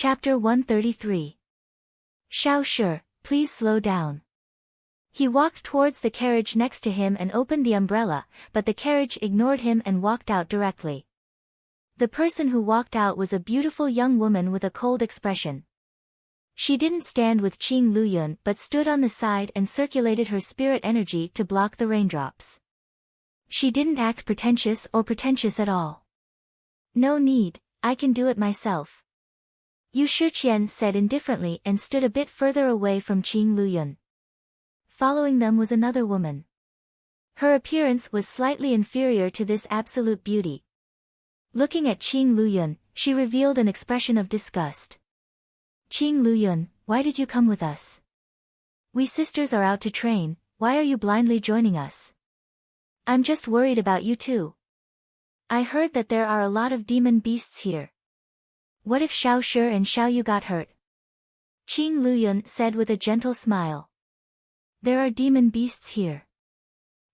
Chapter 133. Xiao Shi, please slow down. He walked towards the carriage next to him and opened the umbrella, but the carriage ignored him and walked out directly. The person who walked out was a beautiful young woman with a cold expression. She didn't stand with Qing Luyun but stood on the side and circulated her spirit energy to block the raindrops. She didn't act pretentious at all. No need, I can do it myself. Yu Shiqian said indifferently and stood a bit further away from Qing Luyun. Following them was another woman. Her appearance was slightly inferior to this absolute beauty. Looking at Qing Luyun, she revealed an expression of disgust. Qing Luyun, why did you come with us? We sisters are out to train, why are you blindly joining us? I'm just worried about you too. I heard that there are a lot of demon beasts here. What if Xiao Shi and Xiao Yu got hurt? Qing Luyun said with a gentle smile. There are demon beasts here.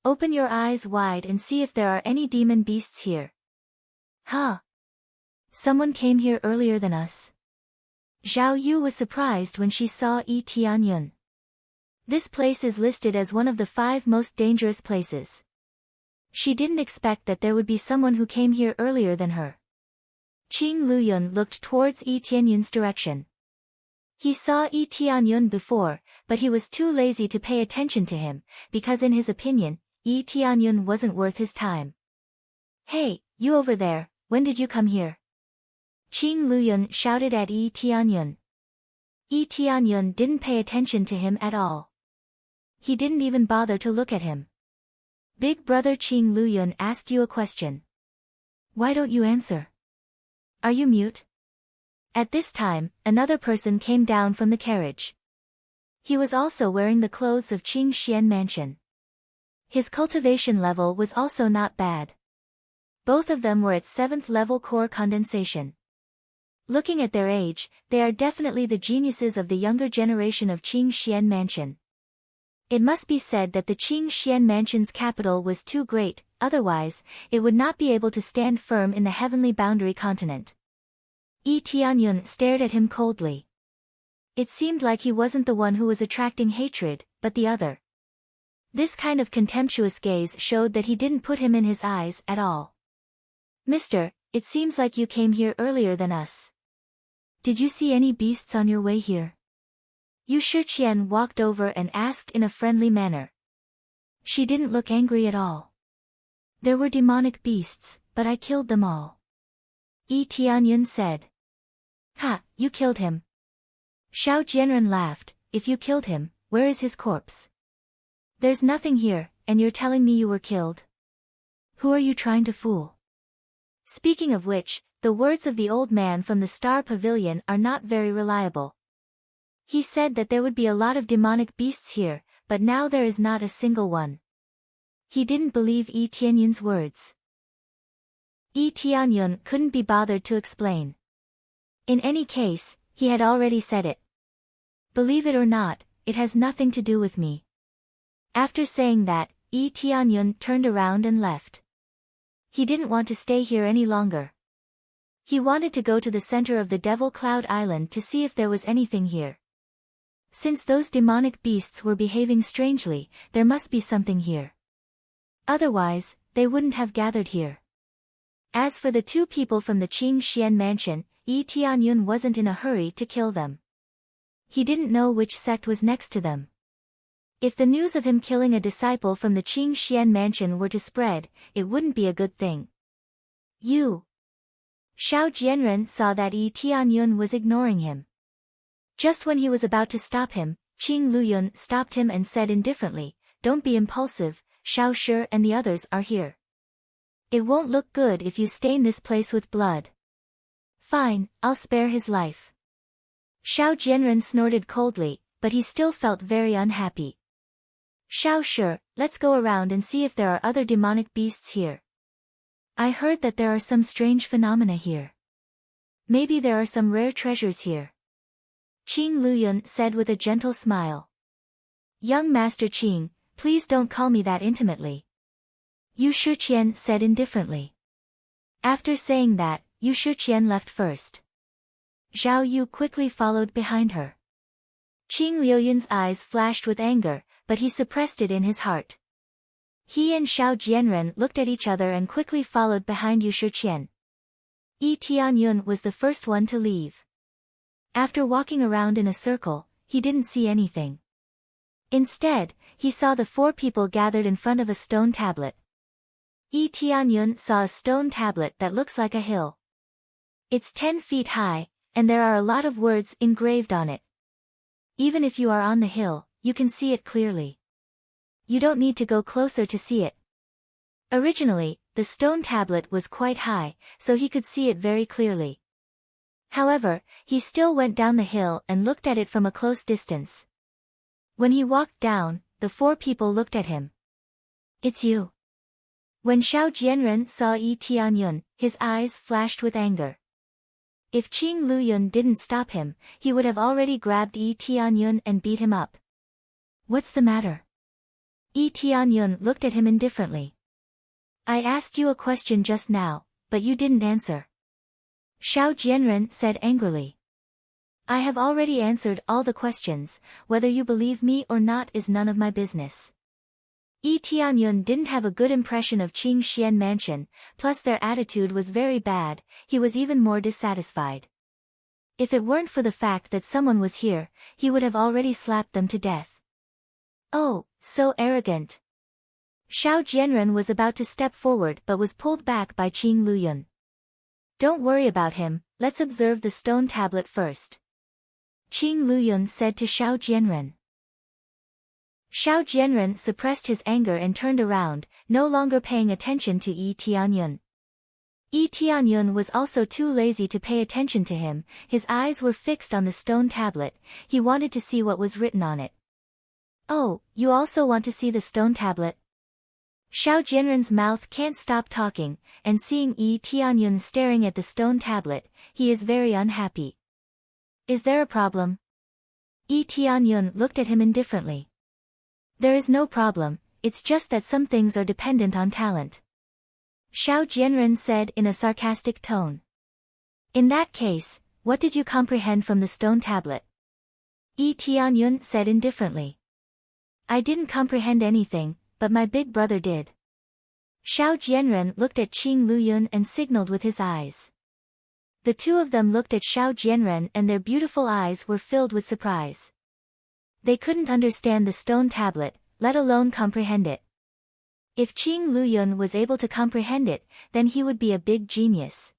Open your eyes wide and see if there are any demon beasts here. Huh? Someone came here earlier than us. Zhao Yu was surprised when she saw Yi Tianyun. This place is listed as one of the 5 most dangerous places. She didn't expect that there would be someone who came here earlier than her. Qing Luyun looked towards Yi Tianyun's direction. He saw Yi Tianyun before, but he was too lazy to pay attention to him, because in his opinion, Yi Tianyun wasn't worth his time. Hey, you over there, when did you come here? Qing Luyun shouted at Yi Tianyun. Yi Tianyun didn't pay attention to him at all. He didn't even bother to look at him. Big brother Qing Luyun asked you a question. Why don't you answer? Are you mute? At this time, another person came down from the carriage. He was also wearing the clothes of Qing Xian Mansion. His cultivation level was also not bad. Both of them were at 7th level core condensation. Looking at their age, they are definitely the geniuses of the younger generation of Qing Xian Mansion. It must be said that the Qing Xian Mansion's capital was too great, otherwise, it would not be able to stand firm in the heavenly boundary continent. Yi Tianyun stared at him coldly. It seemed like he wasn't the one who was attracting hatred, but the other. This kind of contemptuous gaze showed that he didn't put him in his eyes at all. Mister, it seems like you came here earlier than us. Did you see any beasts on your way here? Yu Shiqian walked over and asked in a friendly manner. She didn't look angry at all. There were demonic beasts, but I killed them all. Yi Tianyun said. Ha, you killed him. Xiao Jianren laughed, if you killed him, where is his corpse? There's nothing here, and you're telling me you were killed? Who are you trying to fool? Speaking of which, the words of the old man from the Star Pavilion are not very reliable. He said that there would be a lot of demonic beasts here, but now there is not a single one. He didn't believe Yi Tianyun's words. Yi Tianyun couldn't be bothered to explain. In any case, he had already said it. Believe it or not, it has nothing to do with me. After saying that, Yi Tianyun turned around and left. He didn't want to stay here any longer. He wanted to go to the center of the Devil Cloud Island to see if there was anything here. Since those demonic beasts were behaving strangely, there must be something here. Otherwise, they wouldn't have gathered here. As for the 2 people from the Qing Xian Mansion, Yi Tianyun wasn't in a hurry to kill them. He didn't know which sect was next to them. If the news of him killing a disciple from the Qing Xian Mansion were to spread, it wouldn't be a good thing. You. Xiao Jianren saw that Yi Tianyun was ignoring him. Just when he was about to stop him, Qing Luyun stopped him and said indifferently, don't be impulsive, Xiao Shi and the others are here. It won't look good if you stain this place with blood. Fine, I'll spare his life. Xiao Jianren snorted coldly, but he still felt very unhappy. Xiao Shi, let's go around and see if there are other demonic beasts here. I heard that there are some strange phenomena here. Maybe there are some rare treasures here. Qing Luyun said with a gentle smile. Young Master Qing, please don't call me that intimately. Yu Shiqian said indifferently. After saying that, Yu Shiqian left first. Zhao Yu quickly followed behind her. Qing Liuyun's eyes flashed with anger, but he suppressed it in his heart. He and Xiao Jianren looked at each other and quickly followed behind Yu Shiqian. Yi Tianyun was the first one to leave. After walking around in a circle, he didn't see anything. Instead, he saw the 4 people gathered in front of a stone tablet. Yi Tianyun saw a stone tablet that looks like a hill. It's 10 feet high, and there are a lot of words engraved on it. Even if you are on the hill, you can see it clearly. You don't need to go closer to see it. Originally, the stone tablet was quite high, so he could see it very clearly. However, he still went down the hill and looked at it from a close distance. When he walked down, the 4 people looked at him. It's you. When Xiao Jianren saw Yi Tianyun, his eyes flashed with anger. If Qing Luyun didn't stop him, he would have already grabbed Yi Tianyun and beat him up. What's the matter? Yi Tianyun looked at him indifferently. I asked you a question just now, but you didn't answer. Xiao Jianren said angrily. I have already answered all the questions, whether you believe me or not is none of my business. Yi Tianyun didn't have a good impression of Qing Xian Mansion, plus their attitude was very bad, he was even more dissatisfied. If it weren't for the fact that someone was here, he would have already slapped them to death. Oh, so arrogant. Xiao Jianren was about to step forward but was pulled back by Qing Luyun. Don't worry about him, let's observe the stone tablet first. Qing Luyun said to Xiao Jianren. Xiao Jianren suppressed his anger and turned around, no longer paying attention to Yi Tianyun. Yi Tianyun was also too lazy to pay attention to him, his eyes were fixed on the stone tablet, he wanted to see what was written on it. Oh, you also want to see the stone tablet? Xiao Jianren's mouth can't stop talking, and seeing Yi Tianyun staring at the stone tablet, he is very unhappy. Is there a problem? Yi Tianyun looked at him indifferently. There is no problem, it's just that some things are dependent on talent. Xiao Jianren said in a sarcastic tone. In that case, what did you comprehend from the stone tablet? Yi Tianyun said indifferently. I didn't comprehend anything, but my big brother did. Xiao Jianren looked at Qing Luyun and signaled with his eyes. The 2 of them looked at Xiao Jianren and their beautiful eyes were filled with surprise. They couldn't understand the stone tablet, let alone comprehend it. If Qing Luyun was able to comprehend it, then he would be a big genius.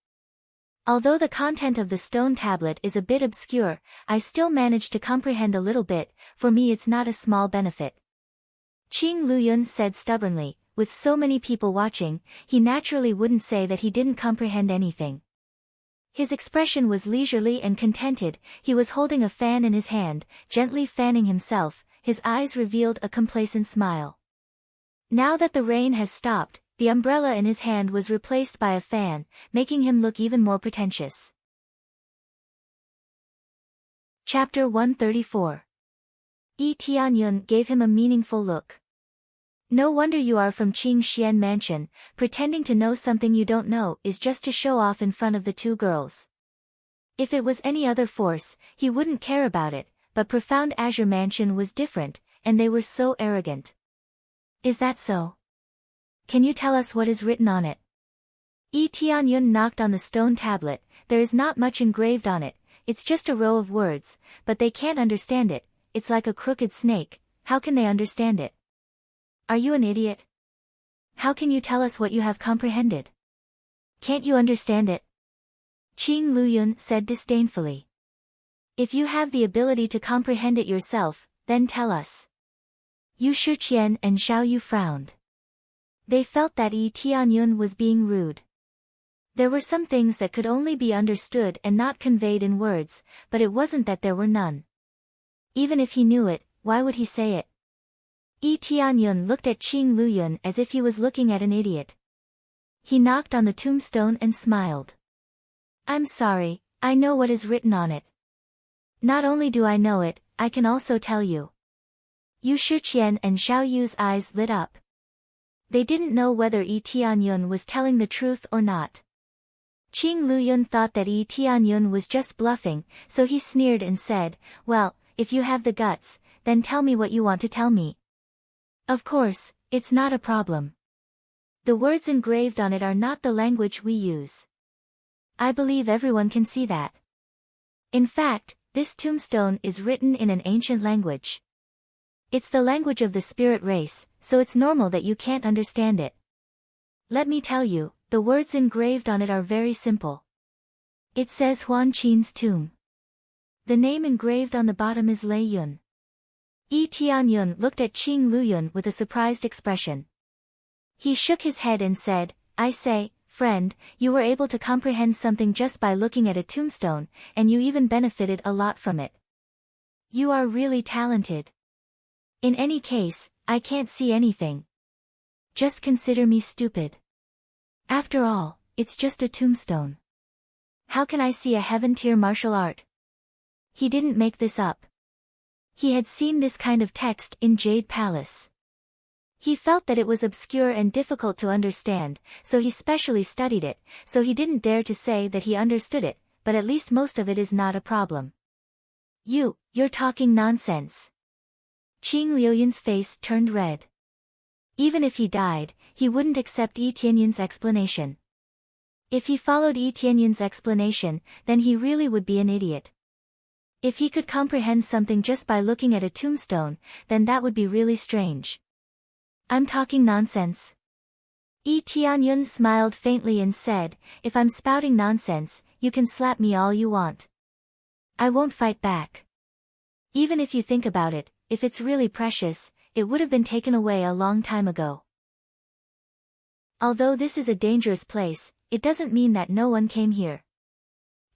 Although the content of the stone tablet is a bit obscure, I still managed to comprehend a little bit, for me it's not a small benefit. Qing Luyun said stubbornly, with so many people watching, he naturally wouldn't say that he didn't comprehend anything. His expression was leisurely and contented, he was holding a fan in his hand, gently fanning himself, his eyes revealed a complacent smile. Now that the rain has stopped, the umbrella in his hand was replaced by a fan, making him look even more pretentious. Chapter 134. Yi Tianyun gave him a meaningful look. No wonder you are from Qing Xian Mansion, pretending to know something you don't know is just to show off in front of the 2 girls. If it was any other force, he wouldn't care about it, but Profound Azure Mansion was different, and they were so arrogant. Is that so? Can you tell us what is written on it? Yi Tianyun knocked on the stone tablet, there is not much engraved on it, it's just a row of words, but they can't understand it, it's like a crooked snake, how can they understand it? Are you an idiot? How can you tell us what you have comprehended? Can't you understand it? Qing Luyun said disdainfully. If you have the ability to comprehend it yourself, then tell us. Yu Shiqian and Xiao Yu frowned. They felt that Yi Tianyun was being rude. There were some things that could only be understood and not conveyed in words, but it wasn't that there were none. Even if he knew it, why would he say it? Yi Tianyun looked at Qing Luyun as if he was looking at an idiot. He knocked on the tombstone and smiled. I'm sorry, I know what is written on it. Not only do I know it, I can also tell you. Yu Shiqian and Xiao Yu's eyes lit up. They didn't know whether Yi Tianyun was telling the truth or not. Qing Luyun thought that Yi Tianyun was just bluffing, so he sneered and said, "Well, if you have the guts, then tell me what you want to tell me." "Of course, it's not a problem. The words engraved on it are not the language we use. I believe everyone can see that. In fact, this tombstone is written in an ancient language. It's the language of the spirit race, so it's normal that you can't understand it. Let me tell you, the words engraved on it are very simple. It says Huan Qin's tomb. The name engraved on the bottom is Lei Yun." Yi Tianyun looked at Qing Luyun with a surprised expression. He shook his head and said, "I say, friend, you were able to comprehend something just by looking at a tombstone, and you even benefited a lot from it. You are really talented. In any case, I can't see anything. Just consider me stupid. After all, it's just a tombstone. How can I see a heaven-tier martial art?" He didn't make this up. He had seen this kind of text in Jade Palace. He felt that it was obscure and difficult to understand, so he specially studied it, so he didn't dare to say that he understood it, but at least most of it is not a problem. You're talking nonsense." Qing Liuyun's face turned red. Even if he died, he wouldn't accept Yi Tianyun's explanation. If he followed Yi Tianyun's explanation, then he really would be an idiot. If he could comprehend something just by looking at a tombstone, then that would be really strange. "I'm talking nonsense." Yi Tianyun smiled faintly and said, "If I'm spouting nonsense, you can slap me all you want. I won't fight back. Even if you think about it, if it's really precious, it would have been taken away a long time ago. Although this is a dangerous place, it doesn't mean that no one came here.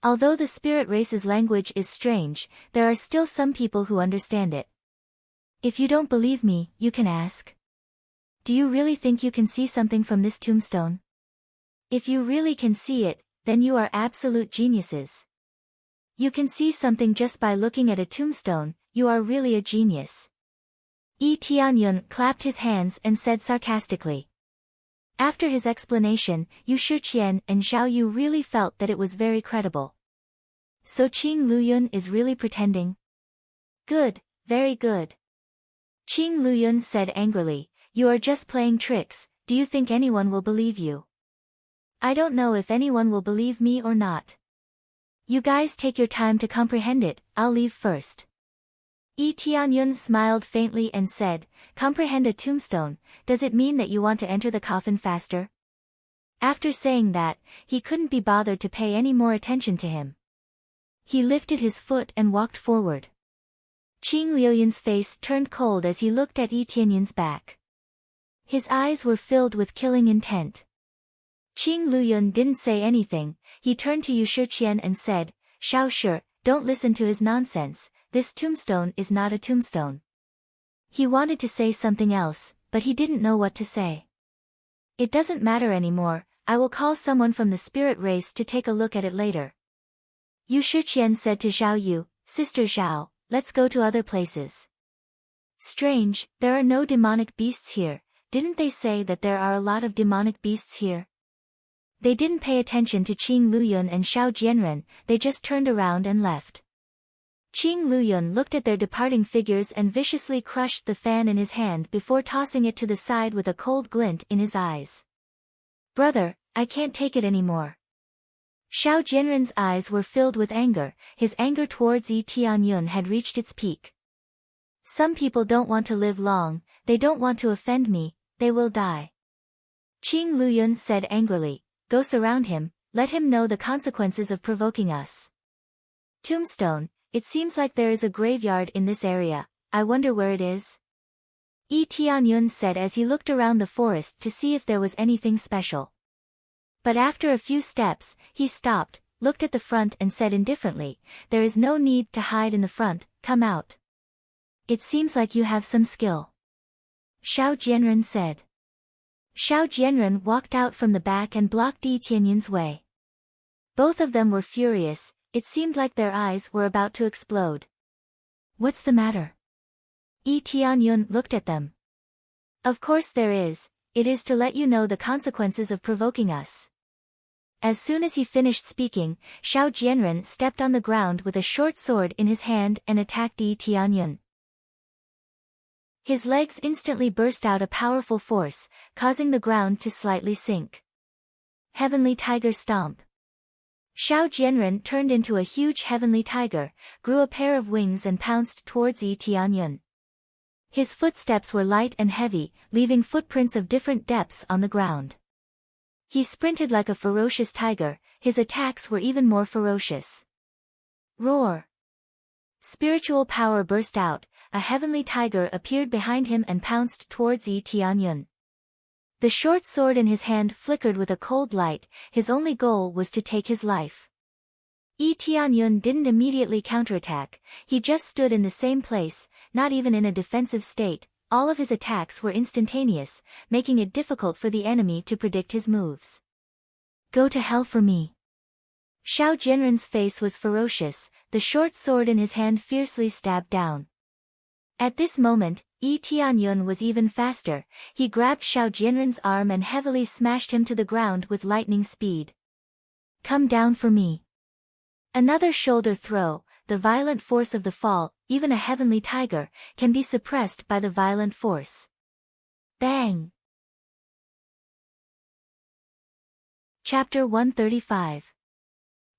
Although the spirit race's language is strange, there are still some people who understand it. If you don't believe me, you can ask. Do you really think you can see something from this tombstone? If you really can see it, then you are absolute geniuses. You can see something just by looking at a tombstone, you are really a genius." Yi Tianyun clapped his hands and said sarcastically. After his explanation, Yu Shiqian and Zhao Yu really felt that it was very credible. So Qing Luyun is really pretending? Good, very good. Qing Luyun said angrily, "You are just playing tricks. Do you think anyone will believe you?" "I don't know if anyone will believe me or not. You guys take your time to comprehend it, I'll leave first." Yi Tianyun smiled faintly and said, "Comprehend a tombstone, does it mean that you want to enter the coffin faster?" After saying that, he couldn't be bothered to pay any more attention to him. He lifted his foot and walked forward. Qing Liuyun's face turned cold as he looked at Yi Tianyun's back. His eyes were filled with killing intent. Qing Luyun didn't say anything, he turned to Yu Shiqian and said, "Shao Shi, don't listen to his nonsense, this tombstone is not a tombstone." He wanted to say something else, but he didn't know what to say. "It doesn't matter anymore, I will call someone from the spirit race to take a look at it later." Yu Shiqian said to Zhao Yu, "Sister Zhao, let's go to other places." "Strange, there are no demonic beasts here. Didn't they say that there are a lot of demonic beasts here?" They didn't pay attention to Qing Luyun and Xiao Jianren, they just turned around and left. Qing Luyun looked at their departing figures and viciously crushed the fan in his hand before tossing it to the side with a cold glint in his eyes. "Brother, I can't take it anymore." Xiao Jianren's eyes were filled with anger, his anger towards Yi Tianyun had reached its peak. "Some people don't want to live long, they don't want to offend me, they will die." Qing Luyun said angrily, "Go surround him, let him know the consequences of provoking us." "Tombstone, it seems like there is a graveyard in this area, I wonder where it is?" Yi Tianyun said as he looked around the forest to see if there was anything special. But after a few steps, he stopped, looked at the front and said indifferently, "There is no need to hide in the front, come out. It seems like you have some skill." Xiao Jianren said. Xiao Jianren walked out from the back and blocked Yi Tianyun's way. Both of them were furious, it seemed like their eyes were about to explode. "What's the matter?" Yi Tianyun looked at them. "Of course there is, it is to let you know the consequences of provoking us." As soon as he finished speaking, Xiao Jianren stepped on the ground with a short sword in his hand and attacked Yi Tianyun. His legs instantly burst out a powerful force, causing the ground to slightly sink. Heavenly Tiger Stomp. Xiao Jianren turned into a huge heavenly tiger, grew a pair of wings and pounced towards Yi Tianyun. His footsteps were light and heavy, leaving footprints of different depths on the ground. He sprinted like a ferocious tiger, his attacks were even more ferocious. Roar! Spiritual power burst out, a heavenly tiger appeared behind him and pounced towards Yi Tianyun. The short sword in his hand flickered with a cold light, his only goal was to take his life. Yi Tianyun didn't immediately counterattack, he just stood in the same place, not even in a defensive state. All of his attacks were instantaneous, making it difficult for the enemy to predict his moves. Go to hell for me. Xiao Jianren's face was ferocious, the short sword in his hand fiercely stabbed down. At this moment, Yi Tianyun was even faster, he grabbed Xiao Jianren's arm and heavily smashed him to the ground with lightning speed. Come down for me. Another shoulder throw, the violent force of the fall, even a heavenly tiger, can be suppressed by the violent force. Bang! Chapter 135.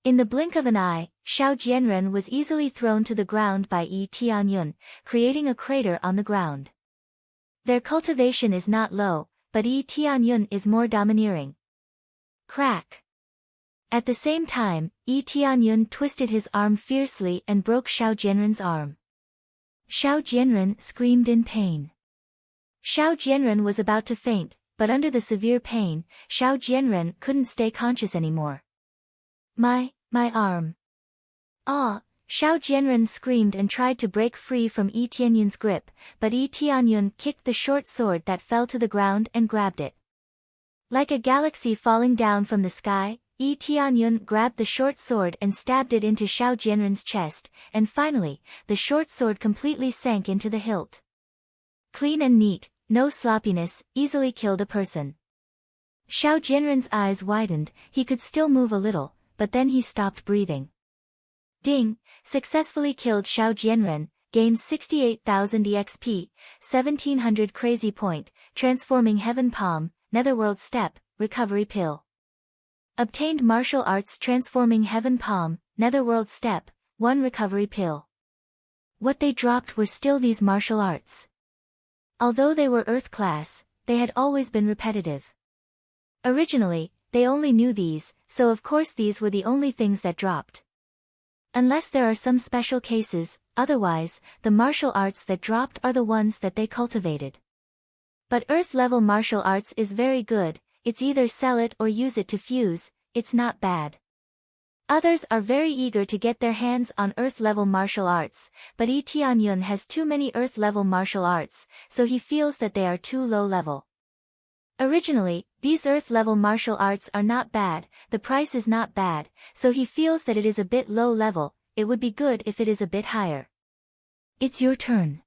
In the blink of an eye, Xiao Jianren was easily thrown to the ground by Yi Tianyun, creating a crater on the ground. Their cultivation is not low, but Yi Tianyun is more domineering. Crack! At the same time, Yi Tianyun twisted his arm fiercely and broke Xiao Jianren's arm. Xiao Jianren screamed in pain. Xiao Jianren was about to faint, but under the severe pain, Xiao Jianren couldn't stay conscious anymore. My arm. Ah! Xiao Jianren screamed and tried to break free from Yi Tianyun's grip, but Yi Tianyun kicked the short sword that fell to the ground and grabbed it. Like a galaxy falling down from the sky, Yi Tianyun grabbed the short sword and stabbed it into Xiao Jianren's chest, and finally, the short sword completely sank into the hilt. Clean and neat, no sloppiness, easily killed a person. Xiao Jianren's eyes widened, he could still move a little, but then he stopped breathing. Ding! Successfully killed Xiao Jianren, gained 68,000 EXP, 1700 crazy point, transforming heaven palm, netherworld step, recovery pill. Obtained martial arts transforming heaven palm, netherworld step, 1 recovery pill. What they dropped were still these martial arts. Although they were earth class, they had always been repetitive. Originally, they only knew these, so of course these were the only things that dropped. Unless there are some special cases, otherwise, the martial arts that dropped are the ones that they cultivated. But earth-level martial arts is very good, it's either sell it or use it to fuse, it's not bad. Others are very eager to get their hands on earth-level martial arts, but Yi Tianyun has too many earth-level martial arts, so he feels that they are too low-level. Originally, these earth-level martial arts are not bad, the price is not bad, so he feels that it is a bit low-level, it would be good if it is a bit higher. It's your turn.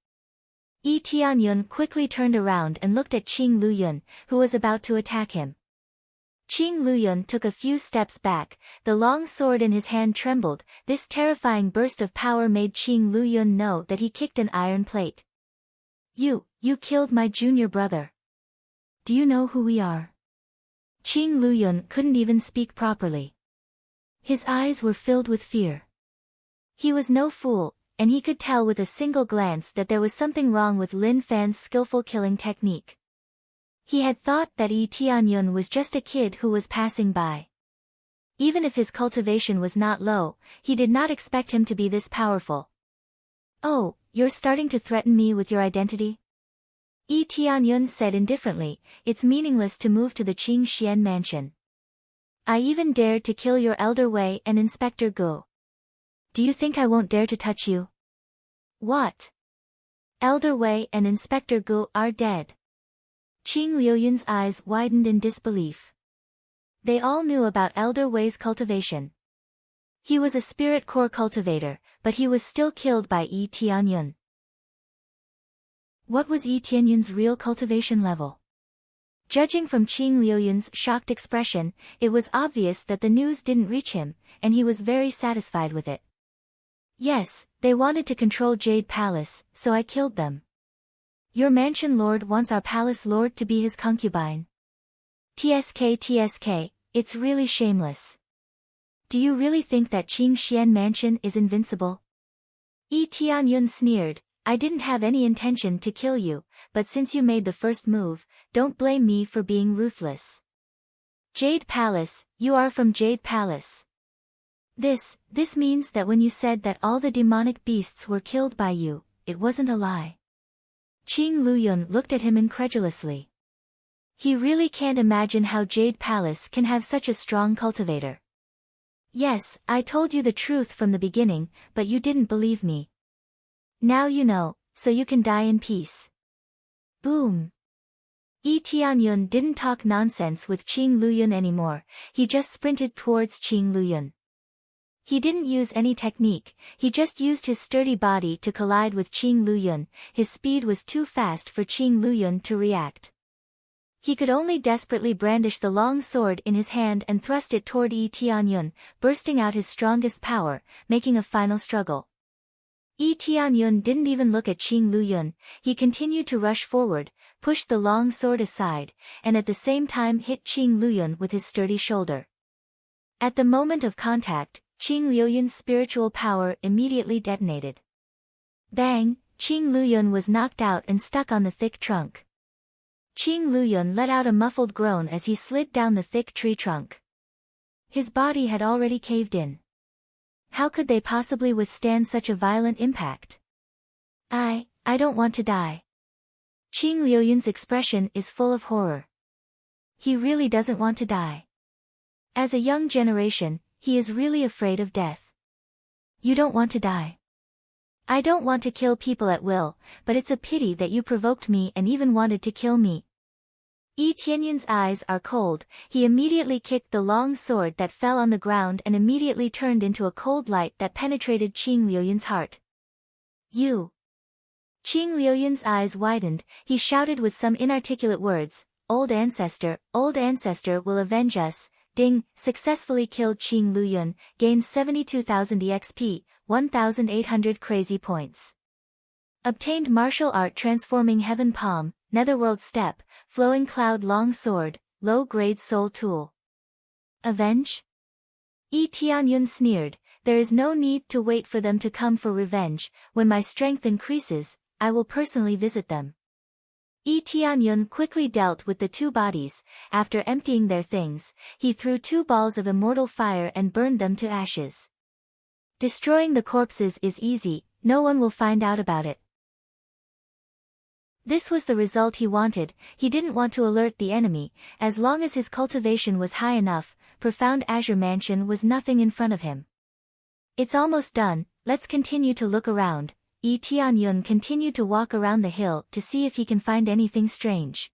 Yi Tianyun quickly turned around and looked at Qing Luyun, who was about to attack him. Qing Luyun took a few steps back, the long sword in his hand trembled, this terrifying burst of power made Qing Luyun know that he kicked an iron plate. You killed my junior brother. Do you know who we are? Qing Luyun couldn't even speak properly. His eyes were filled with fear. He was no fool, and he could tell with a single glance that there was something wrong with Lin Fan's skillful killing technique. He had thought that Yi Tianyun was just a kid who was passing by. Even if his cultivation was not low, he did not expect him to be this powerful. Oh, you're starting to threaten me with your identity? Yi Tianyun said indifferently, it's meaningless to move to the Qing Xian mansion. I even dared to kill your Elder Wei and Inspector Gu. Do you think I won't dare to touch you? What? Elder Wei and Inspector Gu are dead. Qing Liuyun's eyes widened in disbelief. They all knew about Elder Wei's cultivation. He was a spirit core cultivator, but he was still killed by Yi Tianyun. What was Yi Tianyun's real cultivation level? Judging from Qing Liuyun's shocked expression, it was obvious that the news didn't reach him, and he was very satisfied with it. Yes, they wanted to control Jade Palace, so I killed them. Your mansion lord wants our palace lord to be his concubine. TSK, it's really shameless. Do you really think that Qing Xian mansion is invincible? Yi Tianyun sneered, I didn't have any intention to kill you, but since you made the first move, don't blame me for being ruthless. Jade Palace, you are from Jade Palace. This means that when you said that all the demonic beasts were killed by you, it wasn't a lie. Qing Luyun looked at him incredulously. He really can't imagine how Jade Palace can have such a strong cultivator. Yes, I told you the truth from the beginning, but you didn't believe me. Now you know, so you can die in peace. Boom. Yi Tianyun didn't talk nonsense with Qing Luyun anymore, he just sprinted towards Qing Luyun. He didn't use any technique, he just used his sturdy body to collide with Qing Luyun. His speed was too fast for Qing Luyun to react. He could only desperately brandish the long sword in his hand and thrust it toward Yi Tianyun, bursting out his strongest power, making a final struggle. Yi Tianyun didn't even look at Qing Luyun, he continued to rush forward, pushed the long sword aside, and at the same time hit Qing Luyun with his sturdy shoulder. At the moment of contact, Qing Luyun's spiritual power immediately detonated. Bang! Qing Luyun was knocked out and stuck on the thick trunk. Qing Luyun let out a muffled groan as he slid down the thick tree trunk. His body had already caved in. How could they possibly withstand such a violent impact? I don't want to die. Qing Luyun's expression is full of horror. He really doesn't want to die. As a young generation, he is really afraid of death. You don't want to die. I don't want to kill people at will, but it's a pity that you provoked me and even wanted to kill me. Yi Tianyun's eyes are cold, he immediately kicked the long sword that fell on the ground and immediately turned into a cold light that penetrated Qing Luyun's heart. You! Qing Luyun's eyes widened, he shouted with some inarticulate words, Old ancestor will avenge us. Ding, successfully killed Qing Luyun, gained 72,000 EXP, 1,800 crazy points. Obtained martial art transforming heaven palm, netherworld step, flowing cloud long sword, low-grade soul tool. Avenge? Yi Tianyun sneered, there is no need to wait for them to come for revenge, when my strength increases, I will personally visit them. Yi Tianyun quickly dealt with the two bodies, after emptying their things, he threw 2 balls of immortal fire and burned them to ashes. Destroying the corpses is easy, no one will find out about it. This was the result he wanted, he didn't want to alert the enemy, as long as his cultivation was high enough, Profound Azure Mansion was nothing in front of him. It's almost done, let's continue to look around. Yi Tianyun continued to walk around the hill to see if he can find anything strange.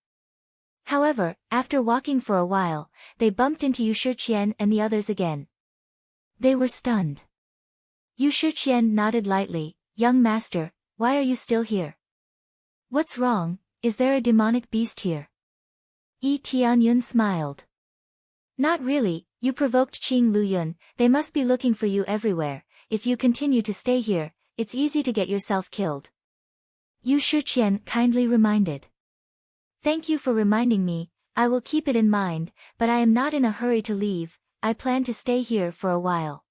However, after walking for a while, they bumped into Yu Shiqian and the others again. They were stunned. Yu Shiqian nodded lightly, young master, why are you still here? What's wrong, is there a demonic beast here? Yi Tianyun smiled. Not really, you provoked Qing Luyun, they must be looking for you everywhere, if you continue to stay here, it's easy to get yourself killed. Yu Shiqian kindly reminded. Thank you for reminding me, I will keep it in mind, but I am not in a hurry to leave, I plan to stay here for a while.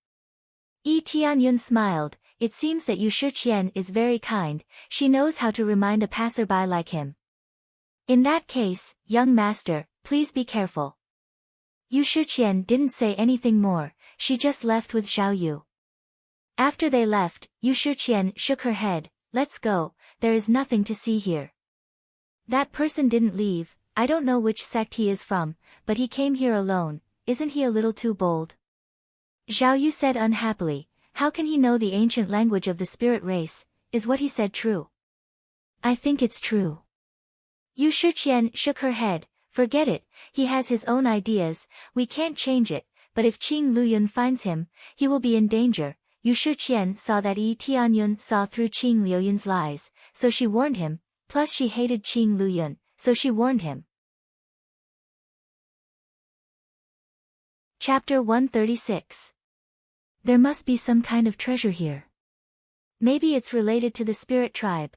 Yi Tianyun smiled, it seems that Yu Shiqian is very kind, she knows how to remind a passerby like him. In that case, young master, please be careful. Yu Shiqian didn't say anything more, she just left with Zhao Yu. After they left, Yu Shiqian shook her head, let's go, there is nothing to see here. That person didn't leave, I don't know which sect he is from, but he came here alone, isn't he a little too bold? Zhao Yu said unhappily, how can he know the ancient language of the spirit race, is what he said true? I think it's true. Yu Shiqian shook her head, forget it, he has his own ideas, we can't change it, but if Qing Luyun finds him, he will be in danger. Yu Shiqian saw that Yi Tianyun saw through Qing Luyun's lies, so she warned him, plus she hated Qing Luyun, so she warned him. Chapter 136. There must be some kind of treasure here. Maybe it's related to the spirit tribe.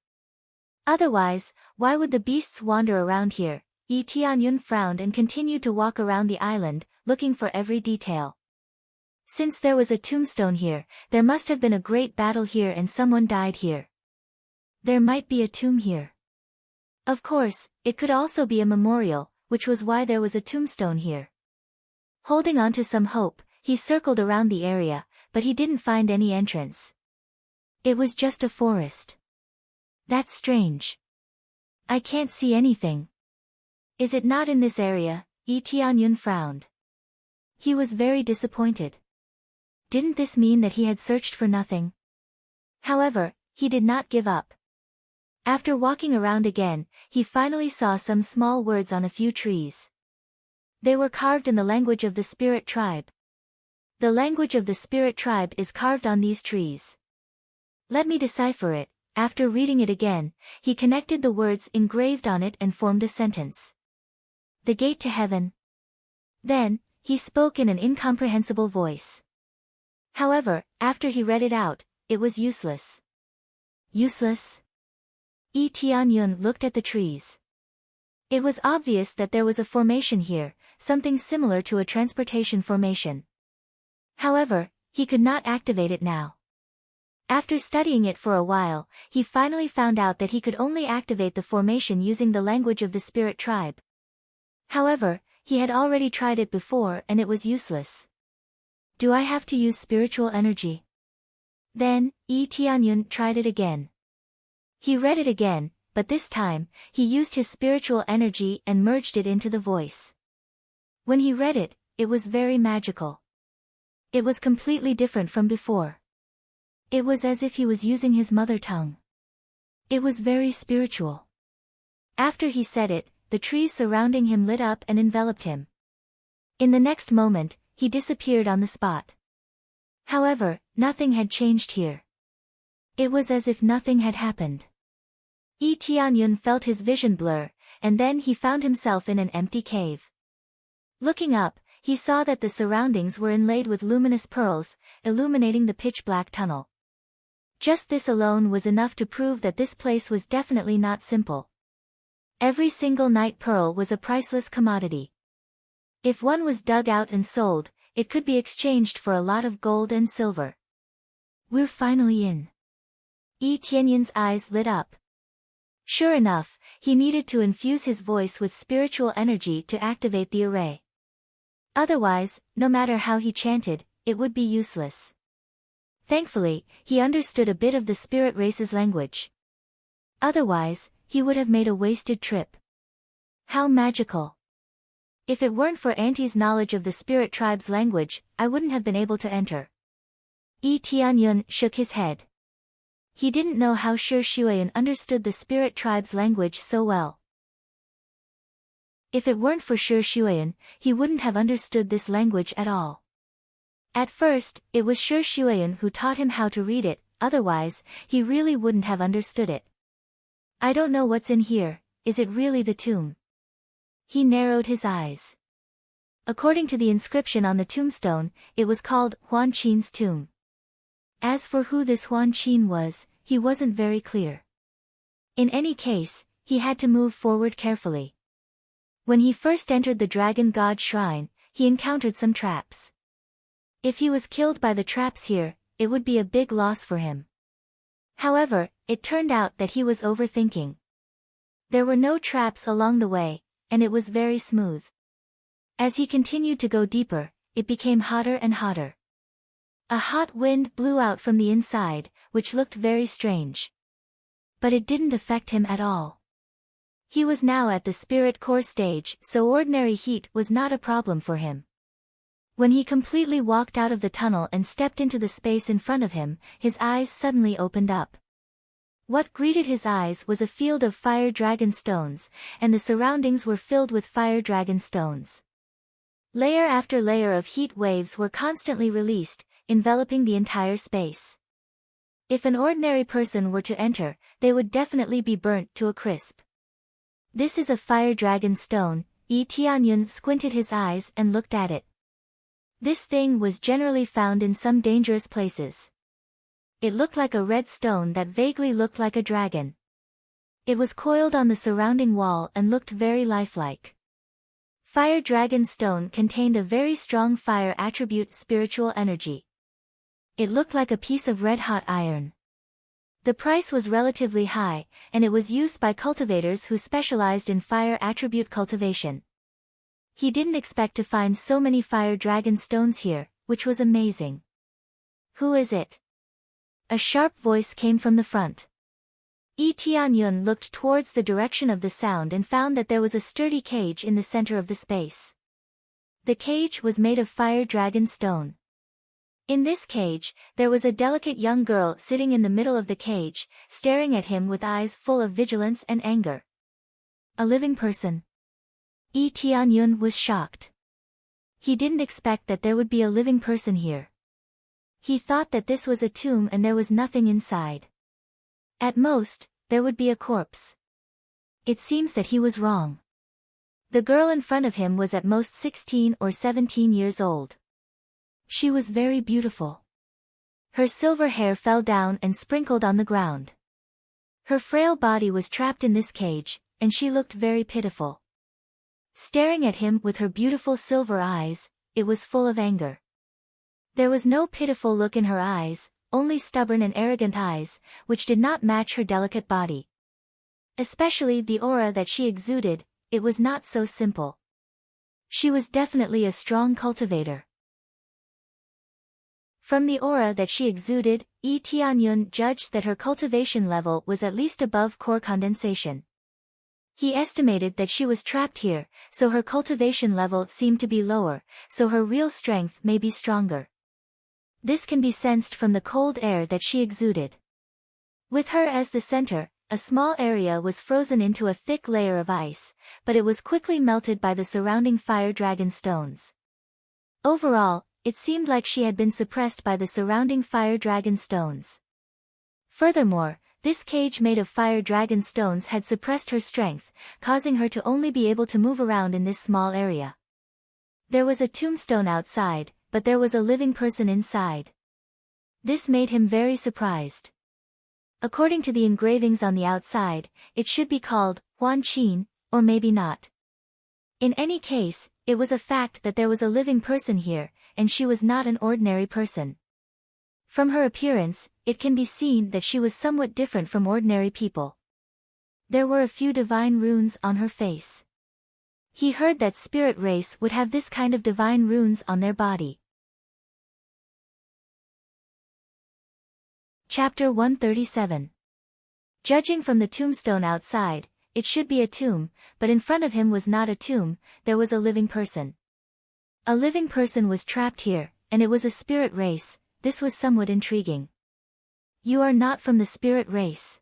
Otherwise, why would the beasts wander around here? Yi Tianyun frowned and continued to walk around the island, looking for every detail. Since there was a tombstone here, there must have been a great battle here and someone died here. There might be a tomb here. Of course, it could also be a memorial, which was why there was a tombstone here. Holding on to some hope, he circled around the area, but he didn't find any entrance. It was just a forest. That's strange. I can't see anything. Is it not in this area? Yi Tianyun frowned. He was very disappointed. Didn't this mean that he had searched for nothing? However, he did not give up. After walking around again, he finally saw some small words on a few trees. They were carved in the language of the spirit tribe. The language of the spirit tribe is carved on these trees. Let me decipher it. After reading it again, he connected the words engraved on it and formed a sentence. The gate to heaven. Then, he spoke in an incomprehensible voice. However, after he read it out, it was useless. Useless? Yi Tianyun looked at the trees. It was obvious that there was a formation here, something similar to a transportation formation. However, he could not activate it now. After studying it for a while, he finally found out that he could only activate the formation using the language of the spirit tribe. However, he had already tried it before and it was useless. Do I have to use spiritual energy? Then, Yi Tianyun tried it again. He read it again, but this time, he used his spiritual energy and merged it into the voice. When he read it, it was very magical. It was completely different from before. It was as if he was using his mother tongue. It was very spiritual. After he said it, the trees surrounding him lit up and enveloped him. In the next moment, he disappeared on the spot. However, nothing had changed here. It was as if nothing had happened. Yi Tianyun felt his vision blur, and then he found himself in an empty cave. Looking up, he saw that the surroundings were inlaid with luminous pearls, illuminating the pitch-black tunnel. Just this alone was enough to prove that this place was definitely not simple. Every single night pearl was a priceless commodity. If one was dug out and sold, it could be exchanged for a lot of gold and silver. We're finally in. Yi Tianyun's eyes lit up. Sure enough, he needed to infuse his voice with spiritual energy to activate the array. Otherwise, no matter how he chanted, it would be useless. Thankfully, he understood a bit of the spirit race's language. Otherwise, he would have made a wasted trip. How magical. If it weren't for Auntie's knowledge of the spirit tribe's language, I wouldn't have been able to enter. Yi Tianyun shook his head. He didn't know how Shi Shuayan understood the spirit tribe's language so well. If it weren't for Shi Shuayan, he wouldn't have understood this language at all. At first, it was Shi Shuayan who taught him how to read it, otherwise, he really wouldn't have understood it. I don't know what's in here, is it really the tomb? He narrowed his eyes. According to the inscription on the tombstone, it was called Huan Qin's tomb. As for who this Huan Qin was, he wasn't very clear. In any case, he had to move forward carefully. When he first entered the Dragon God Shrine, he encountered some traps. If he was killed by the traps here, it would be a big loss for him. However, it turned out that he was overthinking. There were no traps along the way, and it was very smooth. As he continued to go deeper, it became hotter and hotter. A hot wind blew out from the inside, which looked very strange. But it didn't affect him at all. He was now at the spirit core stage, so ordinary heat was not a problem for him. When he completely walked out of the tunnel and stepped into the space in front of him, his eyes suddenly opened up. What greeted his eyes was a field of fire dragon stones, and the surroundings were filled with fire dragon stones. Layer after layer of heat waves were constantly released, enveloping the entire space. If an ordinary person were to enter, they would definitely be burnt to a crisp. This is a fire dragon stone. Yi Tianyun squinted his eyes and looked at it. This thing was generally found in some dangerous places. It looked like a red stone that vaguely looked like a dragon. It was coiled on the surrounding wall and looked very lifelike. Fire Dragon Stone contained a very strong fire attribute spiritual energy. It looked like a piece of red-hot iron. The price was relatively high, and it was used by cultivators who specialized in fire attribute cultivation. He didn't expect to find so many Fire Dragon Stones here, which was amazing. Who is it? A sharp voice came from the front. Yi Tianyun looked towards the direction of the sound and found that there was a sturdy cage in the center of the space. The cage was made of Fire Dragon Stone. In this cage, there was a delicate young girl sitting in the middle of the cage, staring at him with eyes full of vigilance and anger. A living person. Yi Tianyun was shocked. He didn't expect that there would be a living person here. He thought that this was a tomb and there was nothing inside. At most, there would be a corpse. It seems that he was wrong. The girl in front of him was at most 16 or 17 years old. She was very beautiful. Her silver hair fell down and sprinkled on the ground. Her frail body was trapped in this cage, and she looked very pitiful. Staring at him with her beautiful silver eyes, it was full of anger. There was no pitiful look in her eyes, only stubborn and arrogant eyes, which did not match her delicate body. Especially the aura that she exuded, it was not so simple. She was definitely a strong cultivator. From the aura that she exuded, Yi Tianyun judged that her cultivation level was at least above core condensation. He estimated that she was trapped here, so her cultivation level seemed to be lower, so her real strength may be stronger. This can be sensed from the cold air that she exuded. With her as the center, a small area was frozen into a thick layer of ice, but it was quickly melted by the surrounding Fire Dragon Stones. Overall, it seemed like she had been suppressed by the surrounding Fire Dragon Stones. Furthermore, this cage made of Fire Dragon Stones had suppressed her strength, causing her to only be able to move around in this small area. There was a tombstone outside, but there was a living person inside. This made him very surprised. According to the engravings on the outside, it should be called Huan Qin, or maybe not. In any case, it was a fact that there was a living person here, and she was not an ordinary person. From her appearance, it can be seen that she was somewhat different from ordinary people. There were a few divine runes on her face. He heard that spirit race would have this kind of divine runes on their body. Chapter 137. Judging from the tombstone outside, it should be a tomb, but in front of him was not a tomb, there was a living person. A living person was trapped here, and it was a spirit race. This was somewhat intriguing. You are not from the spirit race.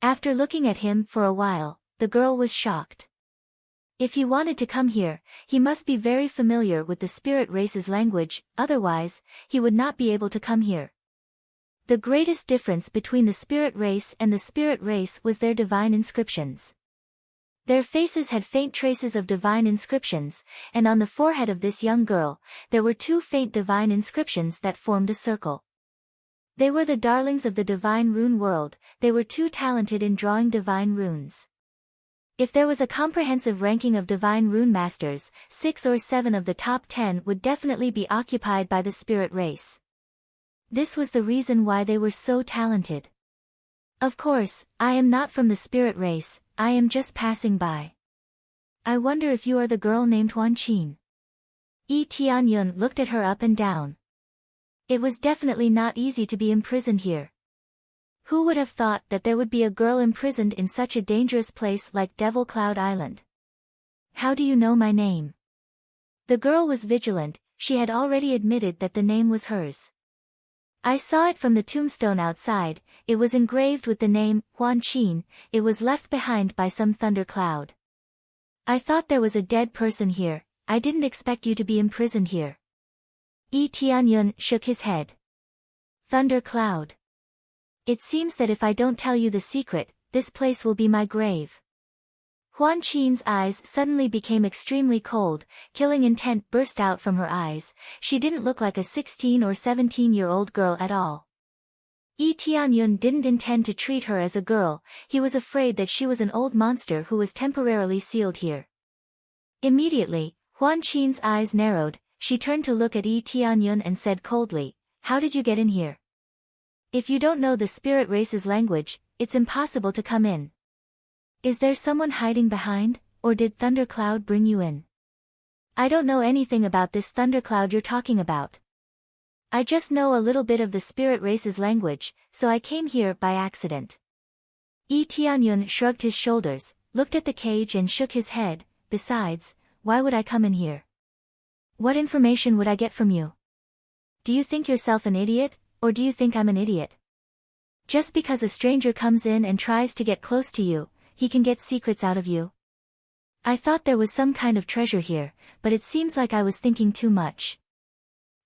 After looking at him for a while, the girl was shocked. If he wanted to come here, he must be very familiar with the spirit race's language, otherwise, he would not be able to come here. The greatest difference between the spirit race and the spirit race was their divine inscriptions. Their faces had faint traces of divine inscriptions, and on the forehead of this young girl, there were two faint divine inscriptions that formed a circle. They were the darlings of the divine rune world, they were too talented in drawing divine runes. If there was a comprehensive ranking of divine rune masters, 6 or 7 of the top 10 would definitely be occupied by the spirit race. This was the reason why they were so talented. Of course, I am not from the spirit race, I am just passing by. I wonder if you are the girl named Huan Qin. Yi Tianyun looked at her up and down. It was definitely not easy to be imprisoned here. Who would have thought that there would be a girl imprisoned in such a dangerous place like Devil Cloud Island? How do you know my name? The girl was vigilant, she had already admitted that the name was hers. I saw it from the tombstone outside, it was engraved with the name, Huan Qin, it was left behind by some thundercloud. I thought there was a dead person here, I didn't expect you to be imprisoned here. Yi Tianyun shook his head. Thundercloud. It seems that if I don't tell you the secret, this place will be my grave. Huan Qin's eyes suddenly became extremely cold, killing intent burst out from her eyes. She didn't look like a 16 or 17-year-old girl at all. Yi Tianyun didn't intend to treat her as a girl, he was afraid that she was an old monster who was temporarily sealed here. Immediately, Huan Qin's eyes narrowed, she turned to look at Yi Tianyun and said coldly, "How did you get in here? If you don't know the spirit race's language, it's impossible to come in. Is there someone hiding behind, or did Thundercloud bring you in?" "I don't know anything about this Thundercloud you're talking about. I just know a little bit of the spirit race's language, so I came here by accident." Yi Tianyun shrugged his shoulders, looked at the cage and shook his head. "Besides, why would I come in here? What information would I get from you? Do you think yourself an idiot, or do you think I'm an idiot? Just because a stranger comes in and tries to get close to you, he can get secrets out of you? I thought there was some kind of treasure here, but it seems like I was thinking too much."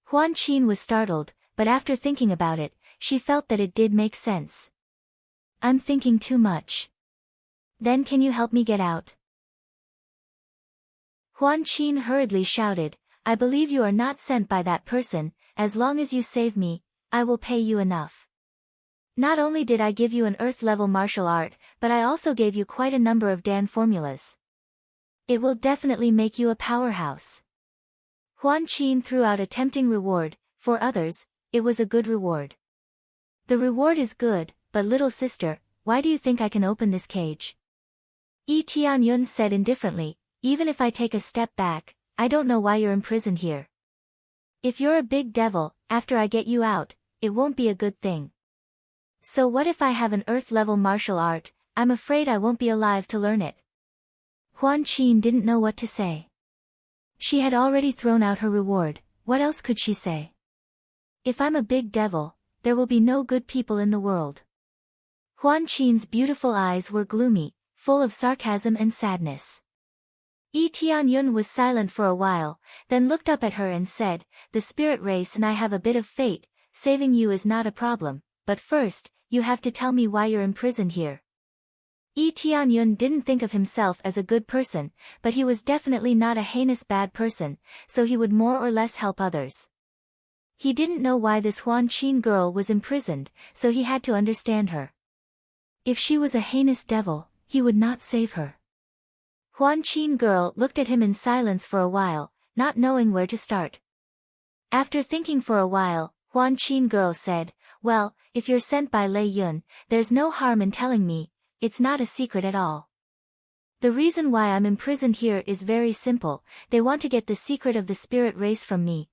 Huan Qin was startled, but after thinking about it, she felt that it did make sense. "I'm thinking too much. Then can you help me get out?" Huan Qin hurriedly shouted, "I believe you are not sent by that person. As long as you save me, I will pay you enough. Not only did I give you an earth-level martial art, but I also gave you quite a number of Dan formulas. It will definitely make you a powerhouse." Huan Qin threw out a tempting reward. For others, it was a good reward. "The reward is good, but little sister, why do you think I can open this cage?" Yi Tianyun said indifferently, "Even if I take a step back, I don't know why you're imprisoned here. If you're a big devil, after I get you out, it won't be a good thing. So what if I have an earth-level martial art? I'm afraid I won't be alive to learn it." Huan Qin didn't know what to say. She had already thrown out her reward, what else could she say? "If I'm a big devil, there will be no good people in the world." Huan Qin's beautiful eyes were gloomy, full of sarcasm and sadness. Yi Tianyun was silent for a while, then looked up at her and said, "The spirit race and I have a bit of fate, saving you is not a problem, but first, you have to tell me why you're imprisoned here." Yi Tianyun didn't think of himself as a good person, but he was definitely not a heinous bad person, so he would more or less help others. He didn't know why this Huan Qin girl was imprisoned, so he had to understand her. If she was a heinous devil, he would not save her. Huan Qin girl looked at him in silence for a while, not knowing where to start. After thinking for a while, Huan Qin girl said, "Well, if you're sent by Lei Yun, there's no harm in telling me. It's not a secret at all. The reason why I'm imprisoned here is very simple. They want to get the secret of the spirit race from me.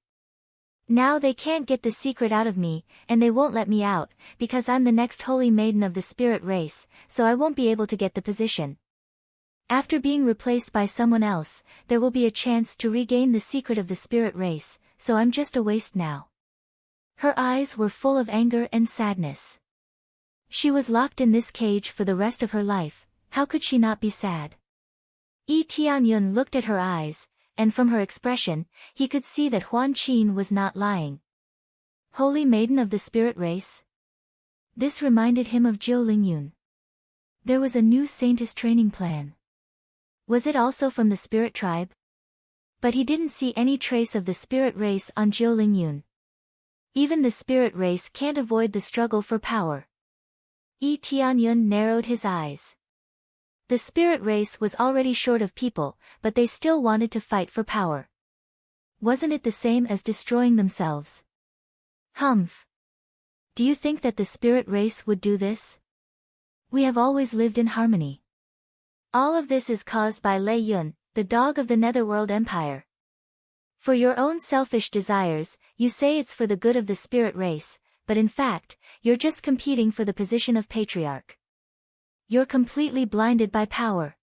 Now they can't get the secret out of me, and they won't let me out, because I'm the next holy maiden of the spirit race, so I won't be able to get the position. After being replaced by someone else, there will be a chance to regain the secret of the spirit race, so I'm just a waste now." Her eyes were full of anger and sadness. She was locked in this cage for the rest of her life, how could she not be sad? Yi Tianyun looked at her eyes, and from her expression, he could see that Huan Qin was not lying. Holy Maiden of the Spirit Race? This reminded him of Zhou Lingyun. There was a new saintess training plan. Was it also from the Spirit Tribe? But he didn't see any trace of the Spirit Race on Zhou Lingyun. Even the Spirit Race can't avoid the struggle for power. Yi Tianyun narrowed his eyes. The spirit race was already short of people, but they still wanted to fight for power. Wasn't it the same as destroying themselves? Humph. Do you think that the spirit race would do this? We have always lived in harmony. All of this is caused by Lei Yun, the dog of the Netherworld Empire. For your own selfish desires, you say it's for the good of the spirit race, but in fact, you're just competing for the position of patriarch. You're completely blinded by power.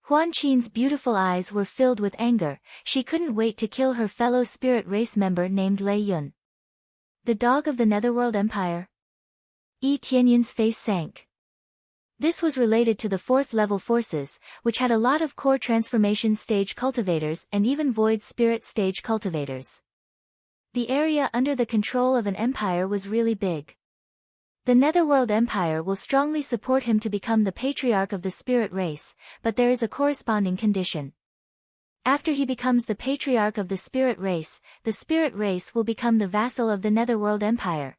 Huan Qin's beautiful eyes were filled with anger, she couldn't wait to kill her fellow spirit race member named Lei Yun. The dog of the Netherworld Empire? Yi Tianyun's face sank. This was related to the 4th level forces, which had a lot of core transformation stage cultivators and even void spirit stage cultivators. The area under the control of an empire was really big. The Netherworld Empire will strongly support him to become the patriarch of the spirit race, but there is a corresponding condition. After he becomes the patriarch of the spirit race will become the vassal of the Netherworld Empire.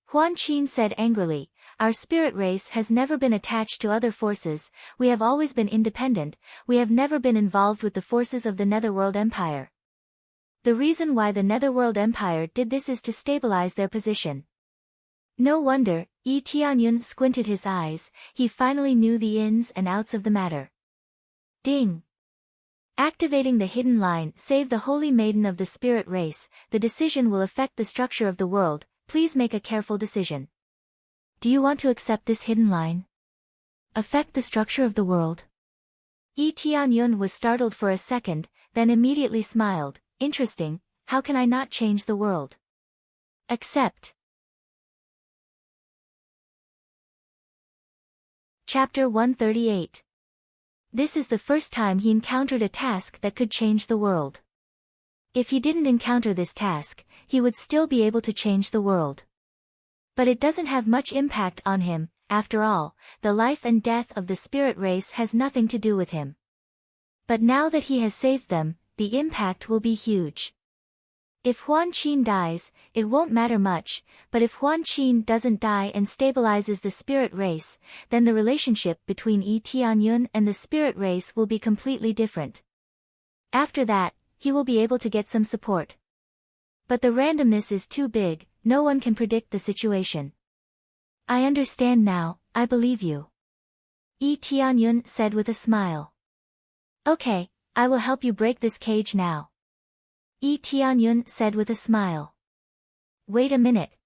Huan Qin said angrily, "Our spirit race has never been attached to other forces, we have always been independent, we have never been involved with the forces of the Netherworld Empire. The reason why the Netherworld Empire did this is to stabilize their position." No wonder, Yi Tianyun squinted his eyes, he finally knew the ins and outs of the matter. Ding! Activating the hidden line, "Save the Holy Maiden of the Spirit Race, the decision will affect the structure of the world, please make a careful decision." Do you want to accept this hidden line? Affect the structure of the world? Yi Tianyun was startled for a second, then immediately smiled, "Interesting, how can I not change the world? Accept." Chapter 138. This is the first time he encountered a task that could change the world. If he didn't encounter this task, he would still be able to change the world. But it doesn't have much impact on him, after all, the life and death of the spirit race has nothing to do with him. But now that he has saved them, the impact will be huge. If Huan Qin dies, it won't matter much, but if Huan Qin doesn't die and stabilizes the spirit race, then the relationship between Yi Tianyun and the spirit race will be completely different. After that, he will be able to get some support. But the randomness is too big, no one can predict the situation. "I understand now, I believe you," Yi Tianyun said with a smile. "Okay, I will help you break this cage now," Yi Tianyun said with a smile. "Wait a minute."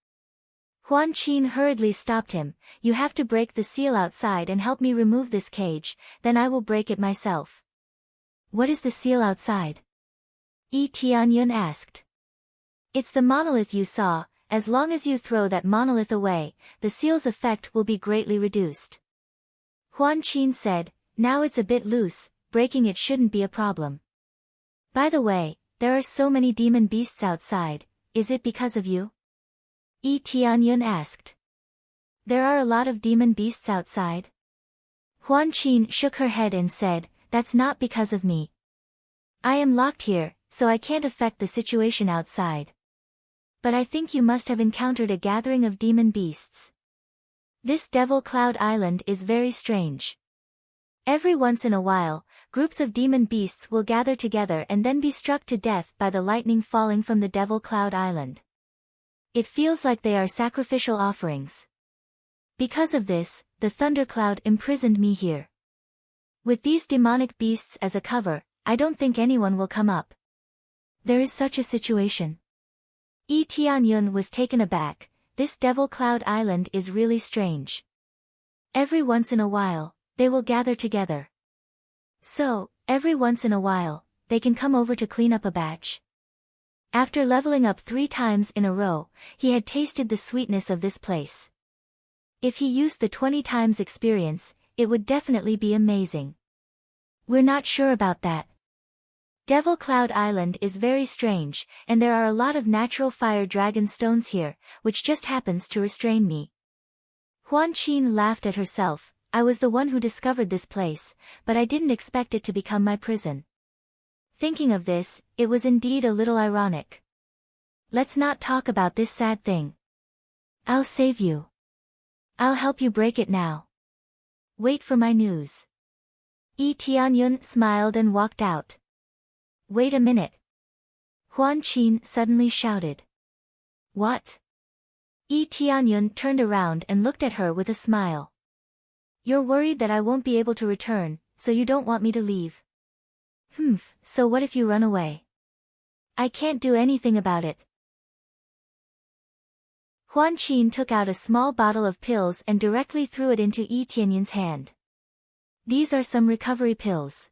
Huan Qin hurriedly stopped him, "You have to break the seal outside and help me remove this cage, then I will break it myself." "What is the seal outside?" Yi Tianyun asked. "It's the monolith you saw, as long as you throw that monolith away, the seal's effect will be greatly reduced." Huan Qin said, "Now it's a bit loose, breaking it shouldn't be a problem. By the way, there are so many demon beasts outside, is it because of you?" Yi Tianyun asked. "There are a lot of demon beasts outside?" Huan Qin shook her head and said, "That's not because of me. I am locked here, so I can't affect the situation outside. But I think you must have encountered a gathering of demon beasts. This Devil Cloud Island is very strange. Every once in a while, groups of demon beasts will gather together and then be struck to death by the lightning falling from the Devil Cloud Island. It feels like they are sacrificial offerings. Because of this, the thundercloud imprisoned me here. With these demonic beasts as a cover, I don't think anyone will come up. There is such a situation." Yi Tianyun was taken aback, this Devil Cloud Island is really strange. Every once in a while, they will gather together. So, every once in a while, they can come over to clean up a batch. After leveling up 3 times in a row, he had tasted the sweetness of this place. If he used the 20 times experience, it would definitely be amazing. "We're not sure about that. Devil Cloud Island is very strange, and there are a lot of natural fire dragon stones here, which just happens to restrain me." Huan Qin laughed at herself, "I was the one who discovered this place, but I didn't expect it to become my prison." Thinking of this, it was indeed a little ironic. "Let's not talk about this sad thing. I'll save you. I'll help you break it now. Wait for my news." Yi Tianyun smiled and walked out. "Wait a minute." Huan Qin suddenly shouted. "What?" Yi Tianyun turned around and looked at her with a smile. "You're worried that I won't be able to return, so you don't want me to leave. So what if you run away? I can't do anything about it." Huan Qin took out a small bottle of pills and directly threw it into Yi Tianyun's hand. "These are some recovery pills.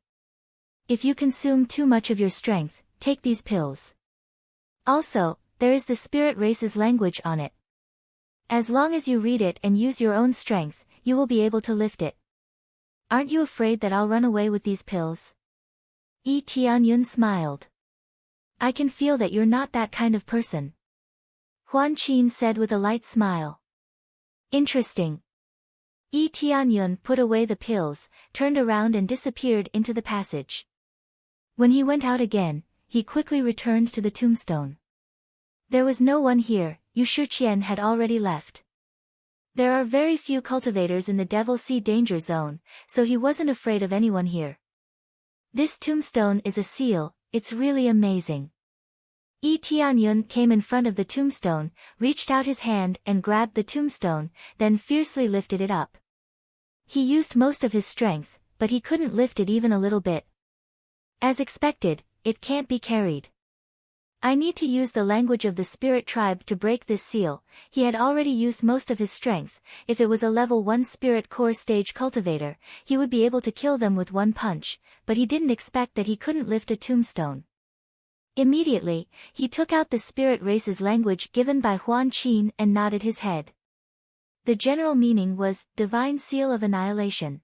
If you consume too much of your strength, take these pills. Also, there is the spirit race's language on it. As long as you read it and use your own strength, you will be able to lift it. Aren't you afraid that I'll run away with these pills?" Yi Tianyun smiled. "I can feel that you're not that kind of person," Huan Qin said with a light smile. Interesting. Yi Tianyun put away the pills, turned around and disappeared into the passage. When he went out again, he quickly returned to the tombstone. There was no one here, Yu Shiqian had already left. There are very few cultivators in the Devil Sea danger zone, so he wasn't afraid of anyone here. This tombstone is a seal, it's really amazing. Yi Tianyun came in front of the tombstone, reached out his hand and grabbed the tombstone, then fiercely lifted it up. He used most of his strength, but he couldn't lift it even a little bit. As expected, it can't be carried. I need to use the language of the spirit tribe to break this seal. He had already used most of his strength. If it was a level 1 spirit core stage cultivator, he would be able to kill them with one punch, but he didn't expect that he couldn't lift a tombstone. Immediately, he took out the spirit race's language given by Huan Qin and nodded his head. The general meaning was, Divine Seal of Annihilation.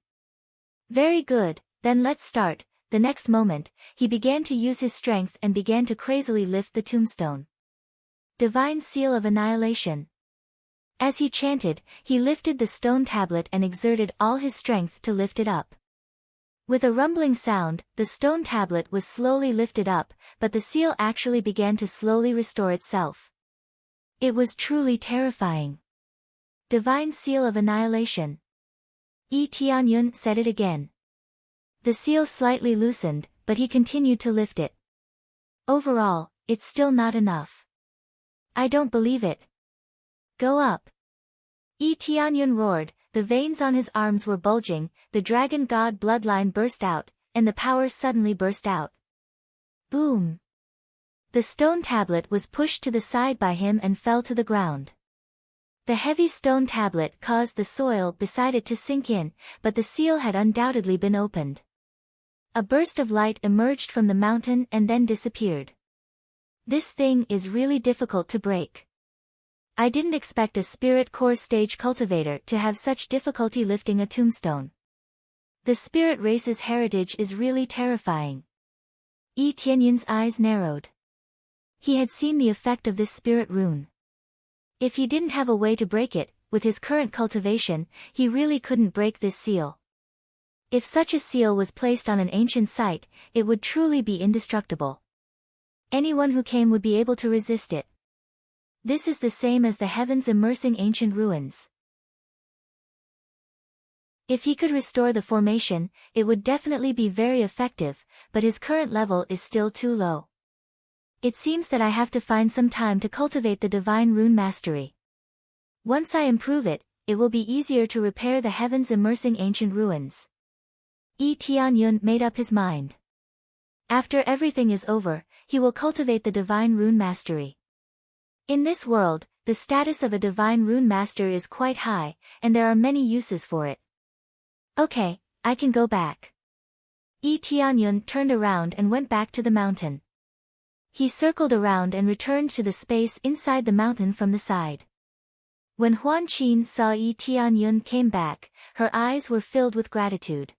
Very good, then let's start. The next moment, he began to use his strength and began to crazily lift the tombstone. Divine Seal of Annihilation. As he chanted, he lifted the stone tablet and exerted all his strength to lift it up. With a rumbling sound, the stone tablet was slowly lifted up, but the seal actually began to slowly restore itself. It was truly terrifying. Divine Seal of Annihilation. Yi Tianyun said it again. The seal slightly loosened, but he continued to lift it. Overall, it's still not enough. I don't believe it. Go up. Yi Tianyun roared, the veins on his arms were bulging, the dragon god bloodline burst out, and the power suddenly burst out. Boom! The stone tablet was pushed to the side by him and fell to the ground. The heavy stone tablet caused the soil beside it to sink in, but the seal had undoubtedly been opened. A burst of light emerged from the mountain and then disappeared. This thing is really difficult to break. I didn't expect a spirit core stage cultivator to have such difficulty lifting a tombstone. The spirit race's heritage is really terrifying. Yi Tianyun's eyes narrowed. He had seen the effect of this spirit rune. If he didn't have a way to break it, with his current cultivation, he really couldn't break this seal. If such a seal was placed on an ancient site, it would truly be indestructible. Anyone who came would be able to resist it. This is the same as the heavens immersing ancient ruins. If he could restore the formation, it would definitely be very effective, but his current level is still too low. It seems that I have to find some time to cultivate the divine rune mastery. Once I improve it, it will be easier to repair the heavens immersing ancient ruins. Yi Tianyun made up his mind. After everything is over, he will cultivate the divine rune mastery. In this world, the status of a divine rune master is quite high, and there are many uses for it. Okay, I can go back. Yi Tianyun turned around and went back to the mountain. He circled around and returned to the space inside the mountain from the side. When Huan Qin saw Yi Tianyun came back, her eyes were filled with gratitude.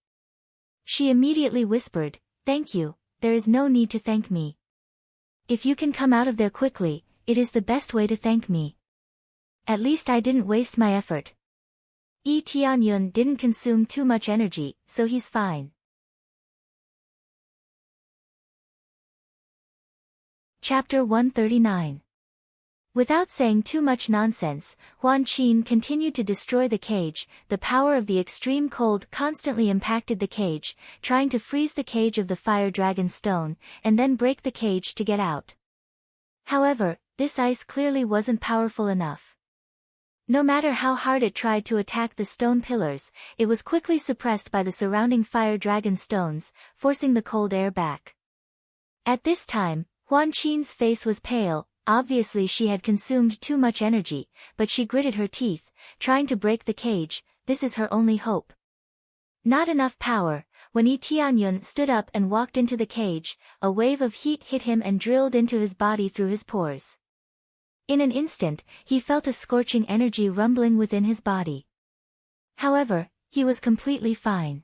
She immediately whispered, "Thank you, there is no need to thank me. If you can come out of there quickly, it is the best way to thank me. At least I didn't waste my effort." Yi Tianyun didn't consume too much energy, so he's fine. Chapter 139. Without saying too much nonsense, Huan Qin continued to destroy the cage. The power of the extreme cold constantly impacted the cage, trying to freeze the cage of the fire dragon stone, and then break the cage to get out. However, this ice clearly wasn't powerful enough. No matter how hard it tried to attack the stone pillars, it was quickly suppressed by the surrounding fire dragon stones, forcing the cold air back. At this time, Huan Qin's face was pale. Obviously she had consumed too much energy, but she gritted her teeth, trying to break the cage. This is her only hope. Not enough power. When Yi Tianyun stood up and walked into the cage, a wave of heat hit him and drilled into his body through his pores. In an instant, he felt a scorching energy rumbling within his body. However, he was completely fine.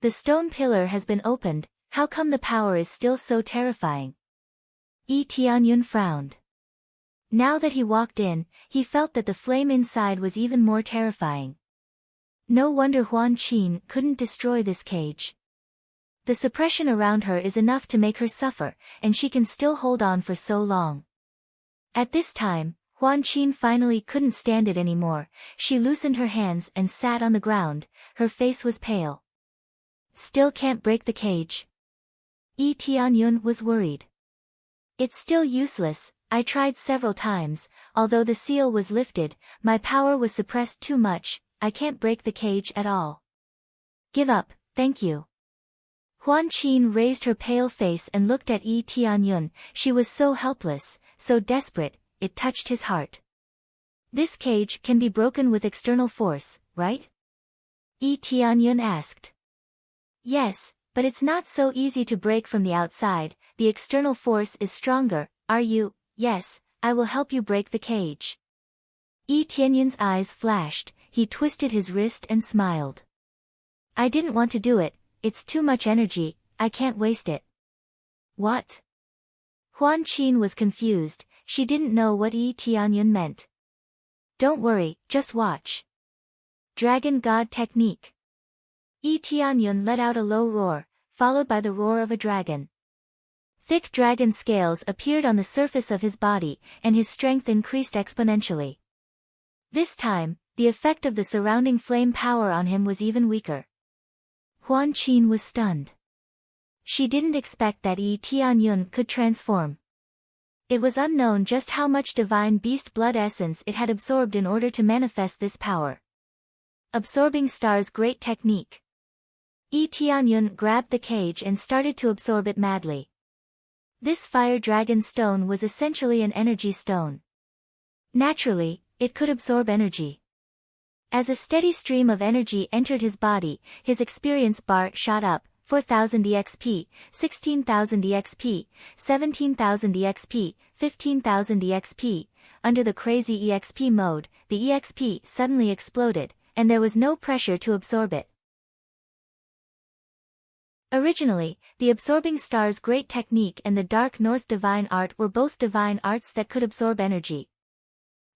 The stone pillar has been opened. How come the power is still so terrifying? Yi Tianyun frowned. Now that he walked in, he felt that the flame inside was even more terrifying. No wonder Huan Qin couldn't destroy this cage. The suppression around her is enough to make her suffer, and she can still hold on for so long. At this time, Huan Qin finally couldn't stand it anymore. She loosened her hands and sat on the ground. Her face was pale. Still can't break the cage? Yi Tianyun was worried. It's still useless. I tried several times. Although the seal was lifted, my power was suppressed too much. I can't break the cage at all. Give up, thank you. Huan Qin raised her pale face and looked at Yi Tianyun. She was so helpless, so desperate, it touched his heart. This cage can be broken with external force, right? Yi Tianyun asked. Yes, but it's not so easy to break from the outside. The external force is stronger. Are you? Yes, I will help you break the cage. Yi Tianyun's eyes flashed. He twisted his wrist and smiled. I didn't want to do it. It's too much energy. I can't waste it. What? Huan Qin was confused. She didn't know what Yi Tianyun meant. Don't worry, just watch. Dragon God Technique. Yi Tianyun let out a low roar, followed by the roar of a dragon. Thick dragon scales appeared on the surface of his body, and his strength increased exponentially. This time, the effect of the surrounding flame power on him was even weaker. Huan Qin was stunned. She didn't expect that Yi Tianyun could transform. It was unknown just how much divine beast blood essence it had absorbed in order to manifest this power. Absorbing Star's great technique. Yi Tianyun grabbed the cage and started to absorb it madly. This fire dragon stone was essentially an energy stone. Naturally, it could absorb energy. As a steady stream of energy entered his body, his experience bar shot up, 4,000 EXP, 16,000 EXP, 17,000 EXP, 15,000 EXP. Under the crazy EXP mode, the EXP suddenly exploded, and there was no pressure to absorb it. Originally, the Absorbing Star's great technique and the Dark North divine art were both divine arts that could absorb energy.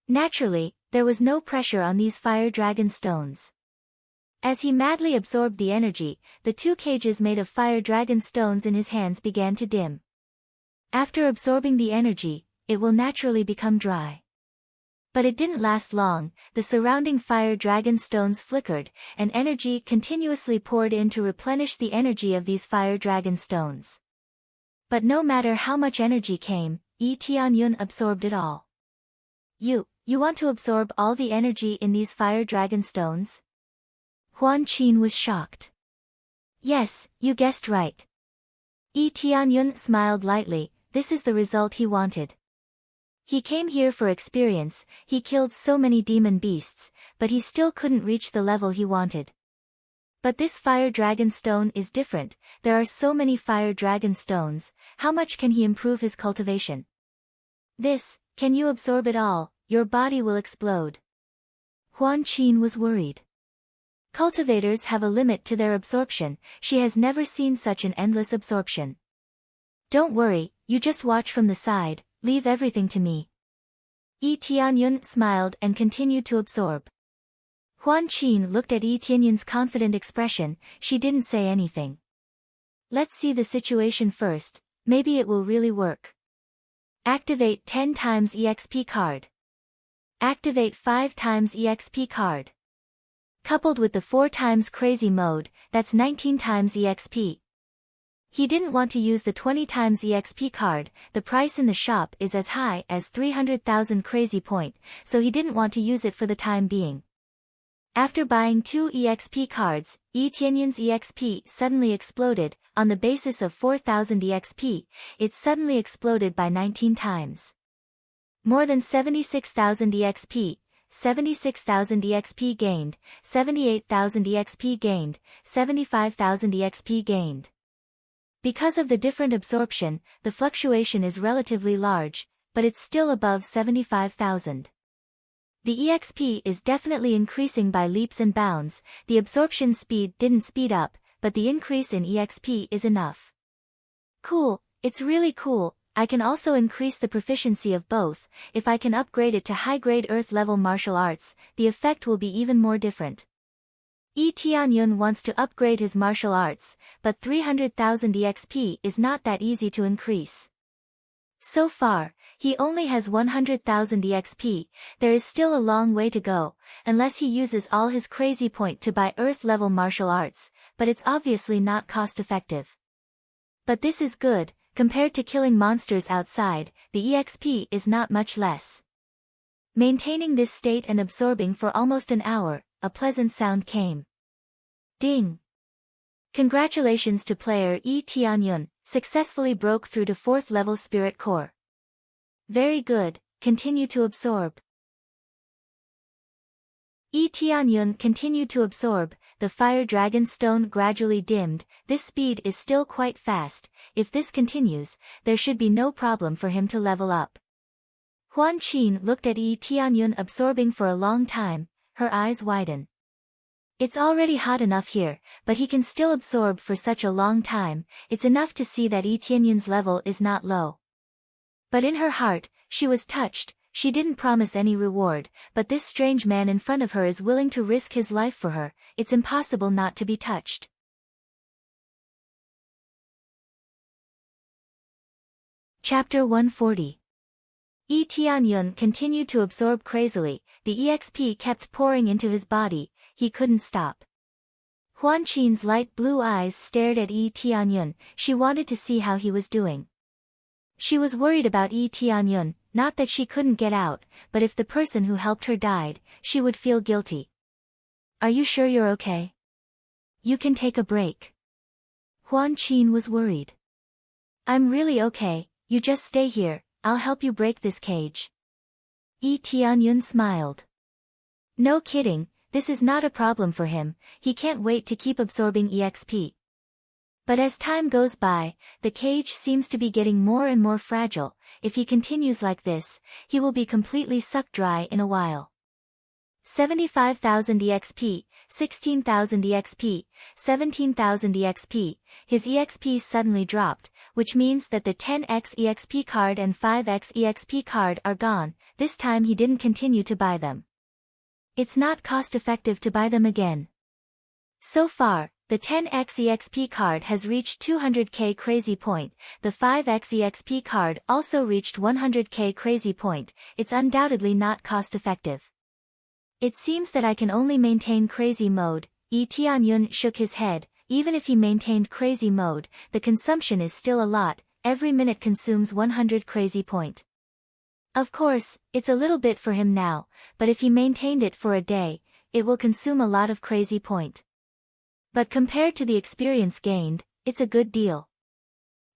Naturally, there was no pressure on these fire dragon stones. As he madly absorbed the energy, the two cages made of fire dragon stones in his hands began to dim. After absorbing the energy, it will naturally become dry. But it didn't last long. The surrounding fire dragon stones flickered, and energy continuously poured in to replenish the energy of these fire dragon stones. But no matter how much energy came, Yi Tianyun absorbed it all. You want to absorb all the energy in these fire dragon stones? Huan Qin was shocked. Yes, you guessed right. Yi Tianyun smiled lightly. This is the result he wanted. He came here for experience. He killed so many demon beasts, but he still couldn't reach the level he wanted. But this fire dragon stone is different. There are so many fire dragon stones. How much can he improve his cultivation? Can you absorb it all? Your body will explode. Huan Qin was worried. Cultivators have a limit to their absorption. She has never seen such an endless absorption. Don't worry, you just watch from the side, leave everything to me. Yi Tianyun smiled and continued to absorb. Huan Qin looked at Yi Tianyun's confident expression. She didn't say anything. Let's see the situation first, maybe it will really work. Activate 10 times EXP card. Activate 5 times EXP card. Coupled with the 4 times crazy mode, that's 19 times EXP. He didn't want to use the 20 times EXP card. The price in the shop is as high as 300,000 crazy point, so he didn't want to use it for the time being. After buying 2 EXP cards, Yi Tianyun's EXP suddenly exploded. On the basis of 4,000 EXP, it suddenly exploded by 19 times. More than 76,000 EXP, 76,000 EXP gained, 78,000 EXP gained, 75,000 EXP gained. Because of the different absorption, the fluctuation is relatively large, but it's still above 75,000. The EXP is definitely increasing by leaps and bounds. The absorption speed didn't speed up, but the increase in EXP is enough. Cool, it's really cool. I can also increase the proficiency of both. If I can upgrade it to high-grade Earth-level martial arts, the effect will be even more different. Yi Tianyun wants to upgrade his martial arts, but 300,000 EXP is not that easy to increase. So far, he only has 100,000 EXP. There is still a long way to go, unless he uses all his crazy point to buy Earth-level martial arts, but it's obviously not cost-effective. But this is good, compared to killing monsters outside, the EXP is not much less. Maintaining this state and absorbing for almost an hour, a pleasant sound came. Ding! Congratulations to player Yi Tianyun, successfully broke through to 4th level Spirit Core. Very good, continue to absorb. Yi Tianyun continued to absorb, the Fire Dragon Stone gradually dimmed. This speed is still quite fast. If this continues, there should be no problem for him to level up. Huan Qin looked at Yi Tianyun absorbing for a long time, her eyes widen. It's already hot enough here, but he can still absorb for such a long time. It's enough to see that Yi Tianyun's level is not low. But in her heart, she was touched. She didn't promise any reward, but this strange man in front of her is willing to risk his life for her. It's impossible not to be touched. Chapter 140. Yi Tianyun continued to absorb crazily. The EXP kept pouring into his body. He couldn't stop. Huan Qin's light blue eyes stared at Yi Tianyun. She wanted to see how he was doing. She was worried about Yi Tianyun, not that she couldn't get out, but if the person who helped her died, she would feel guilty. Are you sure you're okay? You can take a break. Huan Qin was worried. I'm really okay, you just stay here, I'll help you break this cage. Yi Tianyun smiled. No kidding, this is not a problem for him, he can't wait to keep absorbing EXP. But as time goes by, the cage seems to be getting more and more fragile. If he continues like this, he will be completely sucked dry in a while. 75,000 EXP, 16,000 EXP, 17,000 EXP, his EXP suddenly dropped, which means that the 10x EXP card and 5x EXP card are gone. This time he didn't continue to buy them. It's not cost-effective to buy them again. So far, the 10x EXP card has reached 200k crazy point, the 5x EXP card also reached 100k crazy point. It's undoubtedly not cost-effective. It seems that I can only maintain crazy mode. Yi Tianyun shook his head. Even if he maintained crazy mode, the consumption is still a lot. Every minute consumes 100 crazy point. Of course, it's a little bit for him now, but if he maintained it for a day, it will consume a lot of crazy point. But compared to the experience gained, it's a good deal.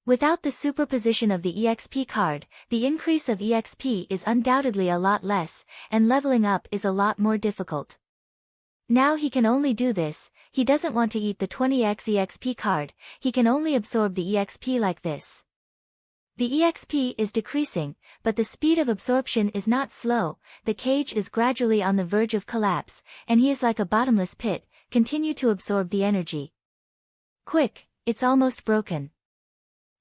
Without the superposition of the EXP card, the increase of EXP is undoubtedly a lot less, and leveling up is a lot more difficult. Now he can only do this. He doesn't want to eat the 20x EXP card, he can only absorb the EXP like this. The EXP is decreasing, but the speed of absorption is not slow. The cage is gradually on the verge of collapse, and he is like a bottomless pit. Continue to absorb the energy. Quick, it's almost broken.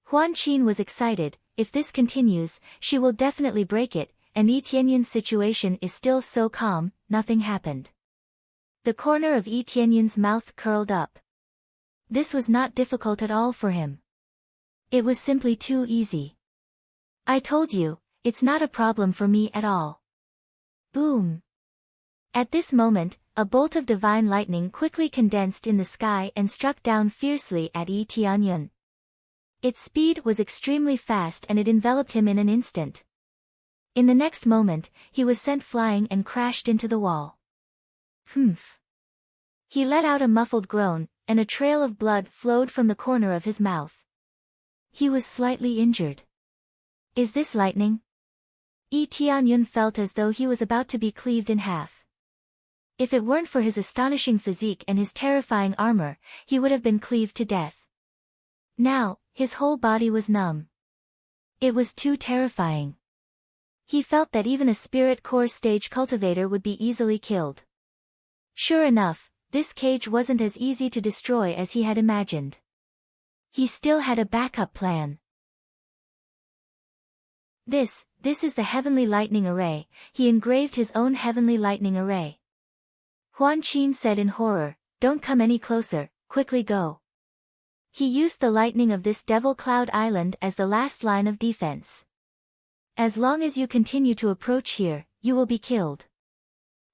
Huan Qin was excited. If this continues, she will definitely break it, and Yi Tianyun's situation is still so calm. Nothing happened. The corner of Yi Tianyun's mouth curled up. This was not difficult at all for him. It was simply too easy. I told you, it's not a problem for me at all. Boom. At this moment, a bolt of divine lightning quickly condensed in the sky and struck down fiercely at Yi Tianyun. Its speed was extremely fast and it enveloped him in an instant. In the next moment, he was sent flying and crashed into the wall. Humph. He let out a muffled groan, and a trail of blood flowed from the corner of his mouth. He was slightly injured. Is this lightning? Yi Tianyun felt as though he was about to be cleaved in half. If it weren't for his astonishing physique and his terrifying armor, he would have been cleaved to death. Now, his whole body was numb. It was too terrifying. He felt that even a spirit core stage cultivator would be easily killed. Sure enough, this cage wasn't as easy to destroy as he had imagined. He still had a backup plan. This is the heavenly lightning array. He engraved his own heavenly lightning array. Huan Qin said in horror, "Don't come any closer, quickly go." He used the lightning of this Devil Cloud Island as the last line of defense. "As long as you continue to approach here, you will be killed."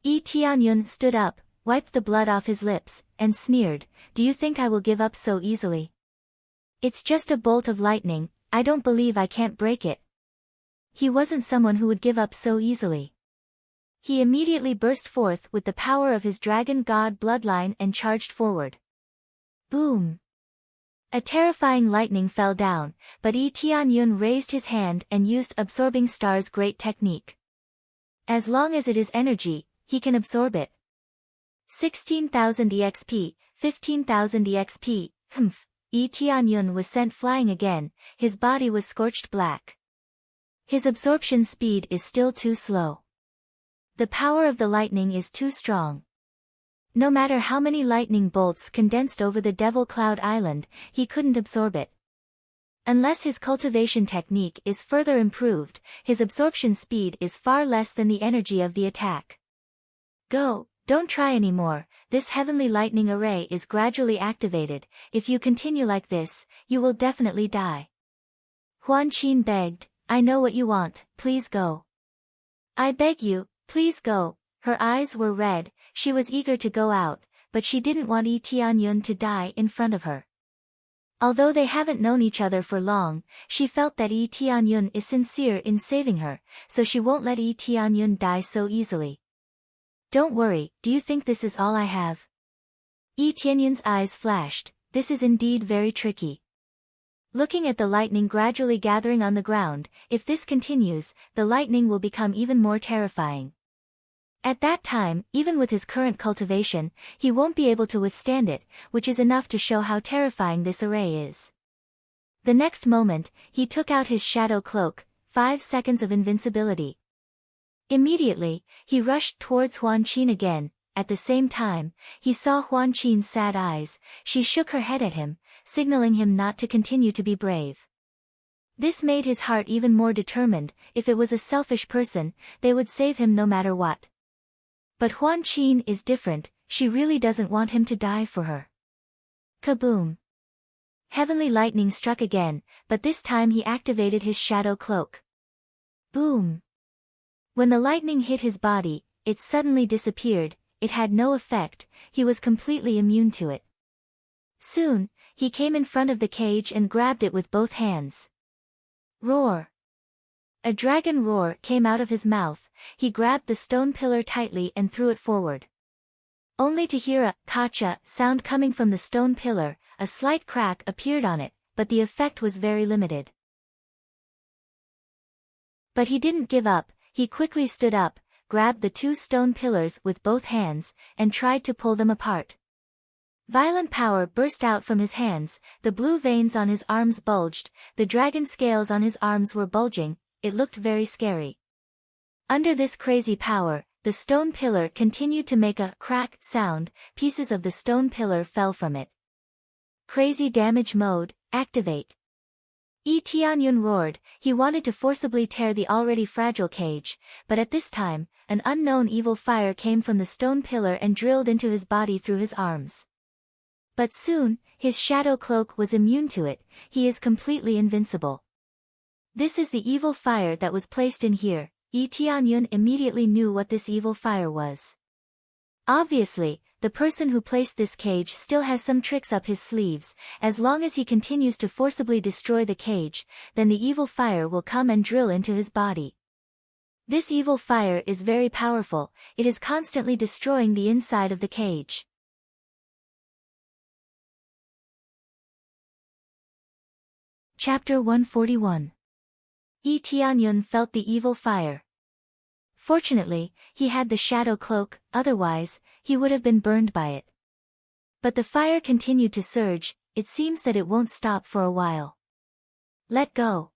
Yi Tianyun stood up, wiped the blood off his lips, and sneered, "Do you think I will give up so easily? It's just a bolt of lightning, I don't believe I can't break it." He wasn't someone who would give up so easily. He immediately burst forth with the power of his dragon god bloodline and charged forward. Boom! A terrifying lightning fell down, but Yi Tianyun raised his hand and used Absorbing Star's great technique. As long as it is energy, he can absorb it. 16,000 EXP, 15,000 EXP, Yi Tianyun was sent flying again, his body was scorched black. His absorption speed is still too slow. The power of the lightning is too strong. No matter how many lightning bolts condensed over the Devil Cloud Island, he couldn't absorb it. Unless his cultivation technique is further improved, his absorption speed is far less than the energy of the attack. Go, don't try anymore, this heavenly lightning array is gradually activated, if you continue like this, you will definitely die. Huan Qin begged, "I know what you want, please go. I beg you, please go." Her eyes were red, she was eager to go out, but she didn't want Yi Tianyun to die in front of her. Although they haven't known each other for long, she felt that Yi Tianyun is sincere in saving her, so she won't let Yi Tianyun die so easily. "Don't worry, do you think this is all I have?" Yi Tianyun's eyes flashed, this is indeed very tricky. Looking at the lightning gradually gathering on the ground, if this continues, the lightning will become even more terrifying. At that time, even with his current cultivation, he won't be able to withstand it, which is enough to show how terrifying this array is. The next moment, he took out his shadow cloak, 5 seconds of invincibility. Immediately, he rushed towards Huan Qin again. At the same time, he saw Huan Qin's sad eyes, she shook her head at him, signaling him not to continue to be brave. This made his heart even more determined, if it was a selfish person, they would save him no matter what. But Huan Qin is different, she really doesn't want him to die for her. Kaboom! Heavenly lightning struck again, but this time he activated his shadow cloak. Boom! When the lightning hit his body, it suddenly disappeared, it had no effect, he was completely immune to it. Soon, he came in front of the cage and grabbed it with both hands. Roar! A dragon roar came out of his mouth, he grabbed the stone pillar tightly and threw it forward. Only to hear a "kacha" sound coming from the stone pillar, a slight crack appeared on it, but the effect was very limited. But he didn't give up, he quickly stood up, grabbed the 2 stone pillars with both hands, and tried to pull them apart. Violent power burst out from his hands, the blue veins on his arms bulged, the dragon scales on his arms were bulging, it looked very scary. Under this crazy power, the stone pillar continued to make a crack sound, pieces of the stone pillar fell from it. Crazy damage mode, activate. Yi Tianyun roared, he wanted to forcibly tear the already fragile cage, but at this time, an unknown evil fire came from the stone pillar and drilled into his body through his arms. But soon, his shadow cloak was immune to it, he is completely invincible. This is the evil fire that was placed in here. Yi Tianyun immediately knew what this evil fire was. Obviously, the person who placed this cage still has some tricks up his sleeves, as long as he continues to forcibly destroy the cage, then the evil fire will come and drill into his body. This evil fire is very powerful, it is constantly destroying the inside of the cage. Chapter 141. Yi Tianyun felt the evil fire. Fortunately, he had the shadow cloak, otherwise, he would have been burned by it. But the fire continued to surge, it seems that it won't stop for a while. Let go!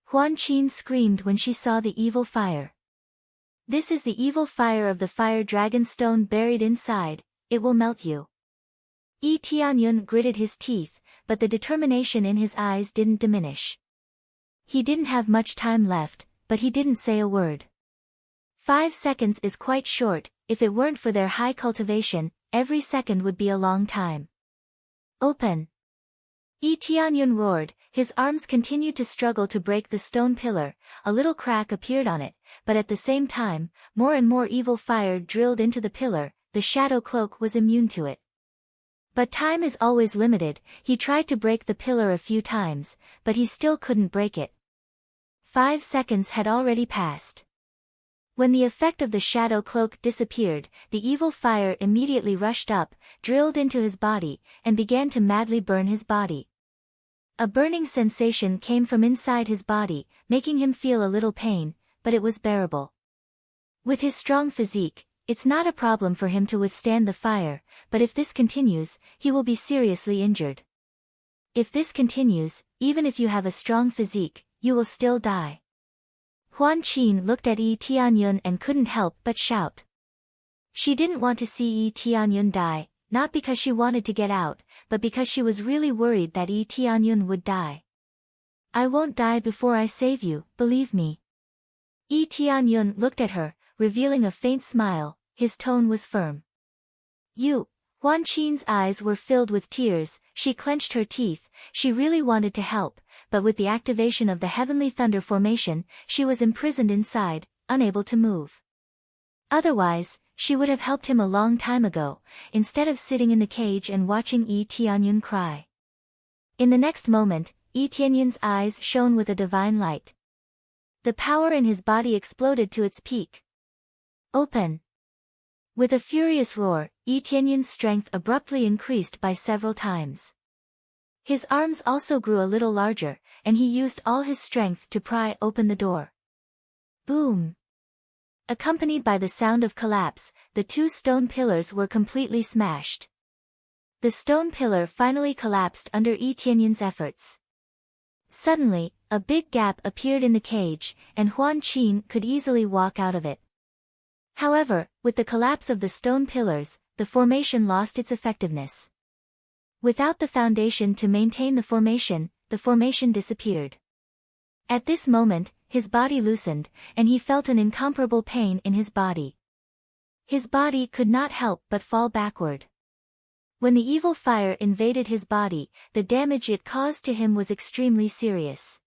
Huan Qin screamed when she saw the evil fire. This is the evil fire of the fire dragon stone buried inside, it will melt you. Yi Tianyun gritted his teeth, but the determination in his eyes didn't diminish. He didn't have much time left, but he didn't say a word. 5 seconds is quite short. If it weren't for their high cultivation, every second would be a long time. Open! Yi Tianyun roared. His arms continued to struggle to break the stone pillar. A little crack appeared on it, but at the same time, more and more evil fire drilled into the pillar. The shadow cloak was immune to it. But time is always limited. He tried to break the pillar a few times, but he still couldn't break it. 5 seconds had already passed. When the effect of the shadow cloak disappeared, the evil fire immediately rushed up, drilled into his body, and began to madly burn his body. A burning sensation came from inside his body, making him feel a little pain, but it was bearable. With his strong physique, it's not a problem for him to withstand the fire, but if this continues, he will be seriously injured. If this continues, even if you have a strong physique, you will still die. Huan Qin looked at Yi Tianyun and couldn't help but shout. She didn't want to see Yi Tianyun die, not because she wanted to get out, but because she was really worried that Yi Tianyun would die. I won't die before I save you, believe me. Yi Tianyun looked at her, revealing a faint smile. His tone was firm. You. Huan Qin's eyes were filled with tears. She clenched her teeth. She really wanted to help, but with the activation of the Heavenly Thunder formation, she was imprisoned inside, unable to move. Otherwise, she would have helped him a long time ago, instead of sitting in the cage and watching Yi Tianyun cry. In the next moment, Yi Tianyun's eyes shone with a divine light. The power in his body exploded to its peak. Open! With a furious roar, Yi Tianyun's strength abruptly increased by several times. His arms also grew a little larger, and he used all his strength to pry open the door. Boom! Accompanied by the sound of collapse, the 2 stone pillars were completely smashed. The stone pillar finally collapsed under Yi Tianyun's efforts. Suddenly, a big gap appeared in the cage, and Huan Qin could easily walk out of it. However, with the collapse of the stone pillars, the formation lost its effectiveness. Without the foundation to maintain the formation disappeared. At this moment, his body loosened, and he felt an incomparable pain in his body. His body could not help but fall backward. When the evil fire invaded his body, the damage it caused to him was extremely serious.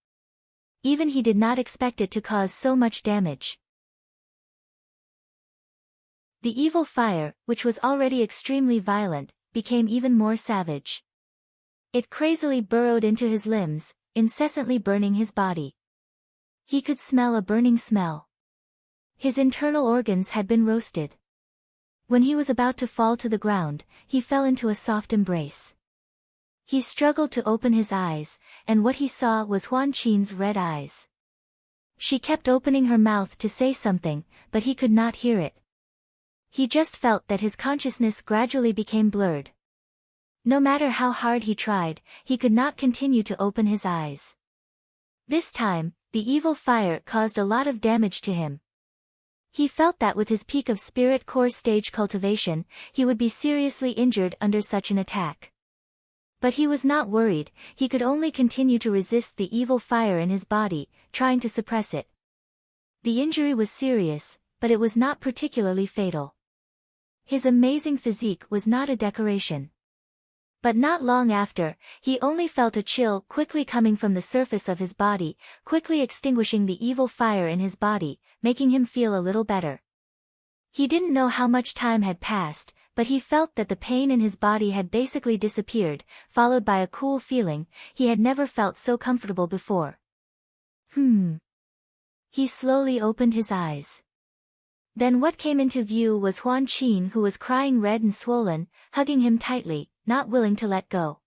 Even he did not expect it to cause so much damage. The evil fire, which was already extremely violent, became even more savage. It crazily burrowed into his limbs, incessantly burning his body. He could smell a burning smell. His internal organs had been roasted. When he was about to fall to the ground, he fell into a soft embrace. He struggled to open his eyes, and what he saw was Huan Qin's red eyes. She kept opening her mouth to say something, but he could not hear it. He just felt that his consciousness gradually became blurred. No matter how hard he tried, he could not continue to open his eyes. This time, the evil fire caused a lot of damage to him. He felt that with his peak of spirit core stage cultivation, he would be seriously injured under such an attack. But he was not worried. He could only continue to resist the evil fire in his body, trying to suppress it. The injury was serious, but it was not particularly fatal. His amazing physique was not a decoration. But not long after, he only felt a chill quickly coming from the surface of his body, quickly extinguishing the evil fire in his body, making him feel a little better. He didn't know how much time had passed, but he felt that the pain in his body had basically disappeared, followed by a cool feeling. He had never felt so comfortable before. He slowly opened his eyes. Then what came into view was Huan Qin, who was crying red and swollen, hugging him tightly, not willing to let go.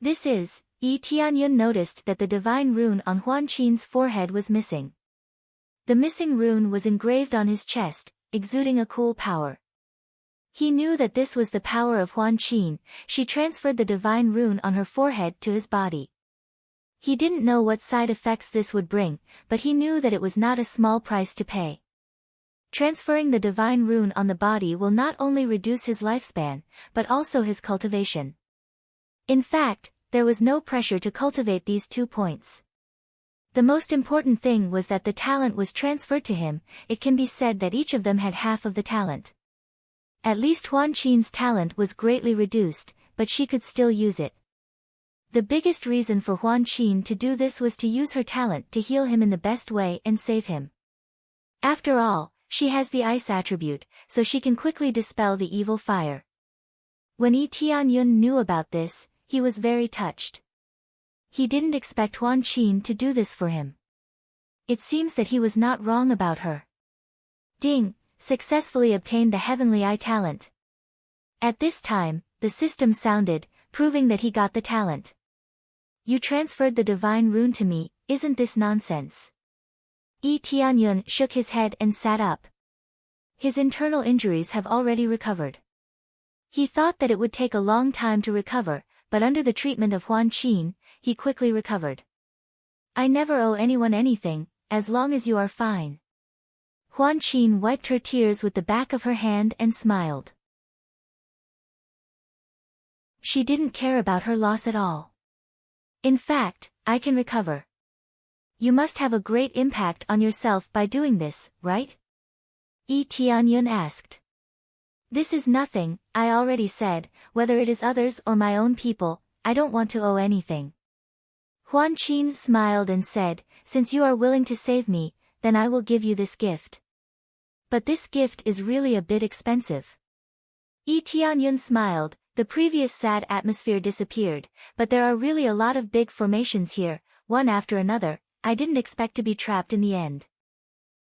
Yi Tianyun noticed that the divine rune on Huan Qin's forehead was missing. The missing rune was engraved on his chest, exuding a cool power. He knew that this was the power of Huan Qin. She transferred the divine rune on her forehead to his body. He didn't know what side effects this would bring, but he knew that it was not a small price to pay. Transferring the divine rune on the body will not only reduce his lifespan, but also his cultivation. In fact, there was no pressure to cultivate these 2 points. The most important thing was that the talent was transferred to him. It can be said that each of them had half of the talent. At least Huan Qin's talent was greatly reduced, but she could still use it. The biggest reason for Huan Qin to do this was to use her talent to heal him in the best way and save him. After all, she has the ice attribute, so she can quickly dispel the evil fire. When Yi Tianyun knew about this, he was very touched. He didn't expect Huan Qin to do this for him. It seems that he was not wrong about her. Ding, successfully obtained the heavenly eye talent. At this time, the system sounded, proving that he got the talent. You transferred the divine rune to me, isn't this nonsense? Yi Tianyun shook his head and sat up. His internal injuries have already recovered. He thought that it would take a long time to recover, but under the treatment of Huan Qin, he quickly recovered. I never owe anyone anything, as long as you are fine. Huan Qin wiped her tears with the back of her hand and smiled. She didn't care about her loss at all. In fact, I can recover. You must have a great impact on yourself by doing this, right? Yi Tianyun asked. This is nothing, I already said, whether it is others or my own people, I don't want to owe anything. Huan Qin smiled and said, since you are willing to save me, then I will give you this gift. But this gift is really a bit expensive. Yi Tianyun smiled, the previous sad atmosphere disappeared, but there are really a lot of big formations here, one after another, I didn't expect to be trapped in the end.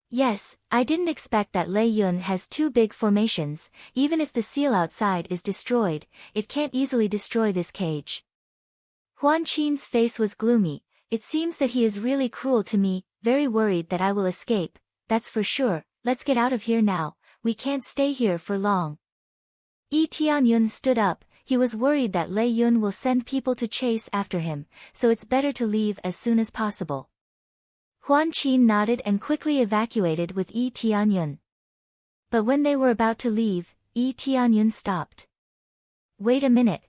Yes, I didn't expect that Lei Yun has 2 big formations, even if the seal outside is destroyed, it can't easily destroy this cage. Huan Qin's face was gloomy, it seems that he is really cruel to me, very worried that I will escape, that's for sure, let's get out of here now, we can't stay here for long. Yi Tianyun stood up, he was worried that Lei Yun will send people to chase after him, so it's better to leave as soon as possible. Huan Qin nodded and quickly evacuated with Yi Tianyun. But when they were about to leave, Yi Tianyun stopped. Wait a minute.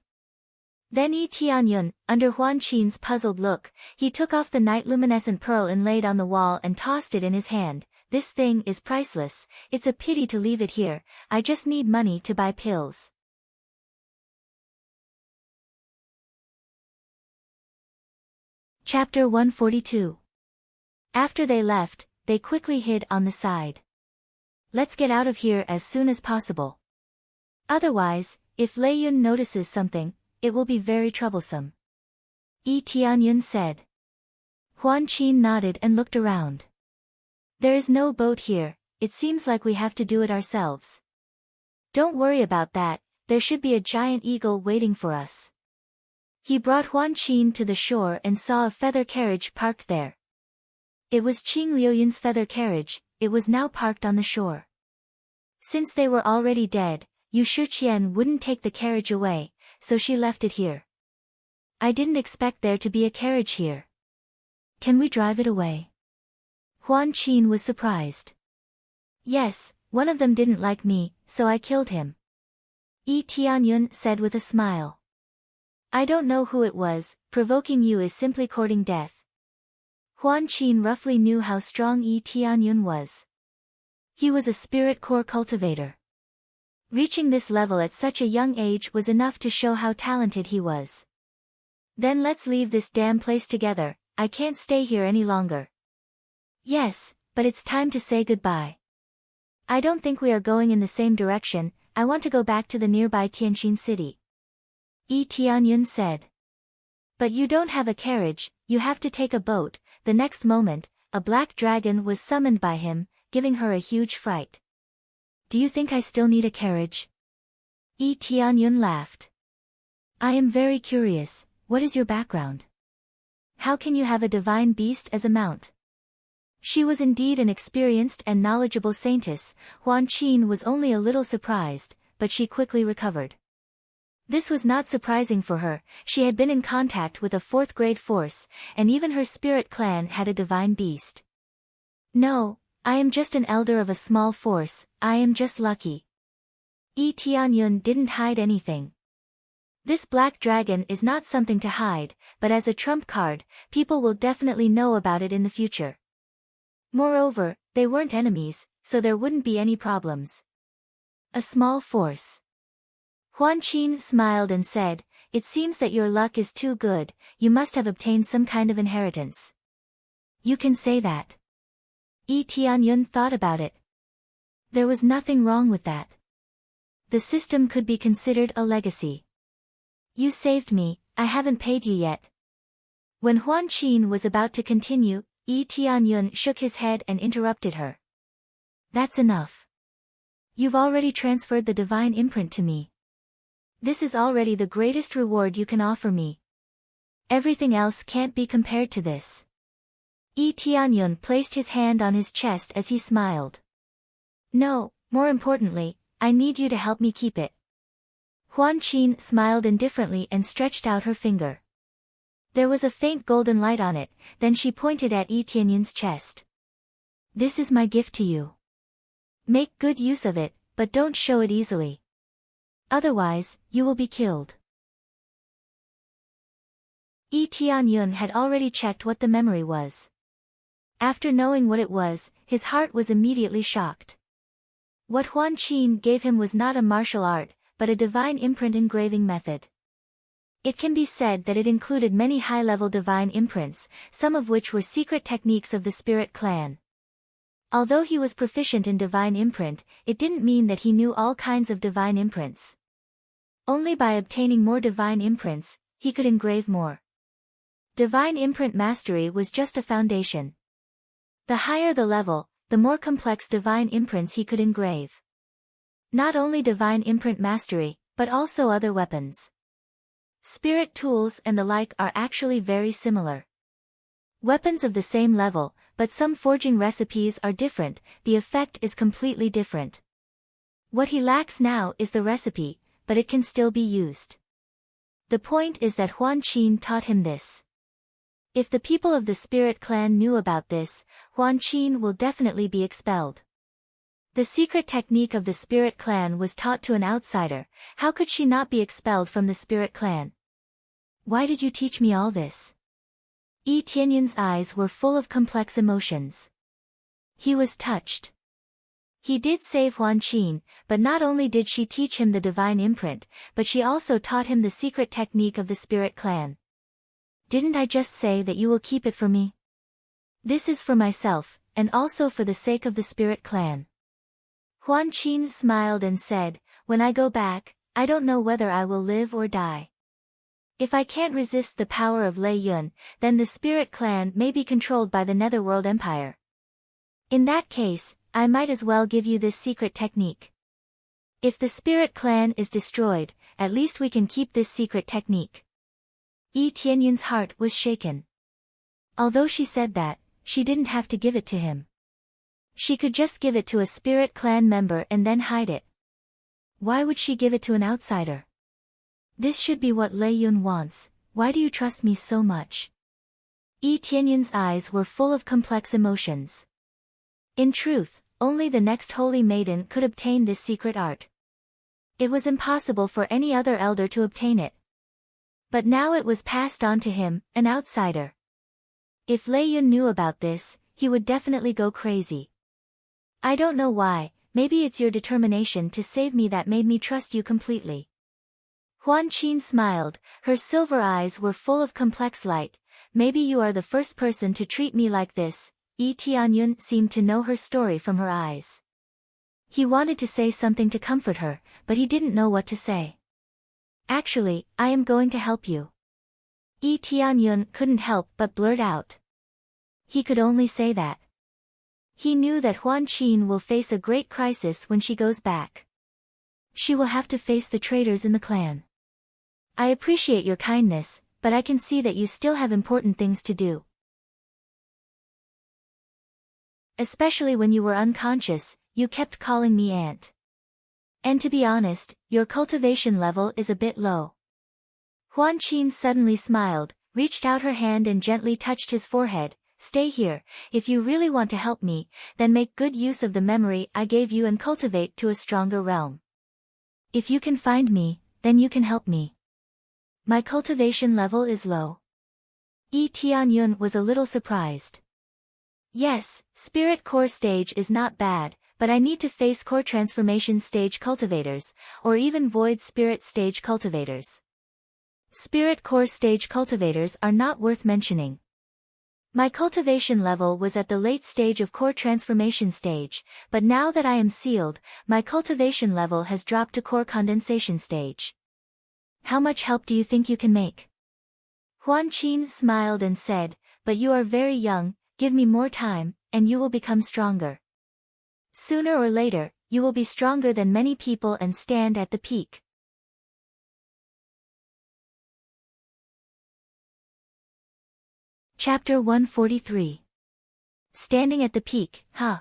Then Yi Tianyun, under Huan Qin's puzzled look, he took off the night-luminescent pearl inlaid on the wall and tossed it in his hand. This thing is priceless, it's a pity to leave it here, I just need money to buy pills. Chapter 142. After they left, they quickly hid on the side. Let's get out of here as soon as possible. Otherwise, if Lei Yun notices something, it will be very troublesome. Yi Tianyun said. Huan Qin nodded and looked around. There is no boat here, it seems like we have to do it ourselves. Don't worry about that, there should be a giant eagle waiting for us. He brought Huan Qin to the shore and saw a feather carriage parked there. It was Qing Liuyun's feather carriage, it was now parked on the shore. Since they were already dead, Yu Shiqian wouldn't take the carriage away, so she left it here. I didn't expect there to be a carriage here. Can we drive it away? Huan Qin was surprised. Yes, one of them didn't like me, so I killed him. Yi Tianyun said with a smile. I don't know who it was, provoking you is simply courting death. Huan Qin roughly knew how strong Yi Tianyun was. He was a spirit core cultivator. Reaching this level at such a young age was enough to show how talented he was. Then let's leave this damn place together, I can't stay here any longer. Yes, but it's time to say goodbye. I don't think we are going in the same direction, I want to go back to the nearby Tianxin city. Yi Tianyun said. But you don't have a carriage, you have to take a boat. The next moment, a black dragon was summoned by him, giving her a huge fright. Do you think I still need a carriage? Yi Tianyun laughed. I am very curious, what is your background? How can you have a divine beast as a mount? She was indeed an experienced and knowledgeable saintess. Huan Qin was only a little surprised, but she quickly recovered. This was not surprising for her, she had been in contact with a 4th-grade force, and even her spirit clan had a divine beast. No, I am just an elder of a small force, I am just lucky. Yi Tianyun didn't hide anything. This black dragon is not something to hide, but as a trump card, people will definitely know about it in the future. Moreover, they weren't enemies, so there wouldn't be any problems. A small force. Huan Qin smiled and said, "It seems that your luck is too good, you must have obtained some kind of inheritance." You can say that. Yi Tianyun thought about it. There was nothing wrong with that. The system could be considered a legacy. You saved me, I haven't paid you yet. When Huan Qin was about to continue, Yi Tianyun shook his head and interrupted her. That's enough. You've already transferred the divine imprint to me. This is already the greatest reward you can offer me. Everything else can't be compared to this. Yi Tianyun placed his hand on his chest as he smiled. No, more importantly, I need you to help me keep it. Huan Qin smiled indifferently and stretched out her finger. There was a faint golden light on it, then she pointed at Yi Tianyun's chest. This is my gift to you. Make good use of it, but don't show it easily. Otherwise, you will be killed. Yi Tianyun had already checked what the memory was. After knowing what it was, his heart was immediately shocked. What Huan Qin gave him was not a martial art, but a divine imprint engraving method. It can be said that it included many high-level divine imprints, some of which were secret techniques of the spirit clan. Although he was proficient in divine imprint, it didn't mean that he knew all kinds of divine imprints. Only by obtaining more divine imprints, he could engrave more. Divine imprint mastery was just a foundation. The higher the level, the more complex divine imprints he could engrave. Not only divine imprint mastery, but also other weapons. Spirit tools and the like are actually very similar. Weapons of the same level, but some forging recipes are different, the effect is completely different. What he lacks now is the recipe, but it can still be used. The point is that Huan Qin taught him this. If the people of the spirit clan knew about this, Huan Qin will definitely be expelled. The secret technique of the spirit clan was taught to an outsider, how could she not be expelled from the spirit clan? Why did you teach me all this? Yi Tianyun's eyes were full of complex emotions. He was touched. He did save Huan Qin, but not only did she teach him the divine imprint, but she also taught him the secret technique of the spirit clan. Didn't I just say that you will keep it for me? This is for myself, and also for the sake of the spirit clan. Huan Qin smiled and said, when I go back, I don't know whether I will live or die. If I can't resist the power of Lei Yun, then the spirit clan may be controlled by the Netherworld Empire. In that case, I might as well give you this secret technique. If the spirit clan is destroyed, at least we can keep this secret technique. Yi Tianyun's heart was shaken. Although she said that, she didn't have to give it to him. She could just give it to a spirit clan member and then hide it. Why would she give it to an outsider? This should be what Lei Yun wants. Why do you trust me so much? Yi Tianyun's eyes were full of complex emotions. In truth, only the next holy maiden could obtain this secret art. It was impossible for any other elder to obtain it. But now it was passed on to him, an outsider. If Lei Yun knew about this, he would definitely go crazy. I don't know why, maybe it's your determination to save me that made me trust you completely. Huan Qin smiled, her silver eyes were full of complex light. Maybe you are the first person to treat me like this. Yi Tianyun seemed to know her story from her eyes. He wanted to say something to comfort her, but he didn't know what to say. Actually, I am going to help you. Yi Tianyun couldn't help but blurt out. He could only say that. He knew that Huan Qin will face a great crisis when she goes back. She will have to face the traitors in the clan. I appreciate your kindness, but I can see that you still have important things to do. Especially when you were unconscious, you kept calling me aunt. And to be honest, your cultivation level is a bit low. Huan Qin suddenly smiled, reached out her hand and gently touched his forehead. Stay here, if you really want to help me, then make good use of the memory I gave you and cultivate to a stronger realm. If you can find me, then you can help me. My cultivation level is low. Yi Tianyun was a little surprised. Yes, Spirit Core stage is not bad, but I need to face Core Transformation stage cultivators, or even Void Spirit stage cultivators. Spirit Core stage cultivators are not worth mentioning. My cultivation level was at the late stage of Core Transformation stage, but now that I am sealed, my cultivation level has dropped to Core Condensation stage. How much help do you think you can make? Huan Qin smiled and said, but you are very young, give me more time, and you will become stronger. Sooner or later, you will be stronger than many people and stand at the peak. Chapter 143. Standing at the peak, huh?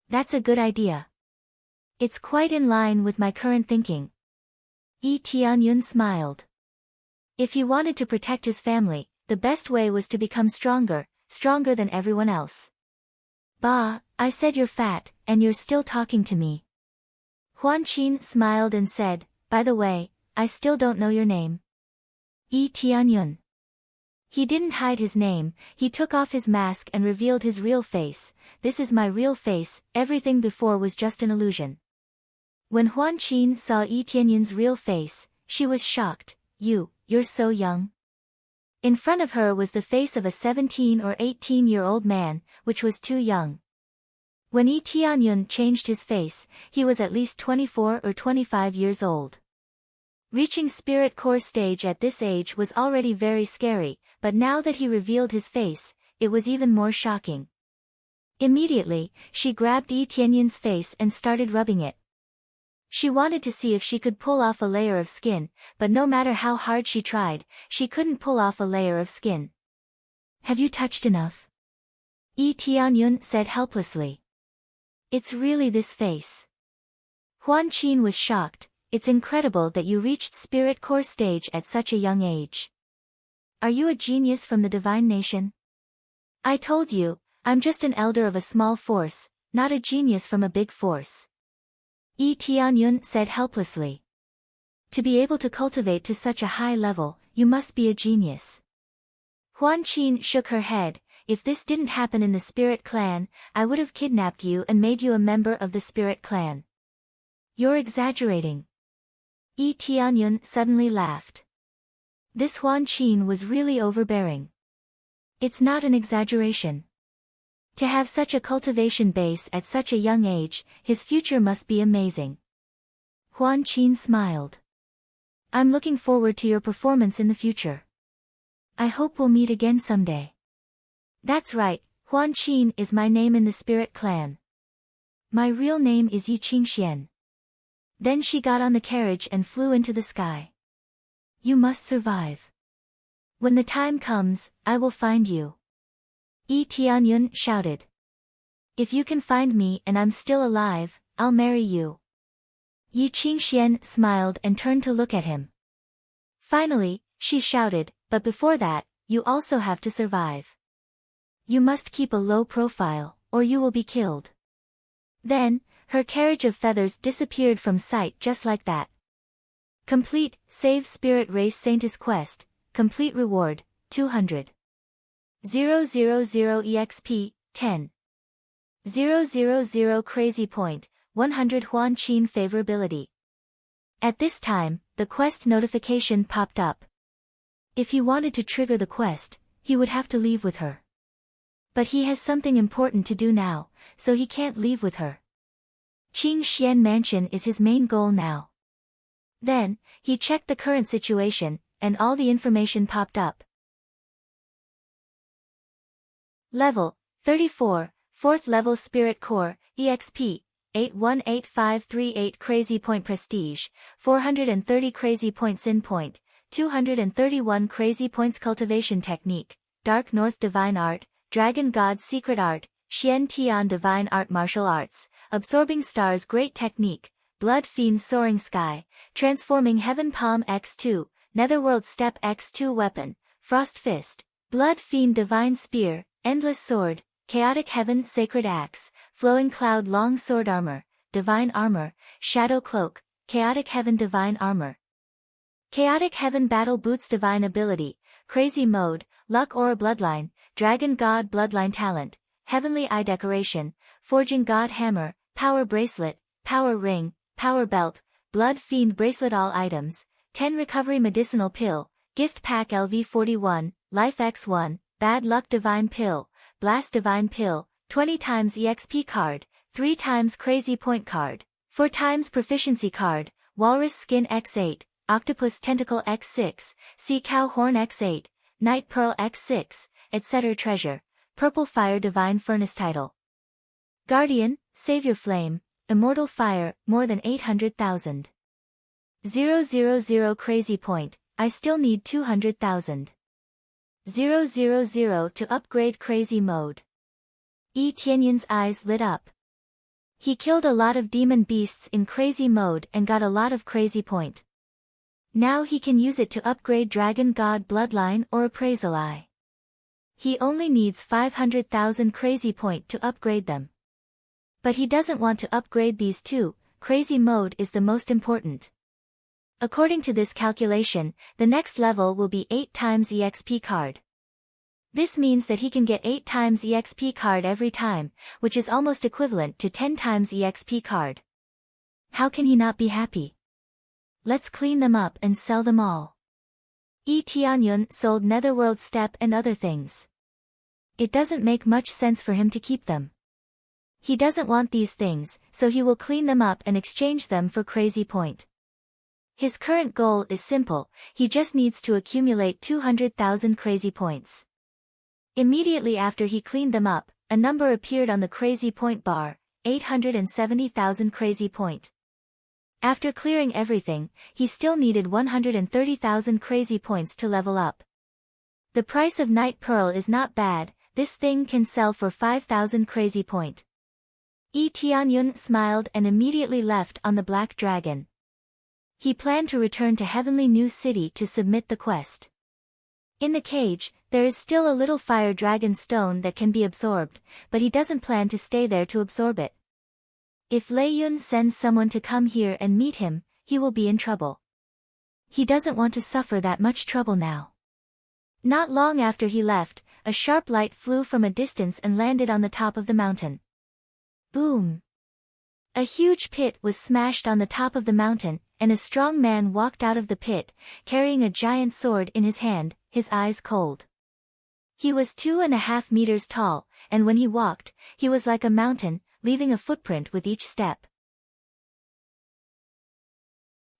That's a good idea. It's quite in line with my current thinking. Yi Tianyun smiled. If he wanted to protect his family, the best way was to become stronger than everyone else. Bah, I said you're fat, and you're still talking to me. Huan Qin smiled and said, by the way, I still don't know your name. Yi Tianyun. He didn't hide his name, he took off his mask and revealed his real face. This is my real face, everything before was just an illusion. When Huan Qin saw Yi Tianyun's real face, she was shocked. You're so young. In front of her was the face of a 17 or 18-year-old man, which was too young. When Yi Tianyun changed his face, he was at least 24 or 25 years old. Reaching Spirit Core stage at this age was already very scary, but now that he revealed his face, it was even more shocking. Immediately, she grabbed Yi Tianyun's face and started rubbing it. She wanted to see if she could pull off a layer of skin, but no matter how hard she tried, she couldn't pull off a layer of skin. Have you touched enough? Yi Tianyun said helplessly. It's really this face. Huan Qin was shocked. It's incredible that you reached Spirit Core stage at such a young age. Are you a genius from the Divine Nation? I told you, I'm just an elder of a small force, not a genius from a big force. Yi Tianyun said helplessly. To be able to cultivate to such a high level, you must be a genius. Huan Qin shook her head. If this didn't happen in the Spirit Clan, I would have kidnapped you and made you a member of the Spirit Clan. You're exaggerating. Yi Tianyun suddenly laughed. This Huan Qin was really overbearing. It's not an exaggeration. To have such a cultivation base at such a young age, his future must be amazing. Huan Qin smiled. I'm looking forward to your performance in the future. I hope we'll meet again someday. That's right, Huan Qin is my name in the Spirit Clan. My real name is Yi Qingxian. Then she got on the carriage and flew into the sky. You must survive. When the time comes, I will find you. Yi Tianyun shouted. If you can find me and I'm still alive, I'll marry you. Yi Qingxian smiled and turned to look at him. Finally, she shouted, but before that, you also have to survive. You must keep a low profile, or you will be killed. Then, her carriage of feathers disappeared from sight just like that. Complete, Save Spirit Race Saintess Quest, complete reward, 200. 000 EXP, 10. 000 Crazy Point, 100 Huan Qin Favorability. At this time, the quest notification popped up. If he wanted to trigger the quest, he would have to leave with her. But he has something important to do now, so he can't leave with her. Qingxian Mansion is his main goal now. Then, he checked the current situation, and all the information popped up. Level, 34, 4th level Spirit Core, EXP, 818538 Crazy Point Prestige, 430 Crazy Point Sin Point, 231 Crazy Points Cultivation Technique, Dark North Divine Art, Dragon God Secret Art, Xian Tian Divine Art Martial Arts, Absorbing Stars Great Technique, Blood Fiend Soaring Sky, Transforming Heaven Palm X2, Netherworld Step X2 Weapon, Frost Fist, Blood Fiend Divine Spear, Endless Sword, Chaotic Heaven Sacred Axe, Flowing Cloud Long Sword Armor, Divine Armor, Shadow Cloak, Chaotic Heaven Divine Armor. Chaotic Heaven Battle Boots Divine Ability, Crazy Mode, Luck Aura Bloodline, Dragon God Bloodline Talent, Heavenly Eye Decoration, Forging God Hammer, Power Bracelet, Power Ring, Power Belt, Blood Fiend Bracelet. All items, 10 Recovery Medicinal Pill, Gift Pack LV41, Life X1, Bad Luck Divine Pill, Blast Divine Pill, 20 times EXP card, 3 times Crazy Point card, 4 times Proficiency card, Walrus Skin X8, Octopus Tentacle X6, Sea Cow Horn X8, Night Pearl X6, etc. Treasure, Purple Fire Divine Furnace Title. Guardian, Savior Flame, Immortal Fire, more than 800,000. 000 Crazy Point, I still need 200,000. 000 to upgrade Crazy Mode. Yi Tianyun's eyes lit up. He killed a lot of demon beasts in Crazy Mode and got a lot of Crazy Point. Now he can use it to upgrade Dragon God Bloodline or Appraisal Eye. He only needs 500,000 Crazy Point to upgrade them. But he doesn't want to upgrade these two. Crazy Mode is the most important. According to this calculation, the next level will be 8 times EXP card. This means that he can get 8 times EXP card every time, which is almost equivalent to 10 times EXP card. How can he not be happy? Let's clean them up and sell them all. Yi Tianyun sold Netherworld Step and other things. It doesn't make much sense for him to keep them. He doesn't want these things, so he will clean them up and exchange them for Crazy Point. His current goal is simple, he just needs to accumulate 200,000 Crazy Points. Immediately after he cleaned them up, a number appeared on the Crazy Point bar, 870,000 Crazy Point. After clearing everything, he still needed 130,000 Crazy Points to level up. The price of Night Pearl is not bad, this thing can sell for 5,000 Crazy Point. Yi Tianyun smiled and immediately left on the Black Dragon. He planned to return to Heavenly New City to submit the quest. In the cage, there is still a little fire dragon stone that can be absorbed, but he doesn't plan to stay there to absorb it. If Lei Yun sends someone to come here and meet him, he will be in trouble. He doesn't want to suffer that much trouble now. Not long after he left, a sharp light flew from a distance and landed on the top of the mountain. Boom! A huge pit was smashed on the top of the mountain, and a strong man walked out of the pit, carrying a giant sword in his hand, his eyes cold. He was 2.5 meters tall, and when he walked, he was like a mountain, leaving a footprint with each step.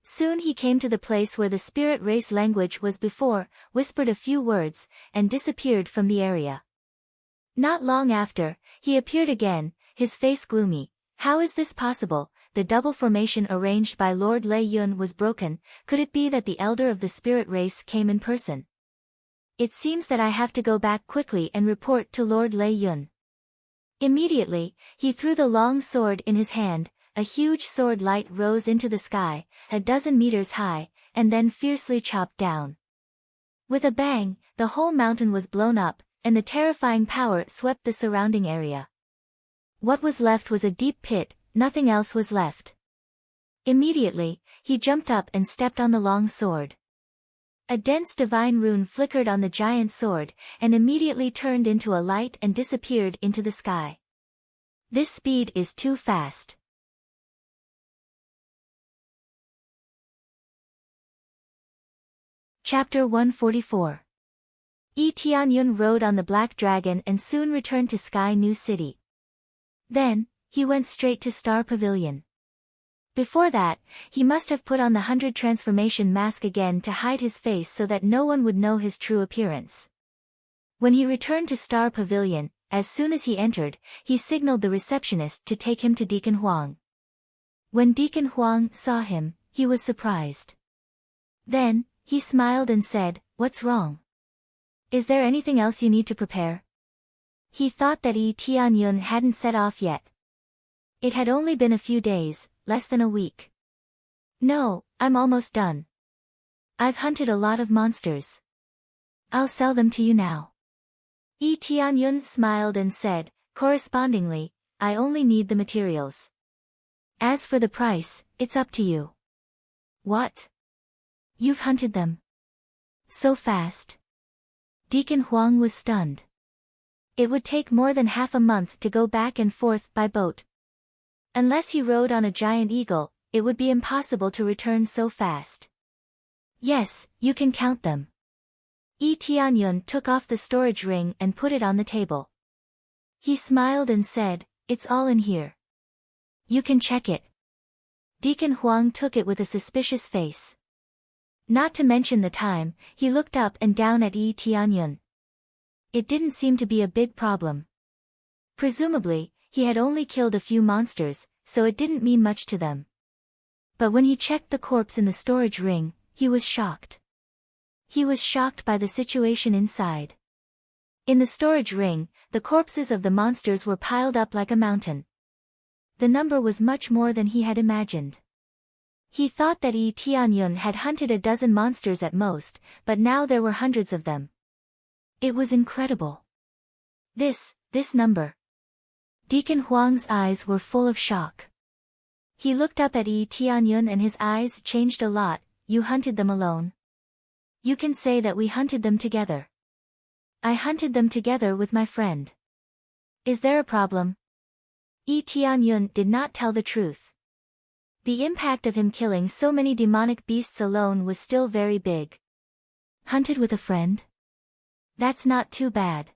Soon he came to the place where the spirit race language was before, whispered a few words, and disappeared from the area. Not long after, he appeared again, his face gloomy. How is this possible? The double formation arranged by Lord Lei Yun was broken. Could it be that the elder of the spirit race came in person? It seems that I have to go back quickly and report to Lord Lei Yun. Immediately, he threw the long sword in his hand, a huge sword light rose into the sky, 12 meters high, and then fiercely chopped down. With a bang, the whole mountain was blown up, and the terrifying power swept the surrounding area. What was left was a deep pit, nothing else was left. Immediately, he jumped up and stepped on the long sword. A dense divine rune flickered on the giant sword, and immediately turned into a light and disappeared into the sky. This speed is too fast. Chapter 144. Yi Tianyun rode on the Black Dragon and soon returned to Sky New City. Then, he went straight to Star Pavilion. Before that, he must have put on the 100 transformation mask again to hide his face so that no one would know his true appearance. When he returned to Star Pavilion, as soon as he entered, he signaled the receptionist to take him to Deacon Huang. When Deacon Huang saw him, he was surprised. Then, he smiled and said, "What's wrong? Is there anything else you need to prepare?" He thought that Yi Tianyun hadn't set off yet. It had only been a few days, less than a week. "No, I'm almost done. I've hunted a lot of monsters. I'll sell them to you now." Yi Tianyun smiled and said, "Correspondingly, I only need the materials. As for the price, it's up to you." "What? You've hunted them so fast. Deacon Huang was stunned. It would take more than half a month to go back and forth by boat. Unless he rode on a giant eagle, it would be impossible to return so fast. Yes, you can count them. Yi Tianyun took off the storage ring and put it on the table. He smiled and said, "It's all in here. You can check it." Deacon Huang took it with a suspicious face. Not to mention the time, he looked up and down at Yi Tianyun. It didn't seem to be a big problem. Presumably, he had only killed a few monsters, so it didn't mean much to them. But when he checked the corpse in the storage ring, he was shocked. He was shocked by the situation inside. In the storage ring, the corpses of the monsters were piled up like a mountain. The number was much more than he had imagined. He thought that Yi Tianyun had hunted a dozen monsters at most, but now there were hundreds of them. It was incredible. This number. Deacon Huang's eyes were full of shock. He looked up at Yi Tianyun and his eyes changed a lot. "You hunted them alone?" "You can say that we hunted them together." "I hunted them together with my friend." "Is there a problem?" Yi Tianyun did not tell the truth. The impact of him killing so many demonic beasts alone was still very big. "Hunted with a friend? That's not too bad."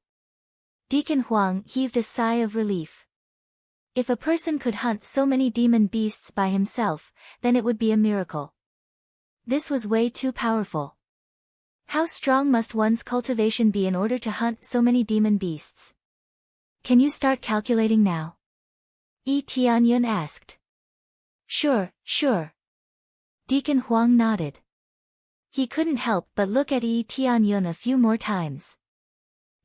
Deacon Huang heaved a sigh of relief. If a person could hunt so many demon beasts by himself, then it would be a miracle. This was way too powerful. How strong must one's cultivation be in order to hunt so many demon beasts? "Can you start calculating now?" Yi Tianyun asked. Sure. Deacon Huang nodded. He couldn't help but look at Yi Tianyun a few more times.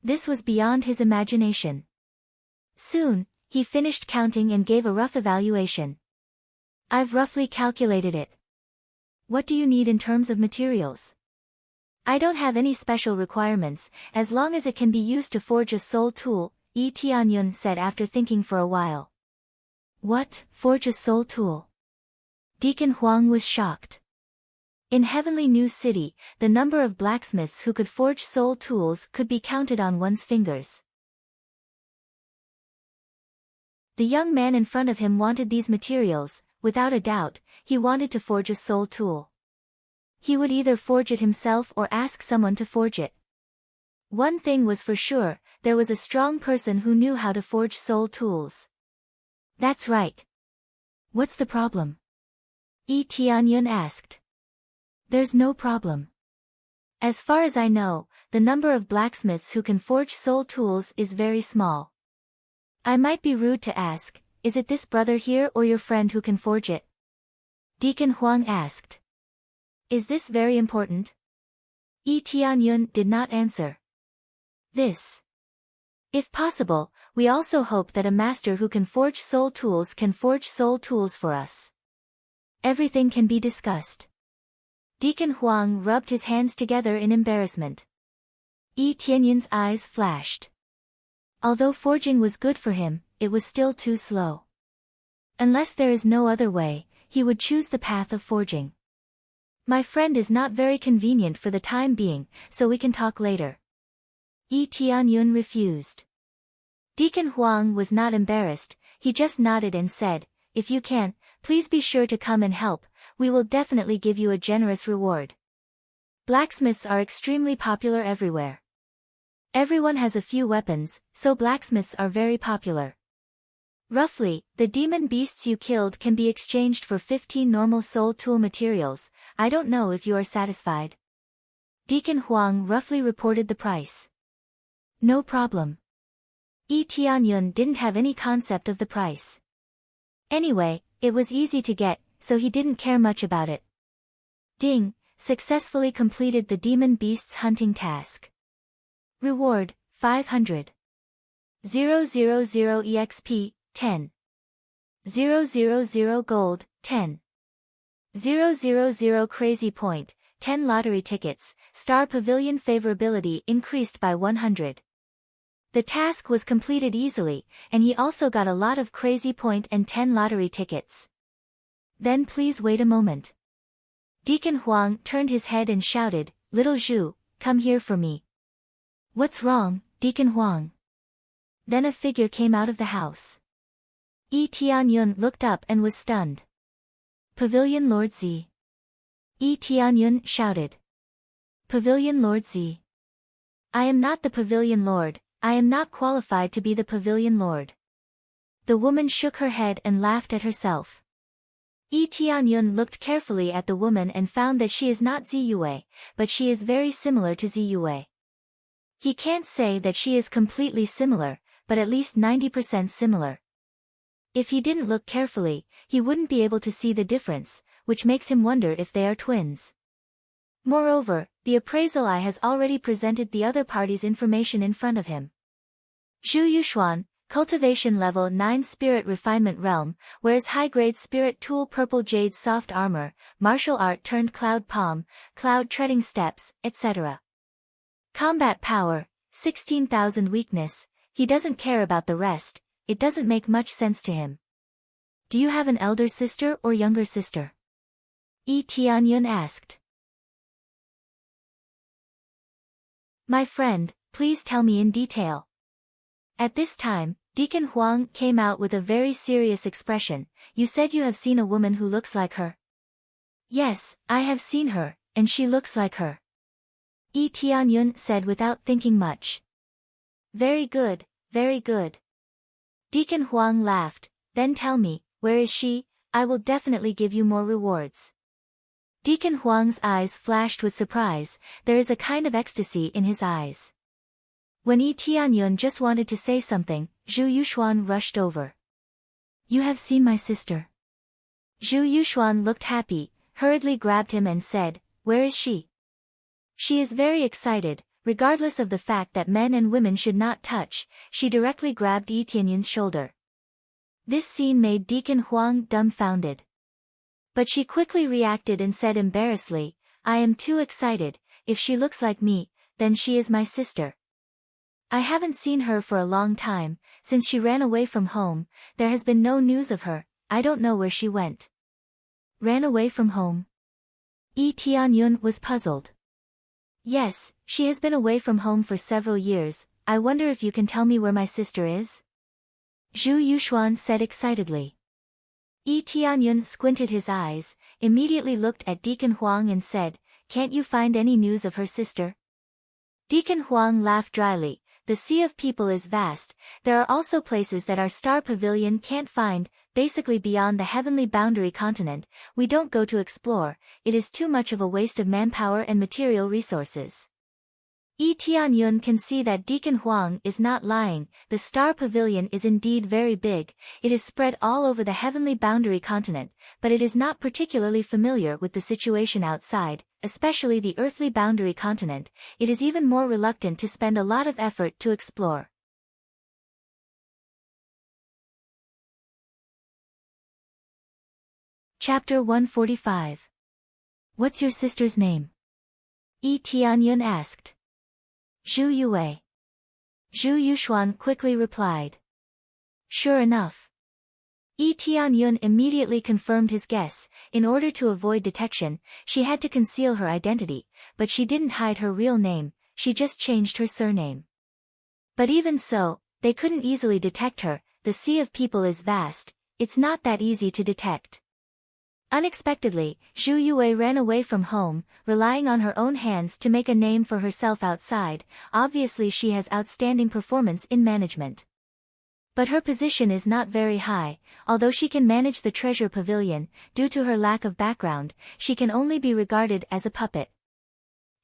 This was beyond his imagination. Soon, he finished counting and gave a rough evaluation. "I've roughly calculated it. What do you need in terms of materials?" "I don't have any special requirements, as long as it can be used to forge a soul tool," Yi Tianyun said after thinking for a while. "What, forge a soul tool?" Deacon Huang was shocked. In Heavenly New City, the number of blacksmiths who could forge soul tools could be counted on one's fingers. The young man in front of him wanted these materials. Without a doubt, he wanted to forge a soul tool. He would either forge it himself or ask someone to forge it. One thing was for sure, there was a strong person who knew how to forge soul tools. "That's right. What's the problem?" Yi Tianyun asked. "There's no problem. As far as I know, the number of blacksmiths who can forge soul tools is very small. I might be rude to ask, is it this brother here or your friend who can forge it?" Deacon Huang asked. "Is this very important?" Yi Tianyun did not answer. "This. If possible, we also hope that a master who can forge soul tools can forge soul tools for us. Everything can be discussed." Deacon Huang rubbed his hands together in embarrassment. Yi Tianyun's eyes flashed. Although forging was good for him, it was still too slow. Unless there is no other way, he would choose the path of forging. "My friend is not very convenient for the time being, so we can talk later." Yi Tianyun refused. Deacon Huang was not embarrassed, he just nodded and said, "If you can, please be sure to come and help, we will definitely give you a generous reward." Blacksmiths are extremely popular everywhere. Everyone has a few weapons, so blacksmiths are very popular. Roughly, the demon beasts you killed can be exchanged for 15 normal soul tool materials. I don't know if you are satisfied. Deacon Huang roughly reported the price. "No problem." Yi Tianyun didn't have any concept of the price. Anyway, it was easy to get, so he didn't care much about it. Ding, successfully completed the demon beasts hunting task. Reward, 500. 000 EXP, 10. 000 gold, 10. 000 crazy point, 10 lottery tickets, Star Pavilion favorability increased by 100. The task was completed easily, and he also got a lot of crazy point and 10 lottery tickets. Then please wait a moment. Deacon Huang turned his head and shouted, "Little Zhu, come here for me." "What's wrong, Deacon Huang?" Then a figure came out of the house. Yi Tianyun looked up and was stunned. "Pavilion Lord Z." Yi Tianyun shouted. "Pavilion Lord Z. I am not the Pavilion Lord, I am not qualified to be the Pavilion Lord." The woman shook her head and laughed at herself. Yi Tianyun looked carefully at the woman and found that she is not Ziyue, but she is very similar to Ziyue. He can't say that she is completely similar, but at least 90% similar. If he didn't look carefully, he wouldn't be able to see the difference, which makes him wonder if they are twins. Moreover, the appraisal eye has already presented the other party's information in front of him. Zhu Yuxuan, Cultivation Level 9 Spirit Refinement Realm, wears high-grade Spirit Tool Purple Jade Soft Armor, Martial Art turned Cloud Palm, Cloud Treading Steps, etc. Combat Power, 16,000 Weakness, he doesn't care about the rest, it doesn't make much sense to him. "Do you have an elder sister or younger sister?" Yi Tianyun asked. "My friend, please tell me in detail." At this time, Deacon Huang came out with a very serious expression. "You said you have seen a woman who looks like her." "Yes, I have seen her, and she looks like her," Yi Tianyun said without thinking much. Very good, very good." Deacon Huang laughed. "Then tell me, where is she? I will definitely give you more rewards." Deacon Huang's eyes flashed with surprise, there is a kind of ecstasy in his eyes. When Yi Tianyun just wanted to say something, Zhu Yuxuan rushed over. "You have seen my sister." Zhu Yuxuan looked happy, hurriedly grabbed him and said, "Where is she?" She is very excited, regardless of the fact that men and women should not touch, she directly grabbed Yi Tianyun's shoulder. This scene made Deacon Huang dumbfounded. But she quickly reacted and said embarrassedly, "I am too excited, if she looks like me, then she is my sister. I haven't seen her for a long time, since she ran away from home, there has been no news of her, I don't know where she went." "Ran away from home?" Yi Tianyun was puzzled. "Yes, she has been away from home for several years, I wonder if you can tell me where my sister is?" Zhu Yuxuan said excitedly. Yi Tianyun squinted his eyes, immediately looked at Deacon Huang and said, "Can't you find any news of her sister?" Deacon Huang laughed dryly. "The sea of people is vast, there are also places that our star pavilion can't find, basically beyond the heavenly boundary continent, we don't go to explore, it is too much of a waste of manpower and material resources." Yi Tianyun can see that Deacon Huang is not lying, the star pavilion is indeed very big, it is spread all over the heavenly boundary continent, but it is not particularly familiar with the situation outside, especially the earthly boundary continent, it is even more reluctant to spend a lot of effort to explore. Chapter 145. What's your sister's name? Yi Tianyun asked. Zhu Yue. Zhu Yuxuan quickly replied. Sure enough. Yi Tianyun immediately confirmed his guess, in order to avoid detection, she had to conceal her identity, but she didn't hide her real name, she just changed her surname. But even so, they couldn't easily detect her, the sea of people is vast, it's not that easy to detect. Unexpectedly, Zhu Yue ran away from home, relying on her own hands to make a name for herself outside, obviously she has outstanding performance in management. But her position is not very high, although she can manage the treasure pavilion, due to her lack of background, she can only be regarded as a puppet.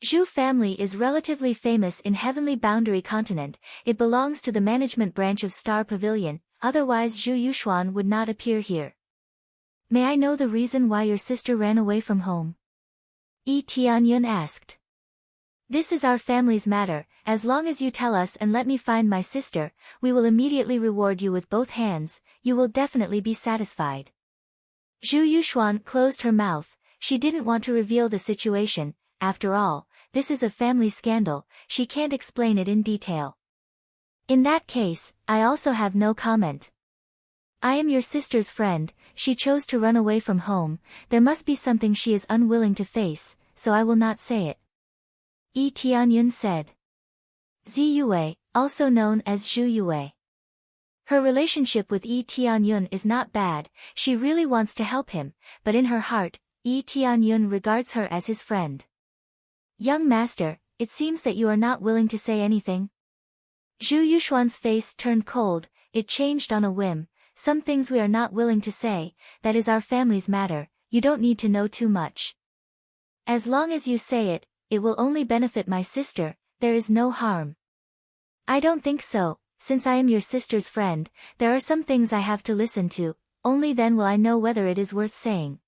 Zhu family is relatively famous in Heavenly Boundary Continent, it belongs to the management branch of Star Pavilion, otherwise Zhu Yuxuan would not appear here. May I know the reason why your sister ran away from home? Yi Tianyun asked. This is our family's matter, as long as you tell us and let me find my sister, we will immediately reward you with both hands, you will definitely be satisfied. Zhu Yuxuan closed her mouth, she didn't want to reveal the situation, after all, this is a family scandal, she can't explain it in detail. In that case, I also have no comment. I am your sister's friend, she chose to run away from home, there must be something she is unwilling to face, so I will not say it. Yi Tianyun said. Ziyue, also known as Zhu Yue. Her relationship with Yi Tianyun is not bad, she really wants to help him, but in her heart, Yi Tianyun regards her as his friend. Young master, it seems that you are not willing to say anything. Zhu Yuxuan's face turned cold, it changed on a whim. Some things we are not willing to say, that is our family's matter, you don't need to know too much. As long as you say it, it will only benefit my sister, there is no harm. I don't think so, since I am your sister's friend, there are some things I have to listen to, only then will I know whether it is worth saying.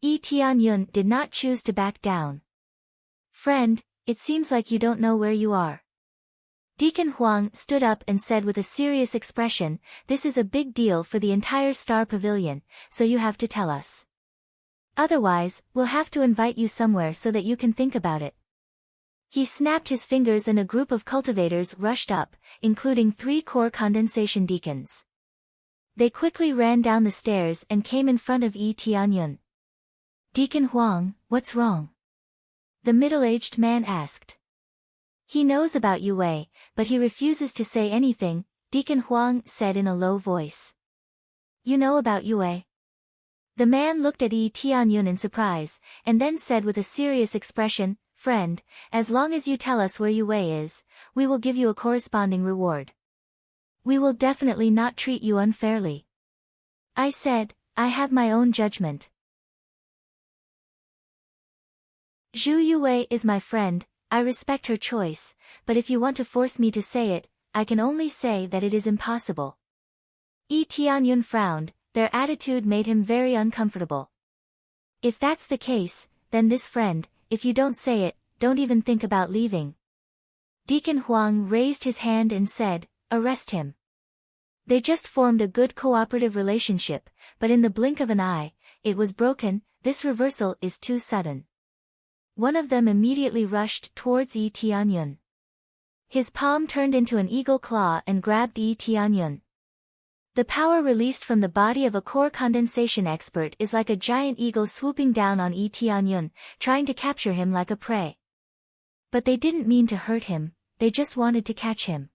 Yi Tianyun did not choose to back down. Friend, it seems like you don't know where you are. Deacon Huang stood up and said with a serious expression, this is a big deal for the entire Star Pavilion, so you have to tell us. Otherwise, we'll have to invite you somewhere so that you can think about it. He snapped his fingers and a group of cultivators rushed up, including 3 core condensation deacons. They quickly ran down the stairs and came in front of Yi Tianyun. Deacon Huang, what's wrong? The middle-aged man asked. He knows about Yue, but he refuses to say anything, Deacon Huang said in a low voice. You know about Yue? The man looked at Yi Tianyun in surprise, and then said with a serious expression, Friend, as long as you tell us where Yue is, we will give you a corresponding reward. We will definitely not treat you unfairly. I said, I have my own judgment. Zhu Yue is my friend, I respect her choice, but if you want to force me to say it, I can only say that it is impossible. Yi Tianyun frowned, their attitude made him very uncomfortable. If that's the case, then this friend, if you don't say it, don't even think about leaving. Deacon Huang raised his hand and said, arrest him. They just formed a good cooperative relationship, but in the blink of an eye, it was broken, this reversal is too sudden. One of them immediately rushed towards Yi Tianyun. His palm turned into an eagle claw and grabbed Yi Tianyun. The power released from the body of a core condensation expert is like a giant eagle swooping down on Yi Tianyun, trying to capture him like a prey. But they didn't mean to hurt him, they just wanted to catch him.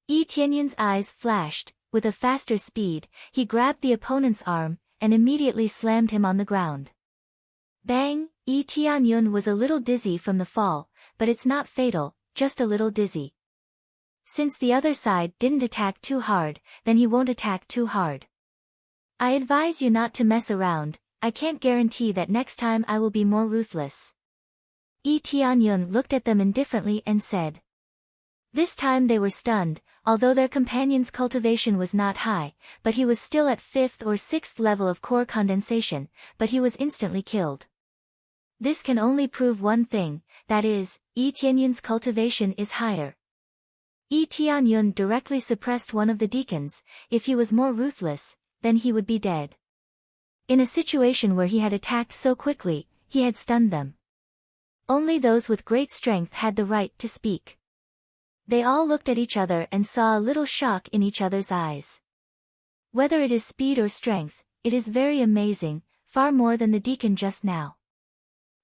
Yi Tianyun's eyes flashed, with a faster speed, he grabbed the opponent's arm, and immediately slammed him on the ground. Bang! Yi Tianyun was a little dizzy from the fall, but it's not fatal, just a little dizzy. Since the other side didn't attack too hard, then he won't attack too hard. I advise you not to mess around, I can't guarantee that next time I will be more ruthless. Yi Tianyun looked at them indifferently and said. This time they were stunned, although their companion's cultivation was not high, but he was still at 5th or 6th level of core condensation, but he was instantly killed. This can only prove one thing, that is, Yi Tianyun's cultivation is higher. Yi Tianyun directly suppressed one of the deacons, if he was more ruthless, then he would be dead. In a situation where he had attacked so quickly, he had stunned them. Only those with great strength had the right to speak. They all looked at each other and saw a little shock in each other's eyes. Whether it is speed or strength, it is very amazing, far more than the deacon just now.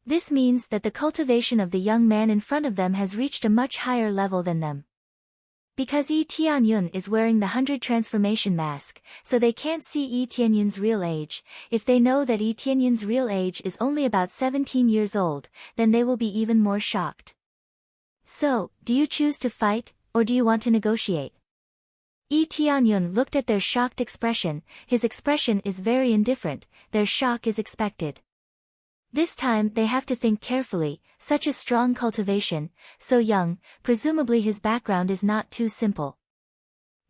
This means that the cultivation of the young man in front of them has reached a much higher level than them. Because Yi Tianyun is wearing the 100 transformation mask, so they can't see Yi Tianyun's real age. If they know that Yi Tianyun's real age is only about 17 years old, then they will be even more shocked. So, do you choose to fight, or do you want to negotiate? Yi Tianyun looked at their shocked expression, his expression is very indifferent, their shock is expected. This time they have to think carefully, such a strong cultivation, so young, presumably his background is not too simple.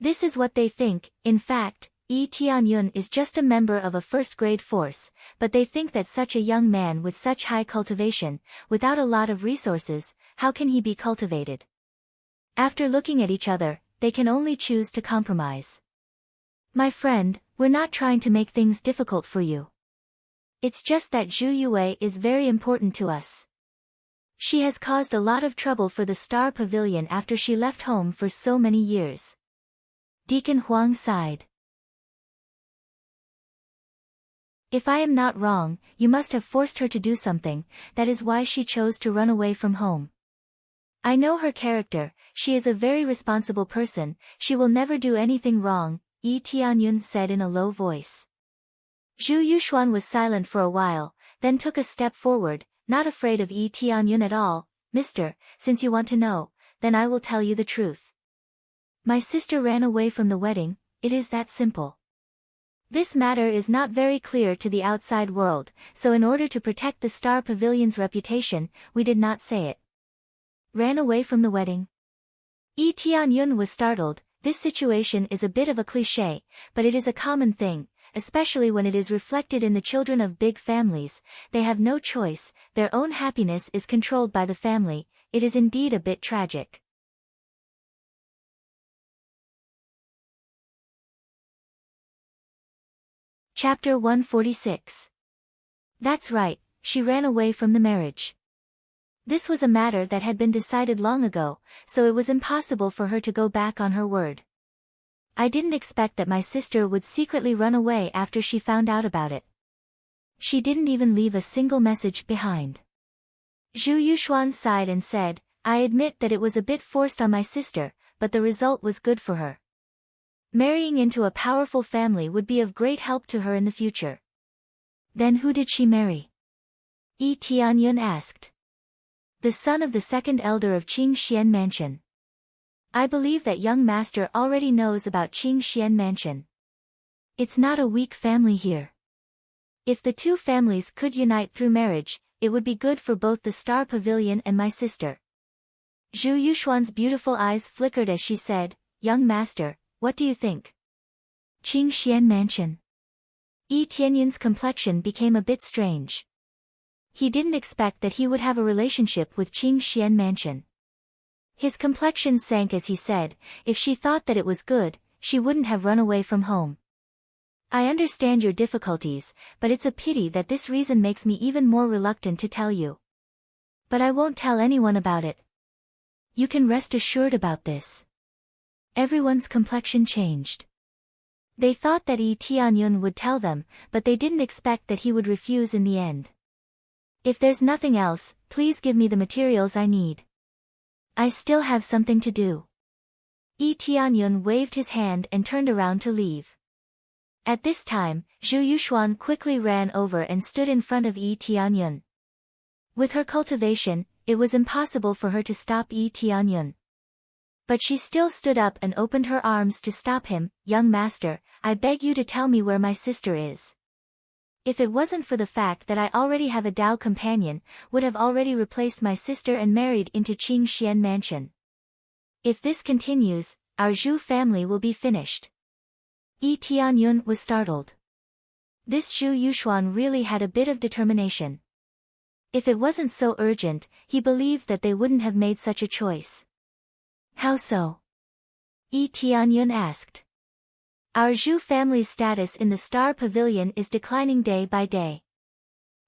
This is what they think, in fact, Yi Tianyun is just a member of a first-grade force, but they think that such a young man with such high cultivation, without a lot of resources, how can he be cultivated? After looking at each other, they can only choose to compromise. My friend, we're not trying to make things difficult for you. It's just that Zhu Yue is very important to us. She has caused a lot of trouble for the Star Pavilion after she left home for so many years. Deacon Huang sighed. If I am not wrong, you must have forced her to do something, that is why she chose to run away from home. I know her character, she is a very responsible person, she will never do anything wrong, Yi Tianyun said in a low voice. Zhu Yuxuan was silent for a while, then took a step forward, not afraid of Yi Tianyun at all. Mister, since you want to know, then I will tell you the truth. My sister ran away from the wedding, it is that simple. This matter is not very clear to the outside world, so in order to protect the Star Pavilion's reputation, we did not say it. Ran away from the wedding? Yi Tianyun was startled. This situation is a bit of a cliché, but it is a common thing, especially when it is reflected in the children of big families. They have no choice, their own happiness is controlled by the family. It is indeed a bit tragic. Chapter 146. That's right, she ran away from the marriage. This was a matter that had been decided long ago, so it was impossible for her to go back on her word. I didn't expect that my sister would secretly run away after she found out about it. She didn't even leave a single message behind. Zhu Yuxuan sighed and said, I admit that it was a bit forced on my sister, but the result was good for her. Marrying into a powerful family would be of great help to her in the future. Then who did she marry? Yi Tianyun asked. The son of the second elder of Qing Xian Mansion. I believe that young master already knows about Qing Xian Mansion. It's not a weak family here. If the two families could unite through marriage, it would be good for both the Star Pavilion and my sister. Zhu Yuxuan's beautiful eyes flickered as she said, Young master, what do you think? Qing Xian Mansion. Yi Tianyun's complexion became a bit strange. He didn't expect that he would have a relationship with Qing Xian Mansion. His complexion sank as he said, if she thought that it was good, she wouldn't have run away from home. I understand your difficulties, but it's a pity that this reason makes me even more reluctant to tell you. But I won't tell anyone about it. You can rest assured about this. Everyone's complexion changed. They thought that Yi Tianyun would tell them, but they didn't expect that he would refuse in the end. If there's nothing else, please give me the materials I need. I still have something to do. Yi Tianyun waved his hand and turned around to leave. At this time, Zhu Yuxuan quickly ran over and stood in front of Yi Tianyun. With her cultivation, it was impossible for her to stop Yi Tianyun. But she still stood up and opened her arms to stop him. Young master, I beg you to tell me where my sister is. If it wasn't for the fact that I already have a Dao companion, would have already replaced my sister and married into Qing Xian Mansion. If this continues, our Zhu family will be finished. Yi Tianyun was startled. This Zhu Yuxuan really had a bit of determination. If it wasn't so urgent, he believed that they wouldn't have made such a choice. How so? Yi Tianyun asked. Our Zhu family's status in the Star Pavilion is declining day by day.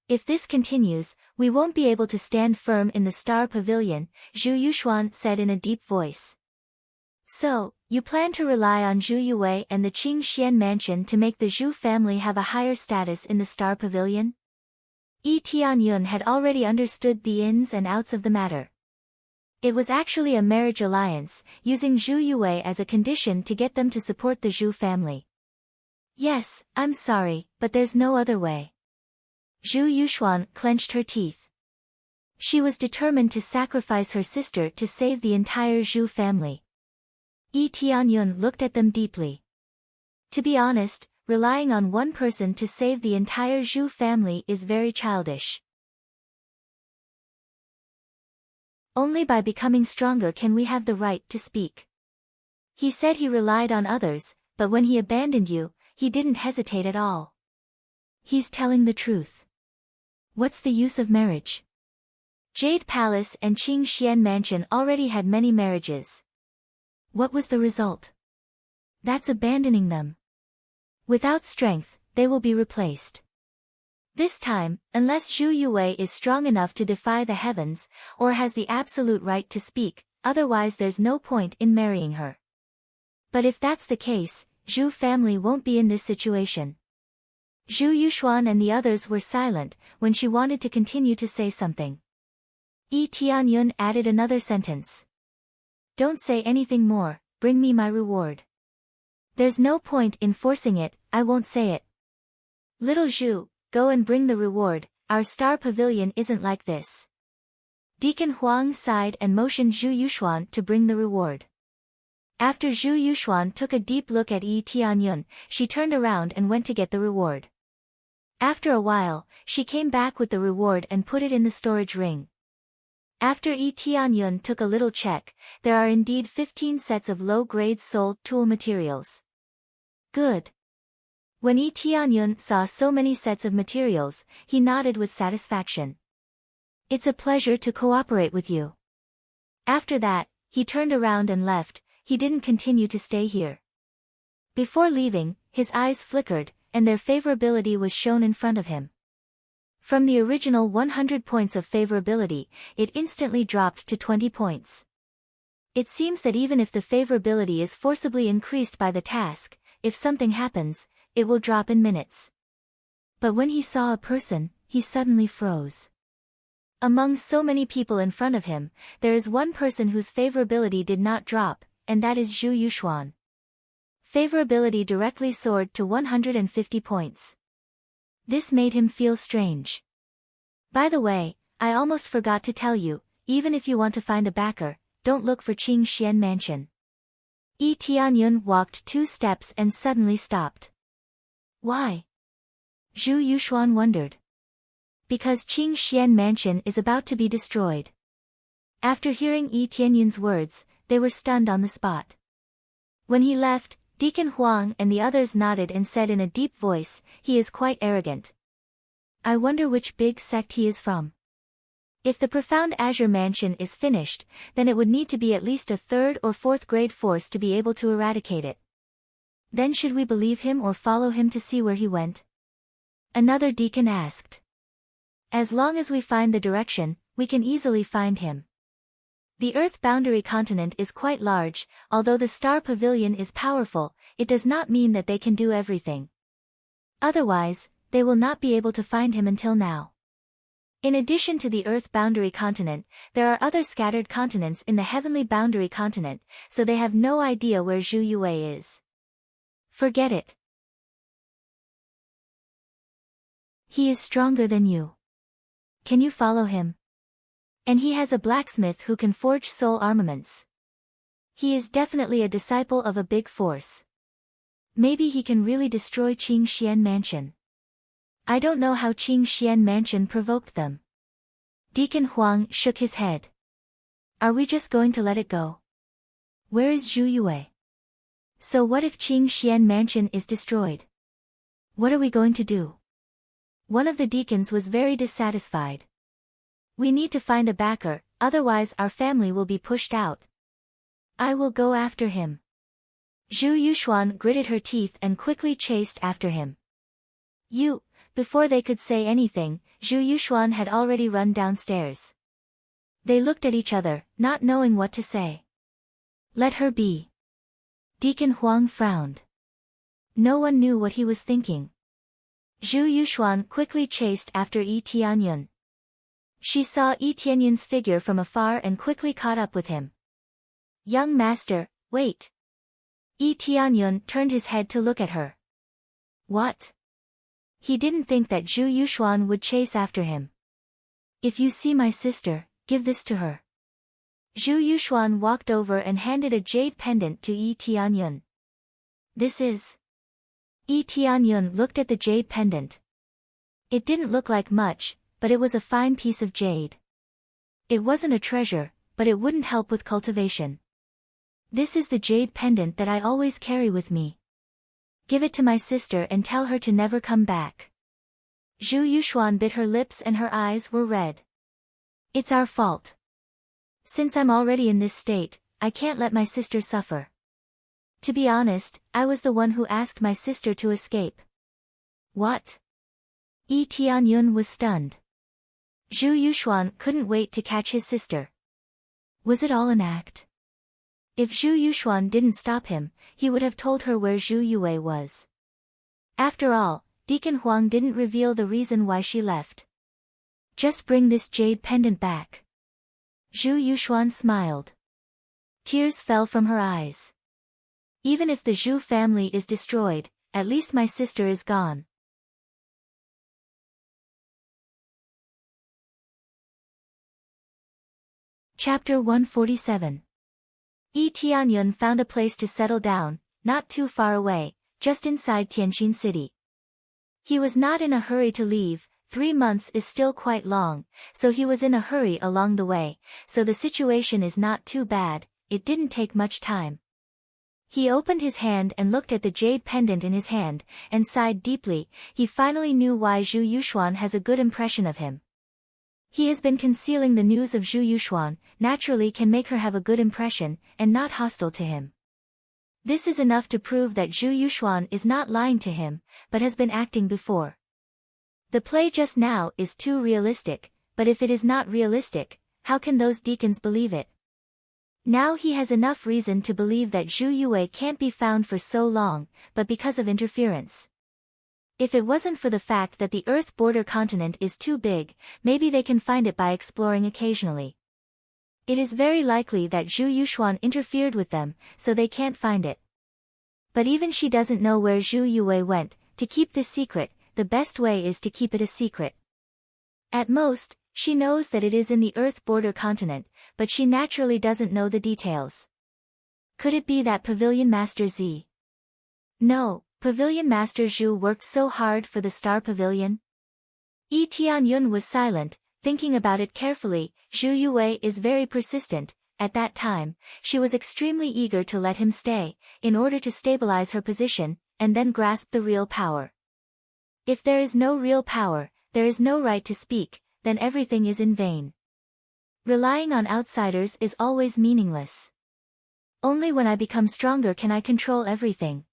If this continues, we won't be able to stand firm in the Star Pavilion, Zhu Yuxuan said in a deep voice. So, you plan to rely on Zhu Yue and the Qing Xian Mansion to make the Zhu family have a higher status in the Star Pavilion? Yi Tianyun had already understood the ins and outs of the matter. It was actually a marriage alliance, using Zhu Yue as a condition to get them to support the Zhu family. Yes, I'm sorry, but there's no other way. Zhu Yuxuan clenched her teeth. She was determined to sacrifice her sister to save the entire Zhu family. Yi Tianyun looked at them deeply. To be honest, relying on one person to save the entire Zhu family is very childish. Only by becoming stronger can we have the right to speak. He said he relied on others, but when he abandoned you, he didn't hesitate at all. He's telling the truth. What's the use of marriage? Jade Palace and Qing Xian Mansion already had many marriages. What was the result? That's abandoning them. Without strength, they will be replaced. This time, unless Zhu Yue is strong enough to defy the heavens, or has the absolute right to speak, otherwise there's no point in marrying her. But if that's the case, Zhu family won't be in this situation. Zhu Yuxuan and the others were silent when she wanted to continue to say something. Yi Tianyun added another sentence. Don't say anything more, bring me my reward. There's no point in forcing it, I won't say it. Little Zhu, go and bring the reward, our star pavilion isn't like this. Deacon Huang sighed and motioned Zhu Yuxuan to bring the reward. After Zhu Yuxuan took a deep look at Yi Tianyun, she turned around and went to get the reward. After a while, she came back with the reward and put it in the storage ring. After Yi Tianyun took a little check, there are indeed 15 sets of low-grade soul tool materials. Good. When Yi Tianyun saw so many sets of materials, he nodded with satisfaction. It's a pleasure to cooperate with you. After that, he turned around and left, he didn't continue to stay here. Before leaving, his eyes flickered, and their favorability was shown in front of him. From the original 100 points of favorability, it instantly dropped to 20 points. It seems that even if the favorability is forcibly increased by the task, if something happens, it will drop in minutes. But when he saw a person, he suddenly froze. Among so many people in front of him, there is one person whose favorability did not drop, and that is Zhu Yuxuan. Favorability directly soared to 150 points. This made him feel strange. By the way, I almost forgot to tell you, even if you want to find a backer, don't look for Qing Xian Mansion. Yi Tianyun walked 2 steps and suddenly stopped. Why? Zhu Yuxuan wondered. Because Qing Xian Mansion is about to be destroyed. After hearing Yi Tianyun's words, they were stunned on the spot. When he left, Deacon Huang and the others nodded and said in a deep voice, he is quite arrogant. I wonder which big sect he is from. If the Profound Azure Mansion is finished, then it would need to be at least a 3rd or 4th grade force to be able to eradicate it. Then should we believe him or follow him to see where he went? Another deacon asked. As long as we find the direction, we can easily find him. The Earth boundary continent is quite large, although the Star Pavilion is powerful, it does not mean that they can do everything. Otherwise, they will not be able to find him until now. In addition to the Earth boundary continent, there are other scattered continents in the Heavenly boundary continent, so they have no idea where Zhu Yue is. Forget it. He is stronger than you. Can you follow him? And he has a blacksmith who can forge soul armaments. He is definitely a disciple of a big force. Maybe he can really destroy Qing Xian Mansion. I don't know how Qing Xian Mansion provoked them. Deacon Huang shook his head. Are we just going to let it go? Where is Zhu Yue? So what if Qing Xian Mansion is destroyed? What are we going to do? One of the deacons was very dissatisfied. We need to find a backer, otherwise our family will be pushed out. I will go after him. Zhu Yuxuan gritted her teeth and quickly chased after him. Before they could say anything, Zhu Yuxuan had already run downstairs. They looked at each other, not knowing what to say. Let her be. Deacon Huang frowned. No one knew what he was thinking. Zhu Yuxuan quickly chased after Yi Tianyun. She saw Yi Tianyun's figure from afar and quickly caught up with him. Young master, wait. Yi Tianyun turned his head to look at her. What? He didn't think that Zhu Yuxuan would chase after him. If you see my sister, give this to her. Zhu Yuxuan walked over and handed a jade pendant to Yi Tianyun. This is... Yi Tianyun looked at the jade pendant. It didn't look like much, but it was a fine piece of jade. It wasn't a treasure, but it wouldn't help with cultivation. This is the jade pendant that I always carry with me. Give it to my sister and tell her to never come back. Zhu Yuxuan bit her lips and her eyes were red. It's our fault. Since I'm already in this state, I can't let my sister suffer. To be honest, I was the one who asked my sister to escape. What? Yi Tianyun was stunned. Zhu Yuxuan couldn't wait to catch his sister. Was it all an act? If Zhu Yuxuan didn't stop him, he would have told her where Zhu Yue was. After all, Deacon Huang didn't reveal the reason why she left. Just bring this jade pendant back. Zhu Yuxuan smiled. Tears fell from her eyes. Even if the Zhu family is destroyed, at least my sister is gone. Chapter 147. Yi Tianyun found a place to settle down, not too far away, just inside Tianjin City. He was not in a hurry to leave. 3 months is still quite long, so he was in a hurry along the way, so the situation is not too bad. It didn't take much time. He opened his hand and looked at the jade pendant in his hand, and sighed deeply. He finally knew why Zhu Yuxuan has a good impression of him. He has been concealing the news of Zhu Yuxuan, naturally can make her have a good impression, and not hostile to him. This is enough to prove that Zhu Yuxuan is not lying to him, but has been acting before. The play just now is too realistic, but if it is not realistic, how can those deacons believe it? Now he has enough reason to believe that Zhu Yue can't be found for so long, but because of interference. If it wasn't for the fact that the Earth border continent is too big, maybe they can find it by exploring occasionally. It is very likely that Zhu Yuxuan interfered with them, so they can't find it. But even she doesn't know where Zhu Yue went. To keep this secret, the best way is to keep it a secret. At most, she knows that it is in the Earth border continent, but she naturally doesn't know the details. Could it be that Pavilion Master Z? No, Pavilion Master Zhu worked so hard for the Star Pavilion? Yi Tianyun was silent, thinking about it carefully. Zhu Yue is very persistent. At that time, she was extremely eager to let him stay, in order to stabilize her position, and then grasp the real power. If there is no real power, there is no right to speak, then everything is in vain. Relying on outsiders is always meaningless. Only when I become stronger can I control everything.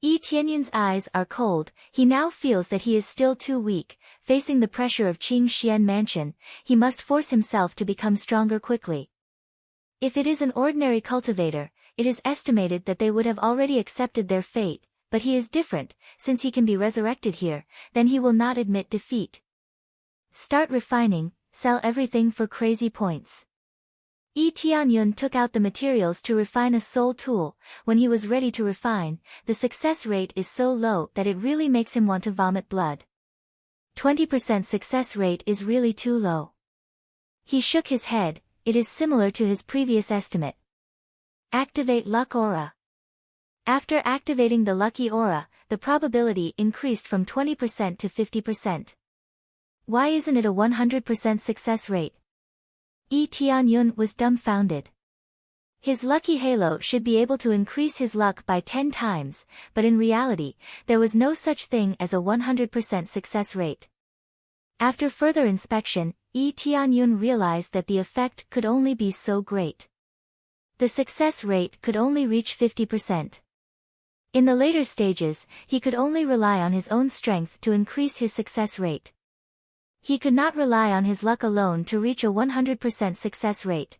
Yi Tianyun's eyes are cold. He now feels that he is still too weak. Facing the pressure of Qing Xian Mansion, he must force himself to become stronger quickly. If it is an ordinary cultivator, it is estimated that they would have already accepted their fate, but he is different. Since he can be resurrected here, then he will not admit defeat. Start refining, sell everything for crazy points. Yi Tianyun took out the materials to refine a soul tool. When he was ready to refine, the success rate is so low that it really makes him want to vomit blood. 20% success rate is really too low. He shook his head. It is similar to his previous estimate. Activate Luck Aura. After activating the Lucky Aura, the probability increased from 20% to 50%. Why isn't it a 100% success rate? Yi Tianyun was dumbfounded. His lucky halo should be able to increase his luck by 10 times, but in reality, there was no such thing as a 100% success rate. After further inspection, Yi Tianyun realized that the effect could only be so great. The success rate could only reach 50%. In the later stages, he could only rely on his own strength to increase his success rate. He could not rely on his luck alone to reach a 100% success rate.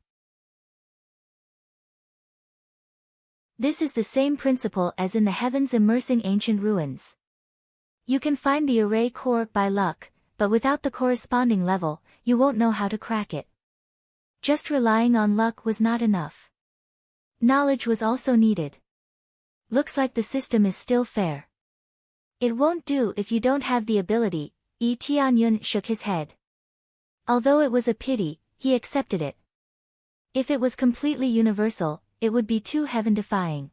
This is the same principle as in the heavens immersing ancient ruins. You can find the array core by luck, but without the corresponding level, you won't know how to crack it. Just relying on luck was not enough. Knowledge was also needed. Looks like the system is still fair. It won't do if you don't have the ability. Yi Tianyun shook his head. Although it was a pity, he accepted it. If it was completely universal, it would be too heaven-defying.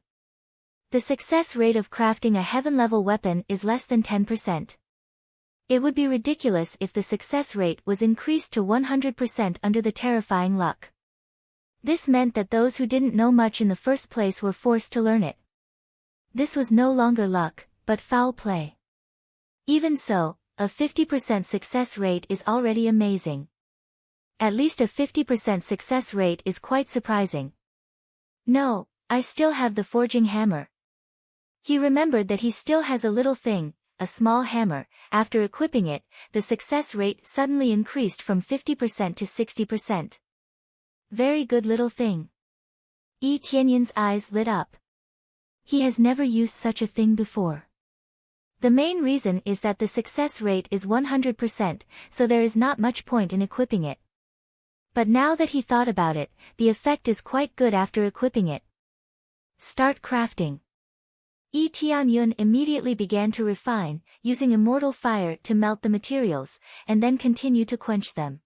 The success rate of crafting a heaven-level weapon is less than 10%. It would be ridiculous if the success rate was increased to 100% under the terrifying luck. This meant that those who didn't know much in the first place were forced to learn it. This was no longer luck, but foul play. Even so, a 50% success rate is already amazing. At least a 50% success rate is quite surprising. No, I still have the forging hammer. He remembered that he still has a little thing, a small hammer. After equipping it, the success rate suddenly increased from 50% to 60%. Very good little thing. Yi Tianyun's eyes lit up. He has never used such a thing before. The main reason is that the success rate is 100%, so there is not much point in equipping it. But now that he thought about it, the effect is quite good after equipping it. Start crafting. Yi Tianyun immediately began to refine, using immortal fire to melt the materials, and then continue to quench them.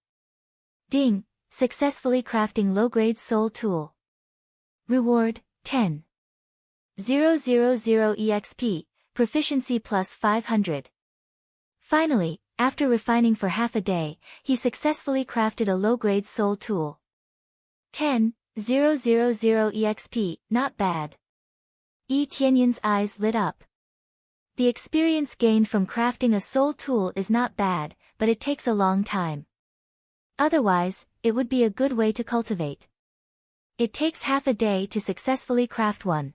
Ding! Successfully crafting low-grade soul tool. Reward, 10,000 EXP, proficiency plus 500. Finally, after refining for half a day, he successfully crafted a low-grade soul tool. 10,000 EXP, not bad. Yi Tianyun's eyes lit up. The experience gained from crafting a soul tool is not bad, but it takes a long time. Otherwise, it would be a good way to cultivate. It takes half a day to successfully craft one.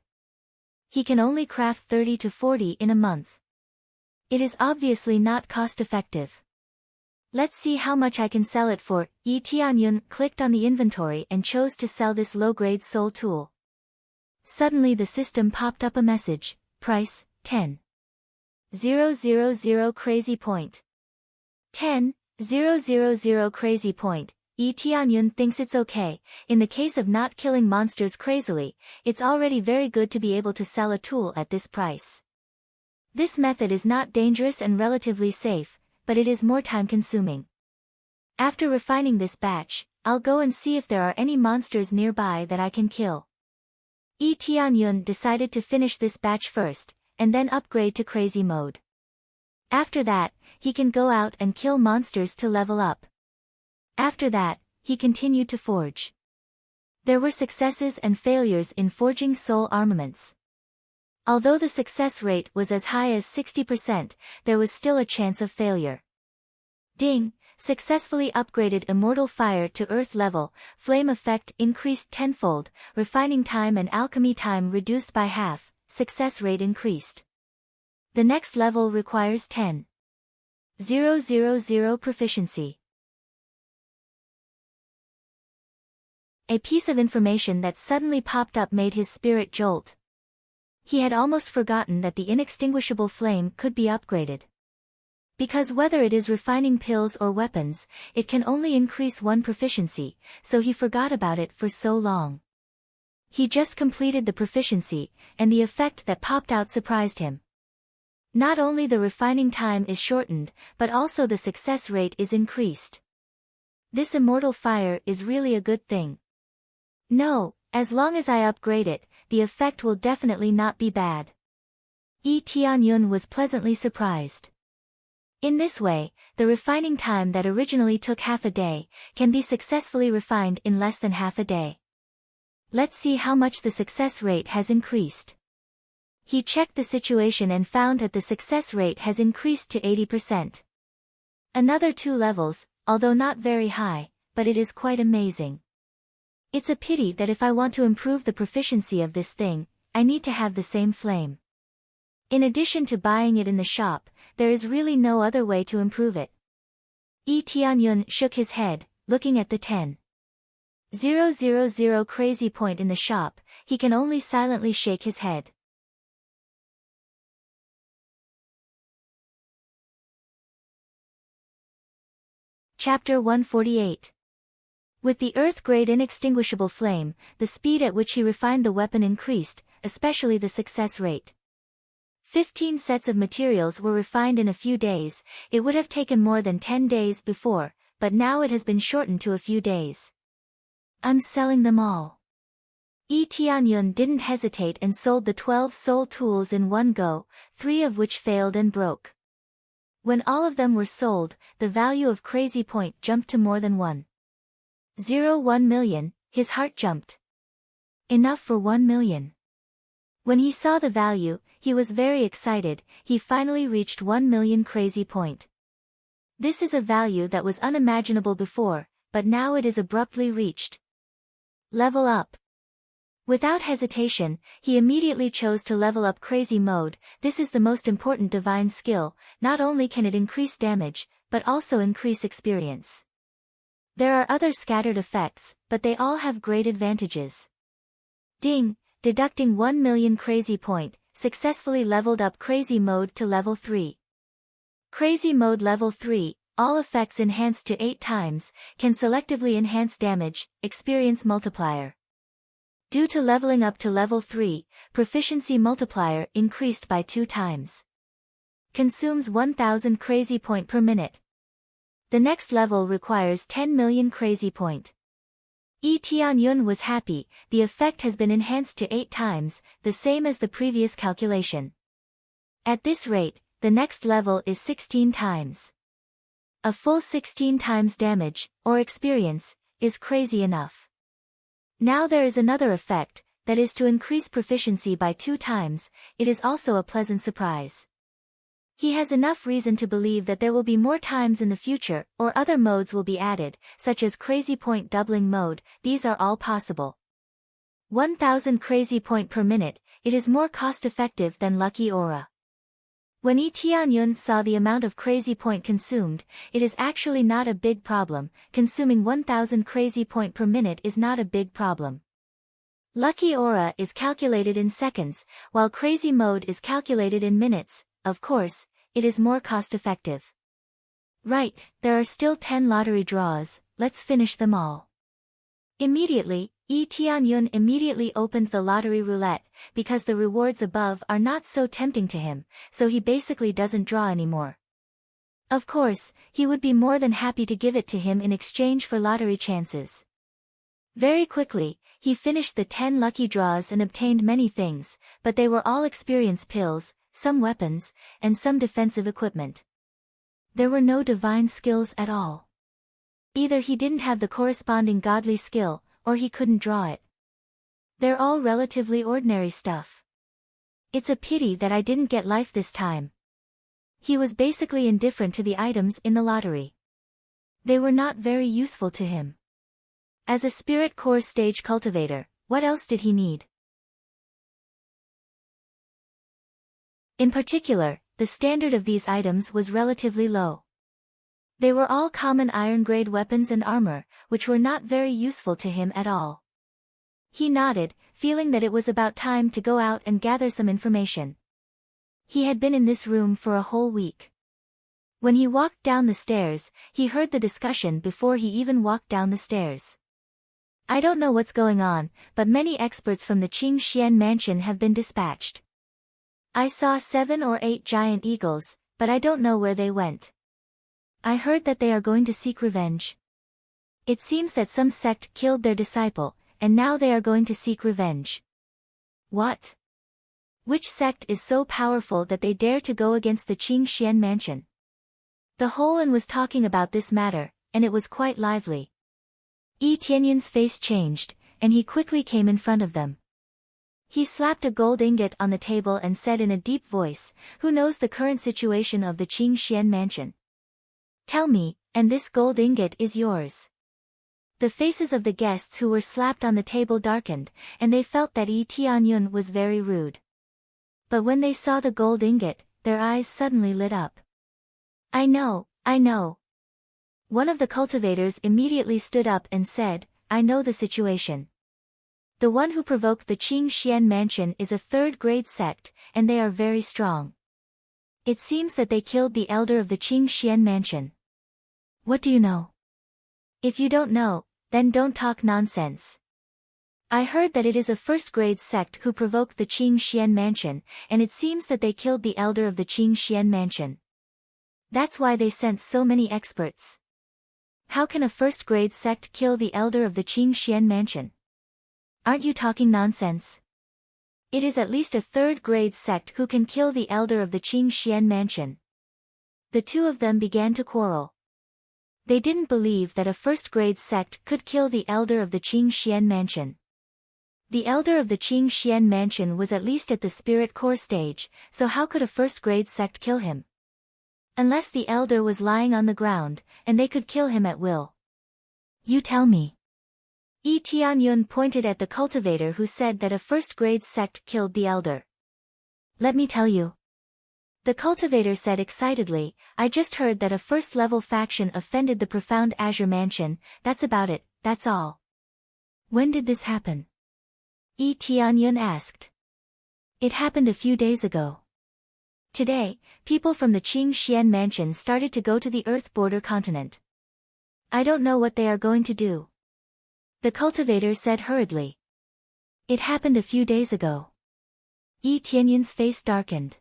He can only craft 30 to 40 in a month. It is obviously not cost-effective. Let's see how much I can sell it for. Yi Tianyun clicked on the inventory and chose to sell this low-grade soul tool. Suddenly the system popped up a message, price, 10,000 crazy point. 10,000 crazy point. Yi Tianyun thinks it's okay. In the case of not killing monsters crazily, it's already very good to be able to sell a tool at this price. This method is not dangerous and relatively safe, but it is more time-consuming. After refining this batch, I'll go and see if there are any monsters nearby that I can kill. Yi Tianyun decided to finish this batch first, and then upgrade to crazy mode. After that, he can go out and kill monsters to level up. After that, he continued to forge. There were successes and failures in forging soul armaments. Although the success rate was as high as 60%, there was still a chance of failure. Ding! Successfully upgraded immortal fire to earth level, flame effect increased tenfold, refining time and alchemy time reduced by half, success rate increased. The next level requires 10,000 proficiency. A piece of information that suddenly popped up made his spirit jolt. He had almost forgotten that the inextinguishable flame could be upgraded. Because whether it is refining pills or weapons, it can only increase one proficiency, so he forgot about it for so long. He just completed the proficiency, and the effect that popped out surprised him. Not only the refining time is shortened, but also the success rate is increased. This immortal fire is really a good thing. No, as long as I upgrade it, the effect will definitely not be bad. Yi Tianyun was pleasantly surprised. In this way, the refining time that originally took half a day, can be successfully refined in less than half a day. Let's see how much the success rate has increased. He checked the situation and found that the success rate has increased to 80%. Another 2 levels, although not very high, but it is quite amazing. It's a pity that if I want to improve the proficiency of this thing, I need to have the same flame. In addition to buying it in the shop, there is really no other way to improve it. Yi Tianyun shook his head, looking at the 10,000 crazy point in the shop. He can only silently shake his head. Chapter 148. With the earth-grade inextinguishable flame, the speed at which he refined the weapon increased, especially the success rate. 15 sets of materials were refined in a few days. It would have taken more than 10 days before, but now it has been shortened to a few days. I'm selling them all. Yi Tianyun didn't hesitate and sold the 12 soul tools in one go, 3 of which failed and broke. When all of them were sold, the value of Crazy Point jumped to more than 1.01 million, his heart jumped. Enough for 1 million. When he saw the value, he was very excited. He finally reached 1 million Crazy Point. This is a value that was unimaginable before, but now it is abruptly reached. Level up. Without hesitation, he immediately chose to level up Crazy Mode. This is the most important divine skill. Not only can it increase damage, but also increase experience. There are other scattered effects, but they all have great advantages. Ding! Deducting 1 million Crazy Point, successfully leveled up Crazy Mode to level 3. Crazy Mode level 3, all effects enhanced to 8 times, can selectively enhance damage, experience multiplier. Due to leveling up to level 3, proficiency multiplier increased by 2 times. Consumes 1000 crazy point per minute. The next level requires 10 million crazy point. Tianyun was happy, the effect has been enhanced to 8 times, the same as the previous calculation. At this rate, the next level is 16 times. A full 16 times damage, or experience, is crazy enough. Now there is another effect, that is to increase proficiency by 2 times, it is also a pleasant surprise. He has enough reason to believe that there will be more times in the future, or other modes will be added, such as Crazy Point Doubling Mode, these are all possible. 1000 Crazy Point per minute, it is more cost-effective than Lucky Aura. When Tianyun saw the amount of Crazy Point consumed, it is actually not a big problem, consuming 1000 Crazy Point per minute is not a big problem. Lucky Aura is calculated in seconds, while Crazy Mode is calculated in minutes, of course, it is more cost-effective. Right, there are still 10 lottery draws, let's finish them all. Immediately, Tianyun immediately opened the lottery roulette, because the rewards above are not so tempting to him, so he basically doesn't draw anymore. Of course, he would be more than happy to give it to him in exchange for lottery chances. Very quickly, he finished the 10 lucky draws and obtained many things, but they were all experience pills, some weapons, and some defensive equipment. There were no divine skills at all. Either he didn't have the corresponding godly skill, or he couldn't draw it. They're all relatively ordinary stuff. It's a pity that I didn't get life this time. He was basically indifferent to the items in the lottery. They were not very useful to him. As a spirit core stage cultivator, what else did he need? In particular, the standard of these items was relatively low. They were all common iron-grade weapons and armor, which were not very useful to him at all. He nodded, feeling that it was about time to go out and gather some information. He had been in this room for a whole week. When he walked down the stairs, he heard the discussion before he even walked down the stairs. I don't know what's going on, but many experts from the Qingxian mansion have been dispatched. I saw 7 or 8 giant eagles, but I don't know where they went. I heard that they are going to seek revenge. It seems that some sect killed their disciple, and now they are going to seek revenge. What? Which sect is so powerful that they dare to go against the Qingxian mansion? The Holan was talking about this matter, and it was quite lively. Tianyun's face changed, and he quickly came in front of them. He slapped a gold ingot on the table and said in a deep voice, "Who knows the current situation of the Qingxian mansion? Tell me, and this gold ingot is yours." The faces of the guests who were slapped on the table darkened, and they felt that Tianyun was very rude. But when they saw the gold ingot, their eyes suddenly lit up. I know. One of the cultivators immediately stood up and said, "I know the situation. The one who provoked the Qingxian mansion is a 3rd-grade sect, and they are very strong. It seems that they killed the elder of the Qingxian mansion." What do you know? If you don't know, then don't talk nonsense. I heard that it is a 1st-grade sect who provoked the Qingxian mansion, and it seems that they killed the elder of the Qingxian mansion. That's why they sent so many experts. How can a 1st-grade sect kill the elder of the Qingxian mansion? Aren't you talking nonsense? It is at least a 3rd-grade sect who can kill the elder of the Qingxian mansion. The two of them began to quarrel. They didn't believe that a 1st-grade sect could kill the elder of the Qingxian mansion. The elder of the Qingxian mansion was at least at the spirit core stage, so how could a 1st-grade sect kill him? Unless the elder was lying on the ground, and they could kill him at will. You tell me. Tianyun pointed at the cultivator who said that a 1st-grade sect killed the elder. Let me tell you. The cultivator said excitedly, I just heard that a 1st-level faction offended the profound Azure Mansion, that's about it, that's all. When did this happen? Tianyun asked. It happened a few days ago. Today, people from the Qing Xian mansion started to go to the Earth border continent. I don't know what they are going to do. The cultivator said hurriedly. It happened a few days ago. Yi Tianyun's face darkened.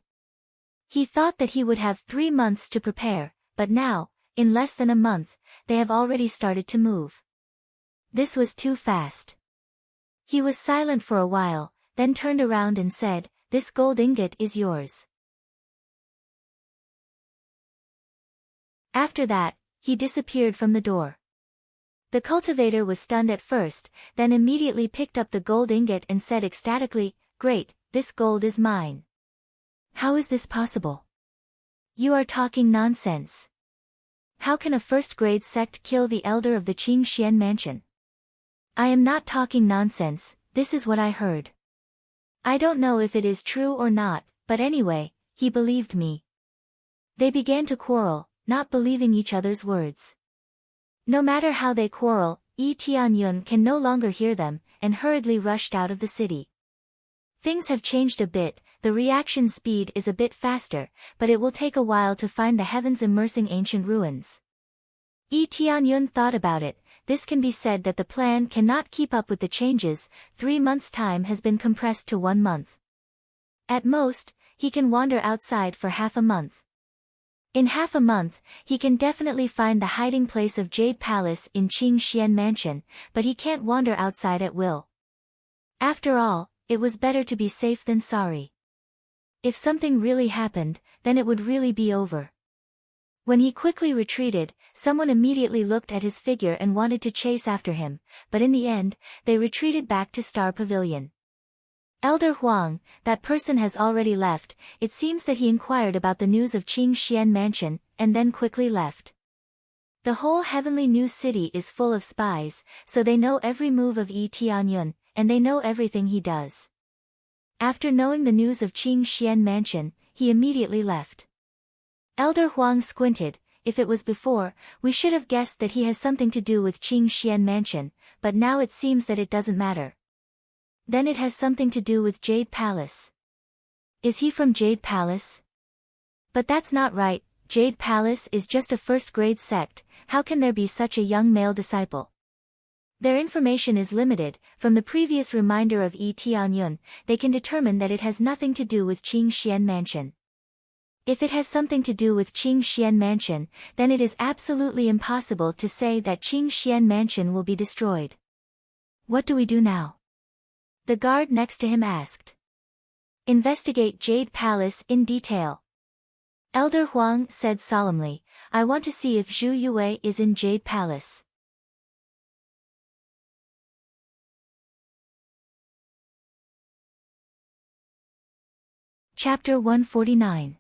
He thought that he would have 3 months to prepare, but now, in less than a month, they have already started to move. This was too fast. He was silent for a while, then turned around and said, "This gold ingot is yours." After that, he disappeared from the door. The cultivator was stunned at first, then immediately picked up the gold ingot and said ecstatically, "Great, this gold is mine." How is this possible? You are talking nonsense. How can a first-grade sect kill the elder of the Qing Xian mansion? I am not talking nonsense, this is what I heard. I don't know if it is true or not, but anyway, he believed me. They began to quarrel, not believing each other's words. No matter how they quarrel, Yi Tianyun can no longer hear them, and hurriedly rushed out of the city. Things have changed a bit, the reaction speed is a bit faster, but it will take a while to find the heavens immersing ancient ruins. Yi Tianyun thought about it. This can be said that the plan cannot keep up with the changes. 3 months' time has been compressed to 1 month. At most, he can wander outside for half a month. In half a month, he can definitely find the hiding place of Jade Palace in Qing Xian Mansion, but he can't wander outside at will. After all, it was better to be safe than sorry. If something really happened, then it would really be over. When he quickly retreated, someone immediately looked at his figure and wanted to chase after him, but in the end, they retreated back to Star Pavilion. Elder Huang, that person has already left. It seems that he inquired about the news of Qing Xian Mansion, and then quickly left. The whole heavenly new city is full of spies, so they know every move of Yi Tianyun, and they know everything he does. After knowing the news of Qing Xian Mansion, he immediately left. Elder Huang squinted. If it was before, we should have guessed that he has something to do with Qing Xian Mansion, but now it seems that it doesn't matter. Then it has something to do with Jade Palace. Is he from Jade Palace? But that's not right, Jade Palace is just a first-grade sect. How can there be such a young male disciple? Their information is limited. From the previous reminder of Yi Tianyun, they can determine that it has nothing to do with Qing Xian Mansion. If it has something to do with Qing Xian Mansion, then it is absolutely impossible to say that Qing Xian Mansion will be destroyed. What do we do now? The guard next to him asked. Investigate Jade Palace in detail. Elder Huang said solemnly, I want to see if Zhu Yue is in Jade Palace. Chapter 149.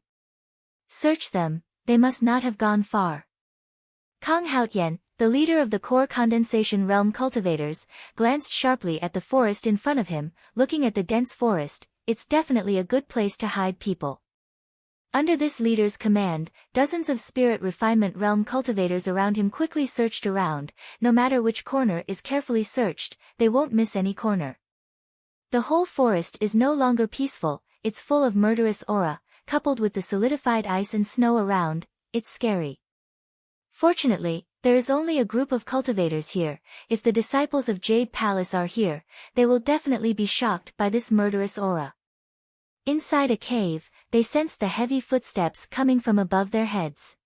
Search them, they must not have gone far. Kang Haotian, the leader of the core condensation realm cultivators, glanced sharply at the forest in front of him. Looking at the dense forest, it's definitely a good place to hide people. Under this leader's command, dozens of spirit refinement realm cultivators around him quickly searched around. No matter which corner is carefully searched, they won't miss any corner. The whole forest is no longer peaceful, it's full of murderous aura. Coupled with the solidified ice and snow around, it's scary. Fortunately, there is only a group of cultivators here. If the disciples of Jade Palace are here, they will definitely be shocked by this murderous aura. Inside a cave, they sensed the heavy footsteps coming from above their heads.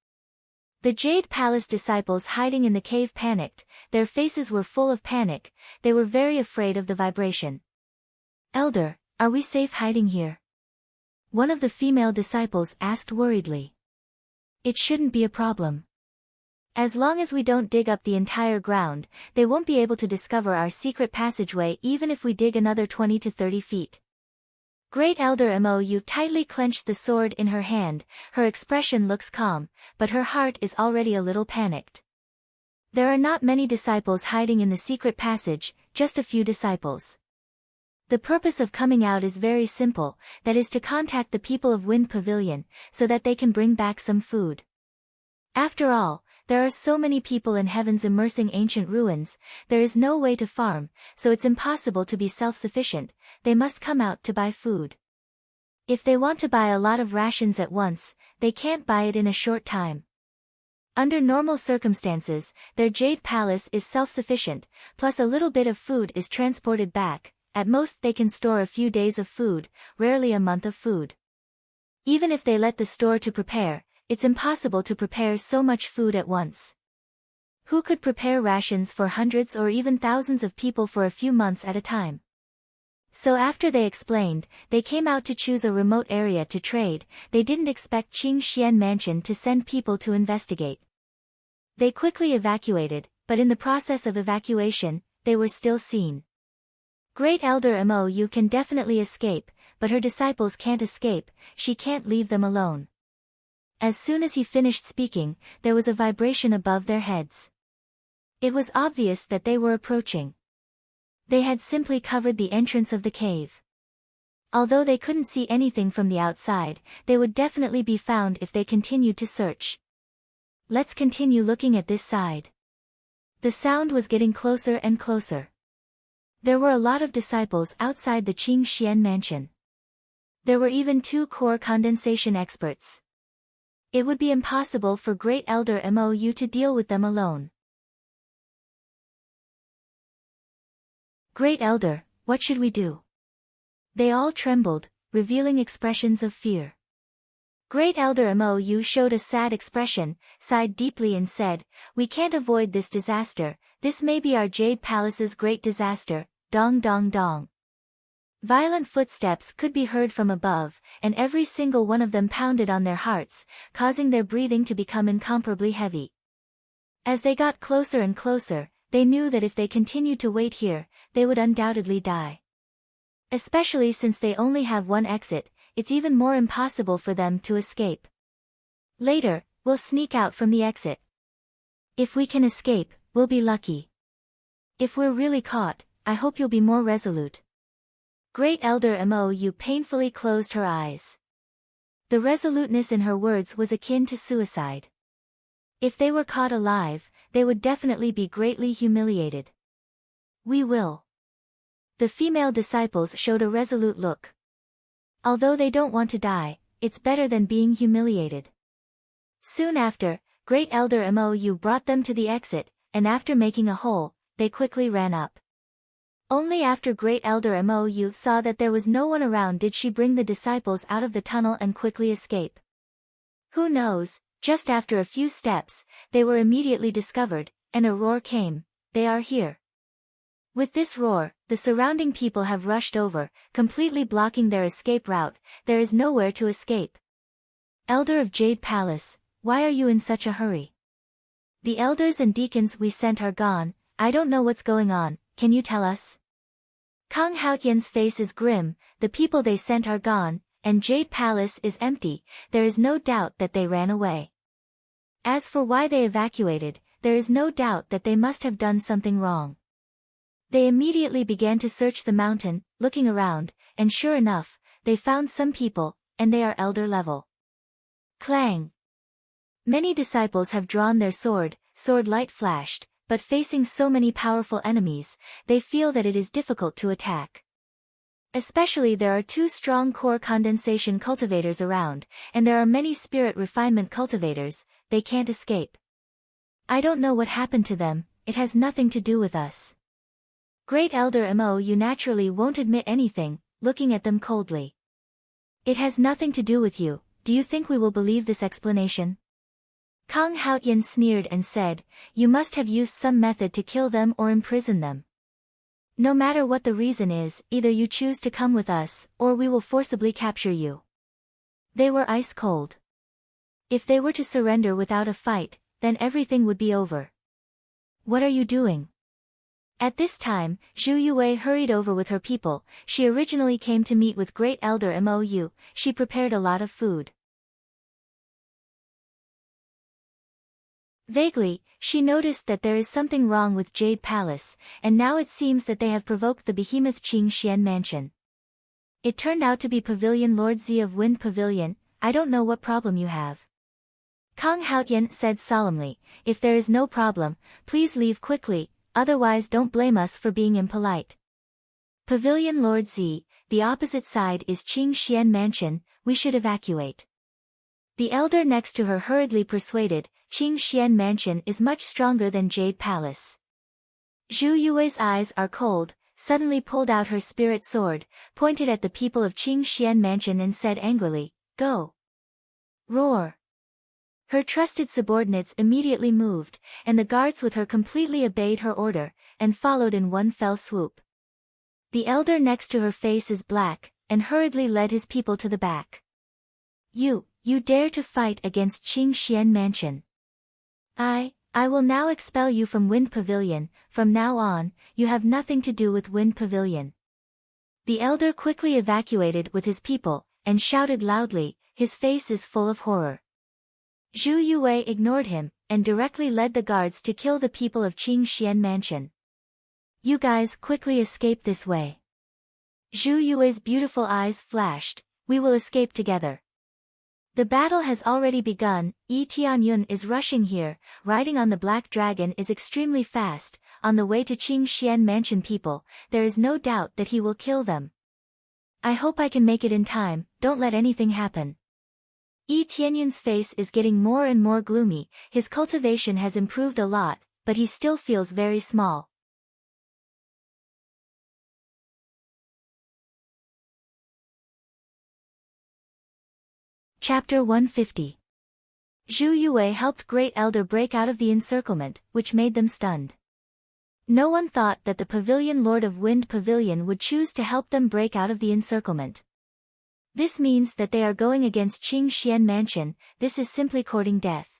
The Jade Palace disciples hiding in the cave panicked. Their faces were full of panic. They were very afraid of the vibration. Elder, are we safe hiding here? One of the female disciples asked worriedly. It shouldn't be a problem. As long as we don't dig up the entire ground, they won't be able to discover our secret passageway even if we dig another 20 to 30 feet. Great Elder Mou tightly clenched the sword in her hand. Her expression looks calm, but her heart is already a little panicked. There are not many disciples hiding in the secret passage, just a few disciples. The purpose of coming out is very simple, that is to contact the people of Wind Pavilion, so that they can bring back some food. After all, there are so many people in heaven's immersing ancient ruins, there is no way to farm, so it's impossible to be self-sufficient. They must come out to buy food. If they want to buy a lot of rations at once, they can't buy it in a short time. Under normal circumstances, their jade palace is self-sufficient, plus a little bit of food is transported back. At most they can store a few days of food, rarely a month of food. Even if they let the store to prepare, it's impossible to prepare so much food at once. Who could prepare rations for hundreds or even thousands of people for a few months at a time? So after they explained, they came out to choose a remote area to trade. They didn't expect Qing Xian Mansion to send people to investigate. They quickly evacuated, but in the process of evacuation, they were still seen. Great Elder Mou can definitely escape, but her disciples can't escape. She can't leave them alone. As soon as he finished speaking, there was a vibration above their heads. It was obvious that they were approaching. They had simply covered the entrance of the cave. Although they couldn't see anything from the outside, they would definitely be found if they continued to search. Let's continue looking at this side. The sound was getting closer and closer. There were a lot of disciples outside the Qing Xian mansion. There were even 2 core condensation experts. It would be impossible for Great Elder Mou to deal with them alone. Great Elder, what should we do? They all trembled, revealing expressions of fear. Great Elder Mou showed a sad expression, sighed deeply and said, "We can't avoid this disaster. This may be our Jade Palace's great disaster." Dong dong dong. Violent footsteps could be heard from above, and every single one of them pounded on their hearts, causing their breathing to become incomparably heavy. As they got closer and closer, they knew that if they continued to wait here, they would undoubtedly die. Especially since they only have one exit, it's even more impossible for them to escape. Later, we'll sneak out from the exit. If we can escape, we'll be lucky. If we're really caught, I hope you'll be more resolute. Great Elder Mou painfully closed her eyes. The resoluteness in her words was akin to suicide. If they were caught alive, they would definitely be greatly humiliated. We will. The female disciples showed a resolute look. Although they don't want to die, it's better than being humiliated. Soon after, Great Elder Mou brought them to the exit, and after making a hole, they quickly ran up. Only after Great Elder Mou saw that there was no one around did she bring the disciples out of the tunnel and quickly escape. Who knows, just after a few steps, they were immediately discovered, and a roar came, "They are here." With this roar, the surrounding people have rushed over, completely blocking their escape route. There is nowhere to escape. Elder of Jade Palace, why are you in such a hurry? The elders and deacons we sent are gone. I don't know what's going on, can you tell us? Kang Haotian's face is grim. The people they sent are gone, and Jade Palace is empty. There is no doubt that they ran away. As for why they evacuated, there is no doubt that they must have done something wrong. They immediately began to search the mountain, looking around, and sure enough, they found some people, and they are elder level. Clang! Many disciples have drawn their sword light flashed, but facing so many powerful enemies, they feel that it is difficult to attack. Especially there are 2 strong core condensation cultivators around, and there are many spirit refinement cultivators. They can't escape. I don't know what happened to them, it has nothing to do with us. Great Elder Mou naturally won't admit anything, looking at them coldly. It has nothing to do with you. Do you think we will believe this explanation? Kang Haotian sneered and said, "You must have used some method to kill them or imprison them. No matter what the reason is, either you choose to come with us, or we will forcibly capture you." They were ice cold. If they were to surrender without a fight, then everything would be over. What are you doing? At this time, Zhu Yue hurried over with her people. She originally came to meet with Great Elder Mou. She prepared a lot of food. Vaguely, she noticed that there is something wrong with Jade Palace, and now it seems that they have provoked the behemoth Qing Xian Mansion. It turned out to be Pavilion Lord Zi of Wind Pavilion. I don't know what problem you have. Kang Haotian said solemnly, "If there is no problem, please leave quickly, otherwise don't blame us for being impolite." Pavilion Lord Z, the opposite side is Qing Xian Mansion, we should evacuate. The elder next to her hurriedly persuaded, Qing Xian Mansion is much stronger than Jade Palace. Zhu Yue's eyes are cold, suddenly pulled out her spirit sword, pointed at the people of Qing Xian Mansion and said angrily, "Go!" Roar! Her trusted subordinates immediately moved, and the guards with her completely obeyed her order, and followed in one fell swoop. The elder next to her face is black, and hurriedly led his people to the back. You dare to fight against Qing Xian Mansion. I will now expel you from Wind Pavilion, from now on, you have nothing to do with Wind Pavilion. The elder quickly evacuated with his people, and shouted loudly, his face is full of horror. Zhu Yue ignored him, and directly led the guards to kill the people of Qing Xian Mansion. You guys quickly escape this way. Zhu Yue's beautiful eyes flashed, we will escape together. The battle has already begun, Yi Tianyun is rushing here, riding on the black dragon is extremely fast, on the way to Qing Xian Mansion people, there is no doubt that he will kill them. I hope I can make it in time, don't let anything happen. Yi Tianyun's face is getting more and more gloomy, his cultivation has improved a lot, but he still feels very small. Chapter 150. Zhu Yue helped Great Elder break out of the encirclement, which made them stunned. No one thought that the Pavilion Lord of Wind Pavilion would choose to help them break out of the encirclement. This means that they are going against Qing Xian Mansion, this is simply courting death.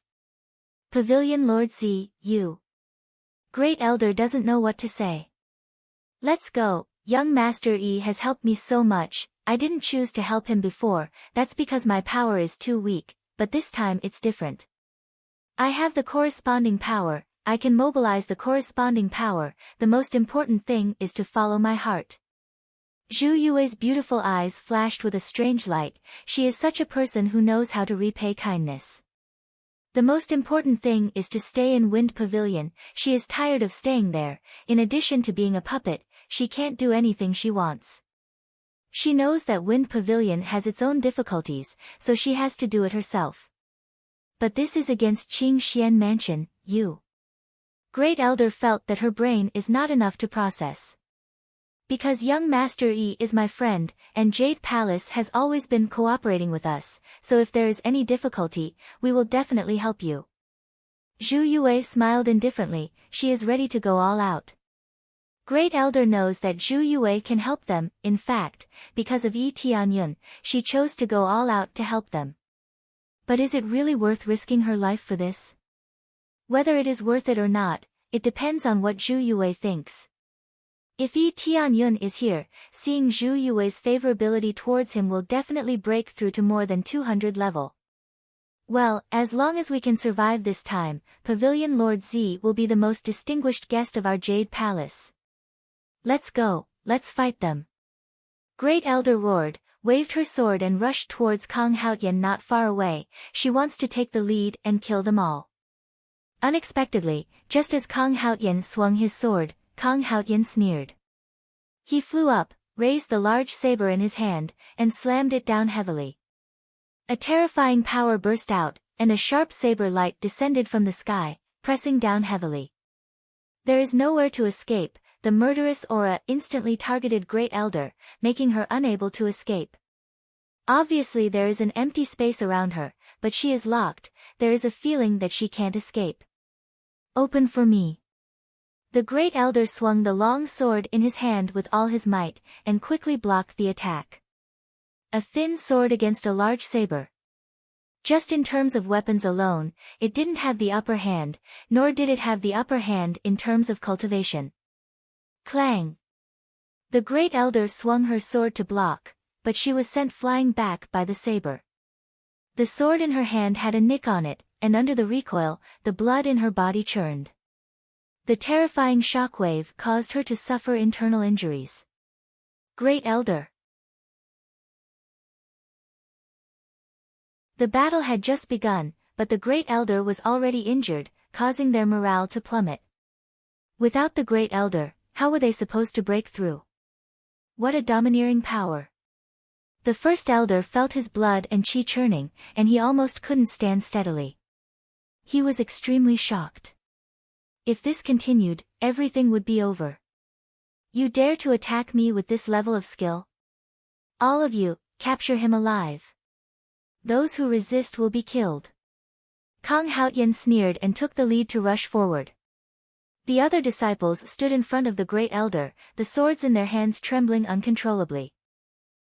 Pavilion Lord Z, you. Great Elder doesn't know what to say. Let's go, young Master Yi has helped me so much, I didn't choose to help him before, that's because my power is too weak, but this time it's different. I have the corresponding power, I can mobilize the corresponding power, the most important thing is to follow my heart. Zhu Yue's beautiful eyes flashed with a strange light, she is such a person who knows how to repay kindness. The most important thing is to stay in Wind Pavilion, she is tired of staying there, in addition to being a puppet, she can't do anything she wants. She knows that Wind Pavilion has its own difficulties, so she has to do it herself. But this is against Qing Xian Mansion, you. Great Elder felt that her brain is not enough to process. Because young Master Yi is my friend, and Jade Palace has always been cooperating with us, so if there is any difficulty, we will definitely help you. Zhu Yue smiled indifferently, she is ready to go all out. Great Elder knows that Zhu Yue can help them, in fact, because of Yi Tianyun, she chose to go all out to help them. But is it really worth risking her life for this? Whether it is worth it or not, it depends on what Zhu Yue thinks. If Yi Tianyun is here, seeing Zhu Yue's favorability towards him will definitely break through to more than 200 level. Well, as long as we can survive this time, Pavilion Lord Z will be the most distinguished guest of our Jade Palace. Let's go, let's fight them. Great Elder roared, waved her sword and rushed towards Kang Haotian not far away, she wants to take the lead and kill them all. Unexpectedly, just as Kang Haotian swung his sword, Kang Haotian sneered. He flew up, raised the large saber in his hand, and slammed it down heavily. A terrifying power burst out, and a sharp saber light descended from the sky, pressing down heavily. There is nowhere to escape, the murderous aura instantly targeted Great Elder, making her unable to escape. Obviously there is an empty space around her, but she is locked, there is a feeling that she can't escape. Open for me. The Great Elder swung the long sword in his hand with all his might, and quickly blocked the attack. A thin sword against a large saber. Just in terms of weapons alone, it didn't have the upper hand, nor did it have the upper hand in terms of cultivation. Clang! The Great Elder swung her sword to block, but she was sent flying back by the saber. The sword in her hand had a nick on it, and under the recoil, the blood in her body churned. The terrifying shockwave caused her to suffer internal injuries. Great Elder! The battle had just begun, but the Great Elder was already injured, causing their morale to plummet. Without the Great Elder, how were they supposed to break through? What a domineering power. The first elder felt his blood and chi churning, and he almost couldn't stand steadily. He was extremely shocked. If this continued, everything would be over. You dare to attack me with this level of skill? All of you, capture him alive. Those who resist will be killed. Kang Haotian sneered and took the lead to rush forward. The other disciples stood in front of the great elder, the swords in their hands trembling uncontrollably.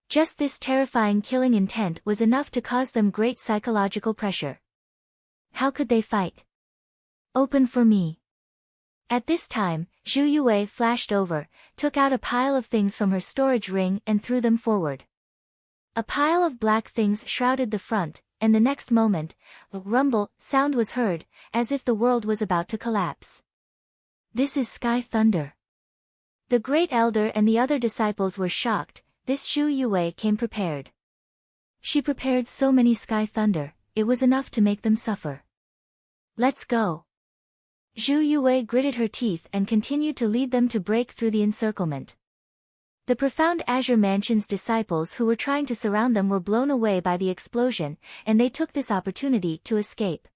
Just this terrifying killing intent was enough to cause them great psychological pressure. How could they fight? Open for me. At this time, Zhu Yue flashed over, took out a pile of things from her storage ring and threw them forward. A pile of black things shrouded the front, and the next moment, a rumble sound was heard, as if the world was about to collapse. This is sky thunder. The great elder and the other disciples were shocked. This Zhu Yue came prepared. She prepared so many sky thunder, it was enough to make them suffer. Let's go. Zhu Yue gritted her teeth and continued to lead them to break through the encirclement. The profound Azure Mansion's disciples who were trying to surround them were blown away by the explosion, and they took this opportunity to escape.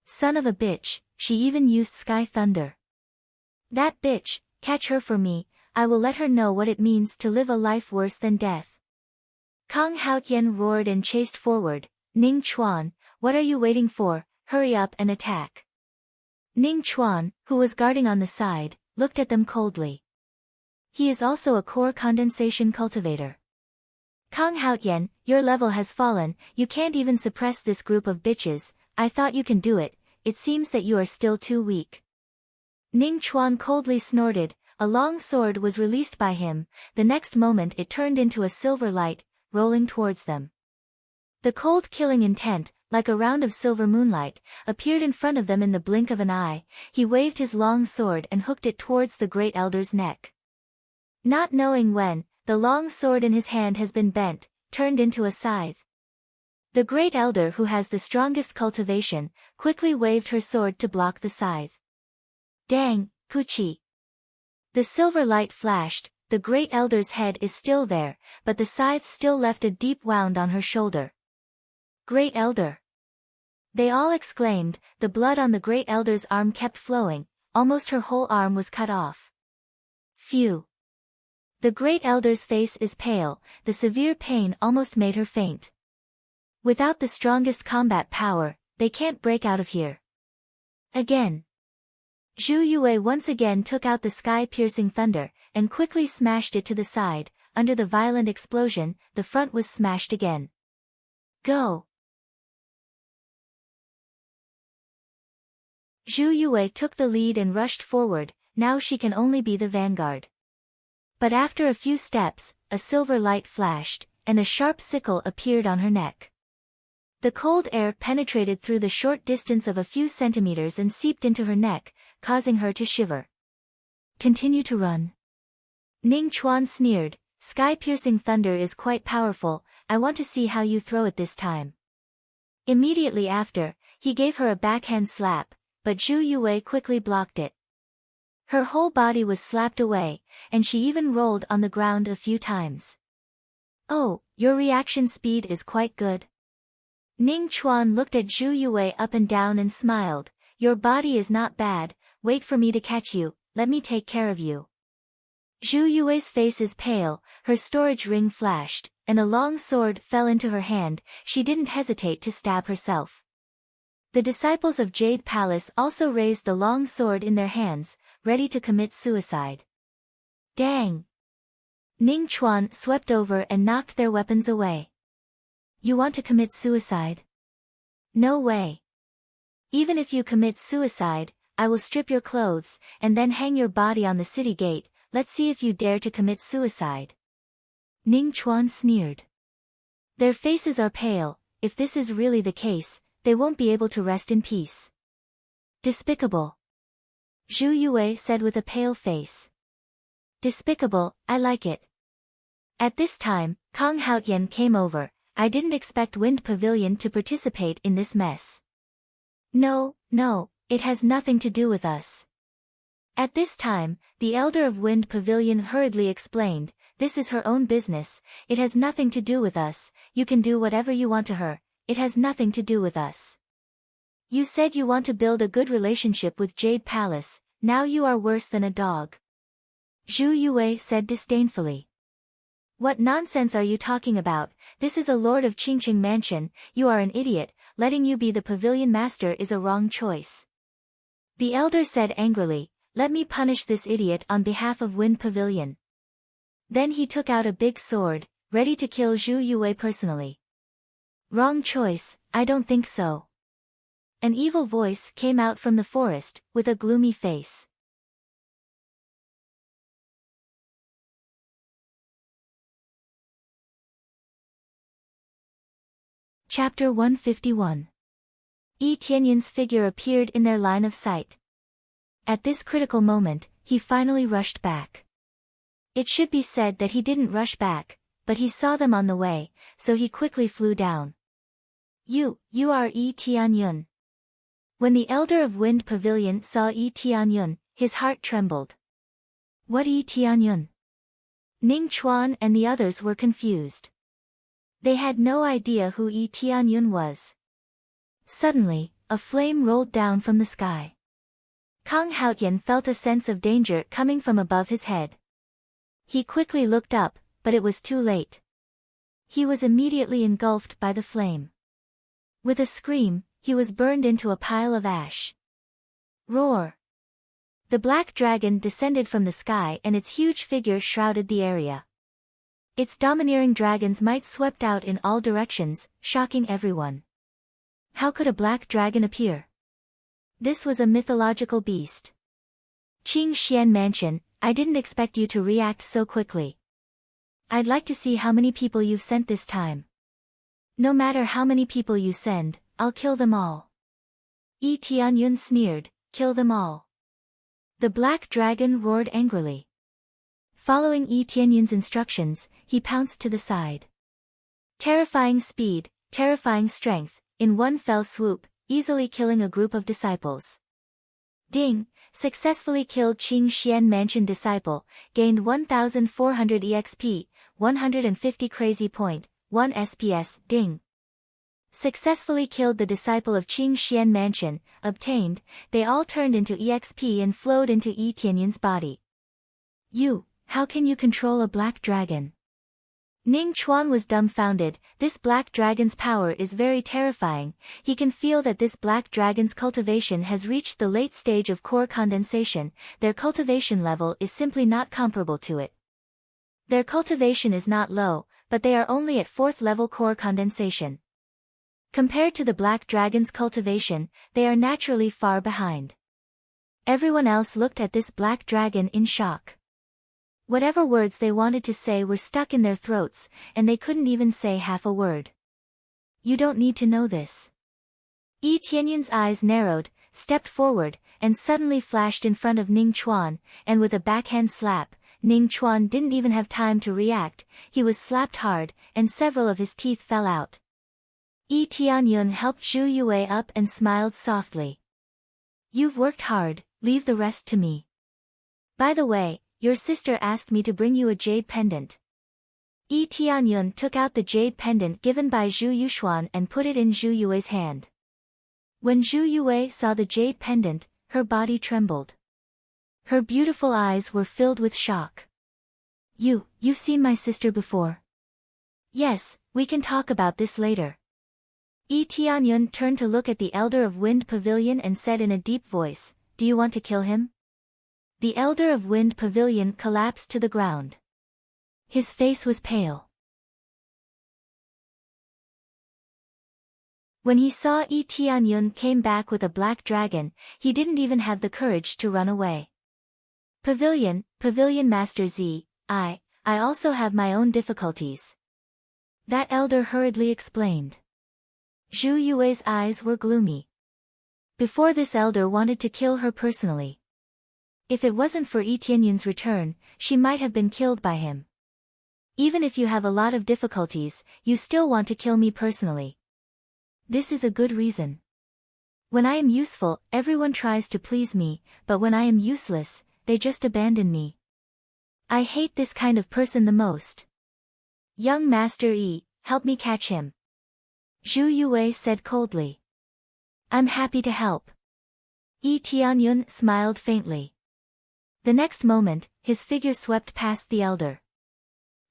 Son of a bitch, she even used sky thunder. That bitch, catch her for me, I will let her know what it means to live a life worse than death. Kang Haotian roared and chased forward. Ning Chuan, what are you waiting for? Hurry up and attack. Ning Chuan, who was guarding on the side, looked at them coldly. He is also a core condensation cultivator. Kang Haotian, your level has fallen, you can't even suppress this group of bitches. I thought you can do it, it seems that you are still too weak. Ning Chuan coldly snorted. A long sword was released by him, the next moment it turned into a silver light, rolling towards them. The cold killing intent, like a round of silver moonlight, appeared in front of them in the blink of an eye. He waved his long sword and hooked it towards the great elder's neck. Not knowing when, the long sword in his hand has been bent, turned into a scythe. The great elder who has the strongest cultivation, quickly waved her sword to block the scythe. Dang, Puchi! The silver light flashed, the great elder's head is still there, but the scythe still left a deep wound on her shoulder. Great elder! They all exclaimed, the blood on the great elder's arm kept flowing, almost her whole arm was cut off. Phew! The great elder's face is pale, the severe pain almost made her faint. Without the strongest combat power, they can't break out of here. Again. Zhu Yue once again took out the sky-piercing thunder, and quickly smashed it to the side. Under the violent explosion, the front was smashed again. Go! Zhu Yue took the lead and rushed forward, now she can only be the vanguard. But after a few steps, a silver light flashed, and a sharp sickle appeared on her neck. The cold air penetrated through the short distance of a few centimeters and seeped into her neck, causing her to shiver. Continue to run. Ning Chuan sneered, sky-piercing thunder is quite powerful, I want to see how you throw it this time. Immediately after, he gave her a backhand slap, but Zhu Yue quickly blocked it. Her whole body was slapped away, and she even rolled on the ground a few times. Oh, your reaction speed is quite good. Ning Chuan looked at Zhu Yue up and down and smiled, your body is not bad, wait for me to catch you, let me take care of you. Zhu Yue's face is pale, her storage ring flashed, and a long sword fell into her hand, she didn't hesitate to stab herself. The disciples of Jade Palace also raised the long sword in their hands, ready to commit suicide. Dang! Ning Chuan swept over and knocked their weapons away. You want to commit suicide? No way. Even if you commit suicide, I will strip your clothes, and then hang your body on the city gate, let's see if you dare to commit suicide. Ning Chuan sneered. Their faces are pale, if this is really the case, they won't be able to rest in peace. Despicable. Zhu Yue said with a pale face. Despicable, I like it. At this time, Kang Haotian came over, I didn't expect Wind Pavilion to participate in this mess. No, it has nothing to do with us. At this time, the elder of Wind Pavilion hurriedly explained, "This is her own business, it has nothing to do with us, you can do whatever you want to her, it has nothing to do with us. You said you want to build a good relationship with Jade Palace, now you are worse than a dog." Zhu Yue said disdainfully. "What nonsense are you talking about? This is a lord of Qingqing Mansion, you are an idiot, letting you be the pavilion master is a wrong choice." The elder said angrily, "Let me punish this idiot on behalf of Wind Pavilion." Then he took out a big sword, ready to kill Zhu Yue personally. "Wrong choice, I don't think so." An evil voice came out from the forest, with a gloomy face. Chapter 151. Yi Tianyun's figure appeared in their line of sight. At this critical moment, he finally rushed back. It should be said that he didn't rush back, but he saw them on the way, so he quickly flew down. You are Yi Tianyun." When the elder of Wind Pavilion saw Yi Tianyun, his heart trembled. "What Yi Tianyun?" Ning Chuan and the others were confused. They had no idea who Yi Tianyun was. Suddenly, a flame rolled down from the sky. Kang Haotian felt a sense of danger coming from above his head. He quickly looked up, but it was too late. He was immediately engulfed by the flame. With a scream, he was burned into a pile of ash. Roar! The black dragon descended from the sky and its huge figure shrouded the area. Its domineering dragon's might swept out in all directions, shocking everyone. How could a black dragon appear? This was a mythological beast. Qingxian Mansion, I didn't expect you to react so quickly. I'd like to see how many people you've sent this time. No matter how many people you send, I'll kill them all. Yi Tianyun sneered, "Kill them all." The black dragon roared angrily. Following Yi Tianyun's instructions, he pounced to the side. Terrifying speed, terrifying strength, in one fell swoop, easily killing a group of disciples. Ding! Successfully killed Qingxian Mansion disciple, gained 1400 EXP, 150 crazy point, 1 SPS, ding. Successfully killed the disciple of Qingxian Mansion, obtained, they all turned into EXP and flowed into Yi Tianyun's body. How can you control a black dragon? Ning Chuan was dumbfounded, this black dragon's power is very terrifying, he can feel that this black dragon's cultivation has reached the late stage of core condensation, their cultivation level is simply not comparable to it. Their cultivation is not low, but they are only at 4th level core condensation. Compared to the black dragon's cultivation, they are naturally far behind. Everyone else looked at this black dragon in shock. Whatever words they wanted to say were stuck in their throats, and they couldn't even say half a word. You don't need to know this. Yi Tianyun's eyes narrowed, stepped forward, and suddenly flashed in front of Ning Chuan, and with a backhand slap, Ning Chuan didn't even have time to react, he was slapped hard, and several of his teeth fell out. Yi Tianyun helped Zhu Yue up and smiled softly. You've worked hard, leave the rest to me. By the way, your sister asked me to bring you a jade pendant. Yi Tianyun took out the jade pendant given by Zhu Yuxuan and put it in Zhu Yue's hand. When Zhu Yue saw the jade pendant, her body trembled. Her beautiful eyes were filled with shock. You've seen my sister before? Yes, we can talk about this later. Yi Tianyun turned to look at the elder of Wind Pavilion and said in a deep voice, Do you want to kill him? The elder of Wind Pavilion collapsed to the ground. His face was pale. When he saw Yi Tianyun came back with a black dragon, he didn't even have the courage to run away. Pavilion Master Z, I also have my own difficulties. That elder hurriedly explained. Zhu Yue's eyes were gloomy. Before this elder wanted to kill her personally. If it wasn't for Yi Tianyun's return, she might have been killed by him. Even if you have a lot of difficulties, you still want to kill me personally. This is a good reason. When I am useful, everyone tries to please me, but when I am useless, they just abandon me. I hate this kind of person the most. Young Master Yi, help me catch him. Zhu Yue said coldly. I'm happy to help. Yi Tianyun smiled faintly. The next moment, his figure swept past the elder.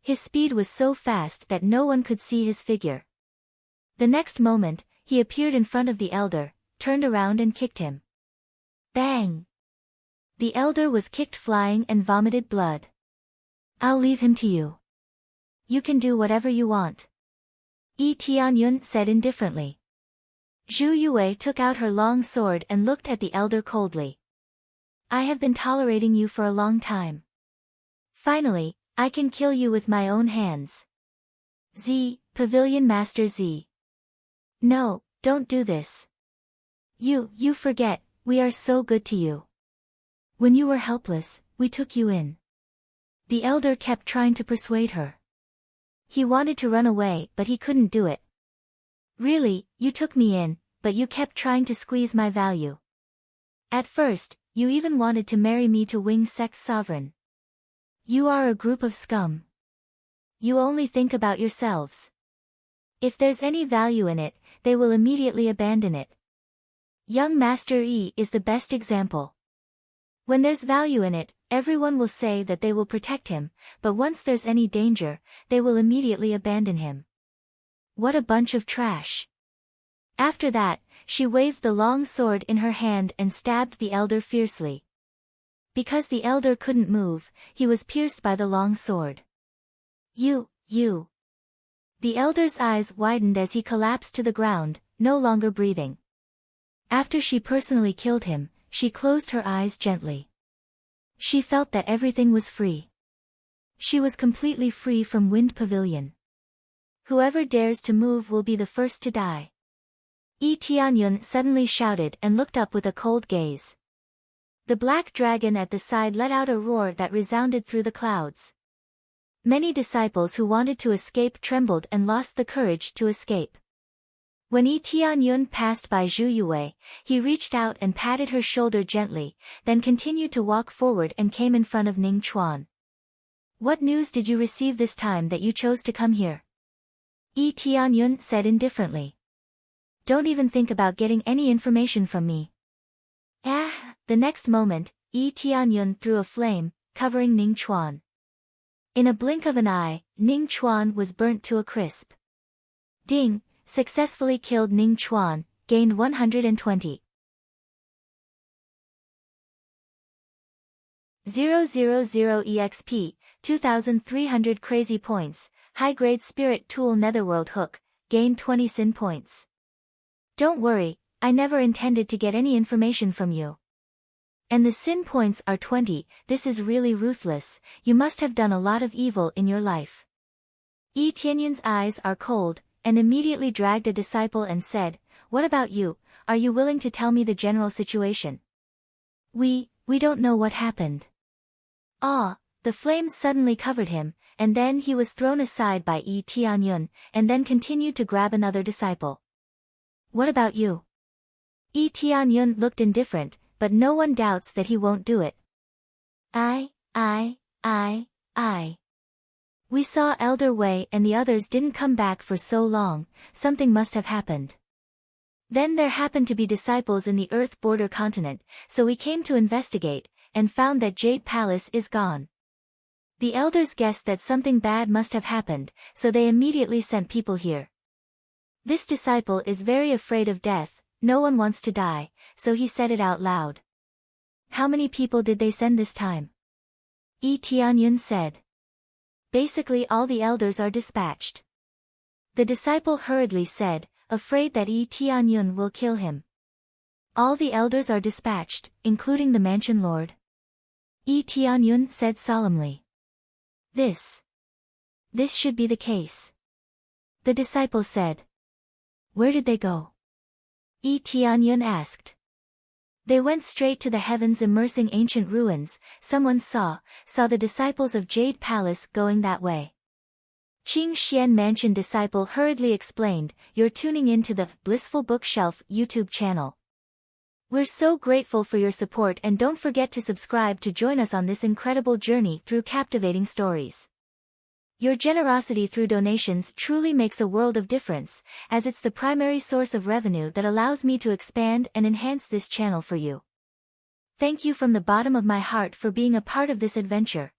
His speed was so fast that no one could see his figure. The next moment, he appeared in front of the elder, turned around and kicked him. Bang! The elder was kicked flying and vomited blood. I'll leave him to you. You can do whatever you want. Yi Tianyun said indifferently. Zhu Yue took out her long sword and looked at the elder coldly. I have been tolerating you for a long time. Finally, I can kill you with my own hands. Z, Pavilion Master Z. No, don't do this. You forget, we are so good to you. When you were helpless, we took you in. The elder kept trying to persuade her. He wanted to run away, but he couldn't do it. Really, you took me in, but you kept trying to squeeze my value. At first, you even wanted to marry me to Wing Sect's sovereign. You are a group of scum. You only think about yourselves. If there's any value in it, they will immediately abandon it. Young Master Yi is the best example. When there's value in it, everyone will say that they will protect him, but once there's any danger, they will immediately abandon him. What a bunch of trash. After that, she waved the long sword in her hand and stabbed the elder fiercely. Because the elder couldn't move, he was pierced by the long sword. You. The elder's eyes widened as he collapsed to the ground, no longer breathing. After she personally killed him, she closed her eyes gently. She felt that everything was free. She was completely free from Wind Pavilion. Whoever dares to move will be the first to die. Yi Tianyun suddenly shouted and looked up with a cold gaze. The black dragon at the side let out a roar that resounded through the clouds. Many disciples who wanted to escape trembled and lost the courage to escape. When Yi Tianyun passed by Zhu Yue, he reached out and patted her shoulder gently, then continued to walk forward and came in front of Ning Chuan. What news did you receive this time that you chose to come here? Yi Tianyun said indifferently. Don't even think about getting any information from me. The next moment, Yi Tianyun threw a flame, covering Ning Chuan. In a blink of an eye, Ning Chuan was burnt to a crisp. Ding! Successfully killed Ning Chuan, gained 120. 000 EXP, 2300 crazy points, high-grade spirit tool netherworld hook, gained 20 sin points. Don't worry, I never intended to get any information from you. And the sin points are 20, this is really ruthless, you must have done a lot of evil in your life. Yi Tianyun's eyes are cold, and immediately dragged a disciple and said, What about you, are you willing to tell me the general situation? We don't know what happened. The flames suddenly covered him, and then he was thrown aside by Yi Tianyun, and then continued to grab another disciple. What about you? Yi Tianyun looked indifferent, but no one doubts that he won't do it. I. We saw Elder Wei and the others didn't come back for so long, something must have happened. Then there happened to be disciples in the Earth border continent, so we came to investigate, and found that Jade Palace is gone. The elders guessed that something bad must have happened, so they immediately sent people here. This disciple is very afraid of death, no one wants to die, so he said it out loud. How many people did they send this time? Yi Tianyun said. Basically all the elders are dispatched. The disciple hurriedly said, afraid that Yi Tianyun will kill him. All the elders are dispatched, including the mansion lord? Yi Tianyun said solemnly. This should be the case. The disciple said. Where did they go? Yi Tianyun asked. They went straight to the heavens immersing ancient ruins, someone saw the disciples of Jade Palace going that way. Qing Xian Mansion disciple hurriedly explained, You're tuning in to the Blissful Bookshelf YouTube channel. We're so grateful for your support, and don't forget to subscribe to join us on this incredible journey through captivating stories. Your generosity through donations truly makes a world of difference, as it's the primary source of revenue that allows me to expand and enhance this channel for you. Thank you from the bottom of my heart for being a part of this adventure.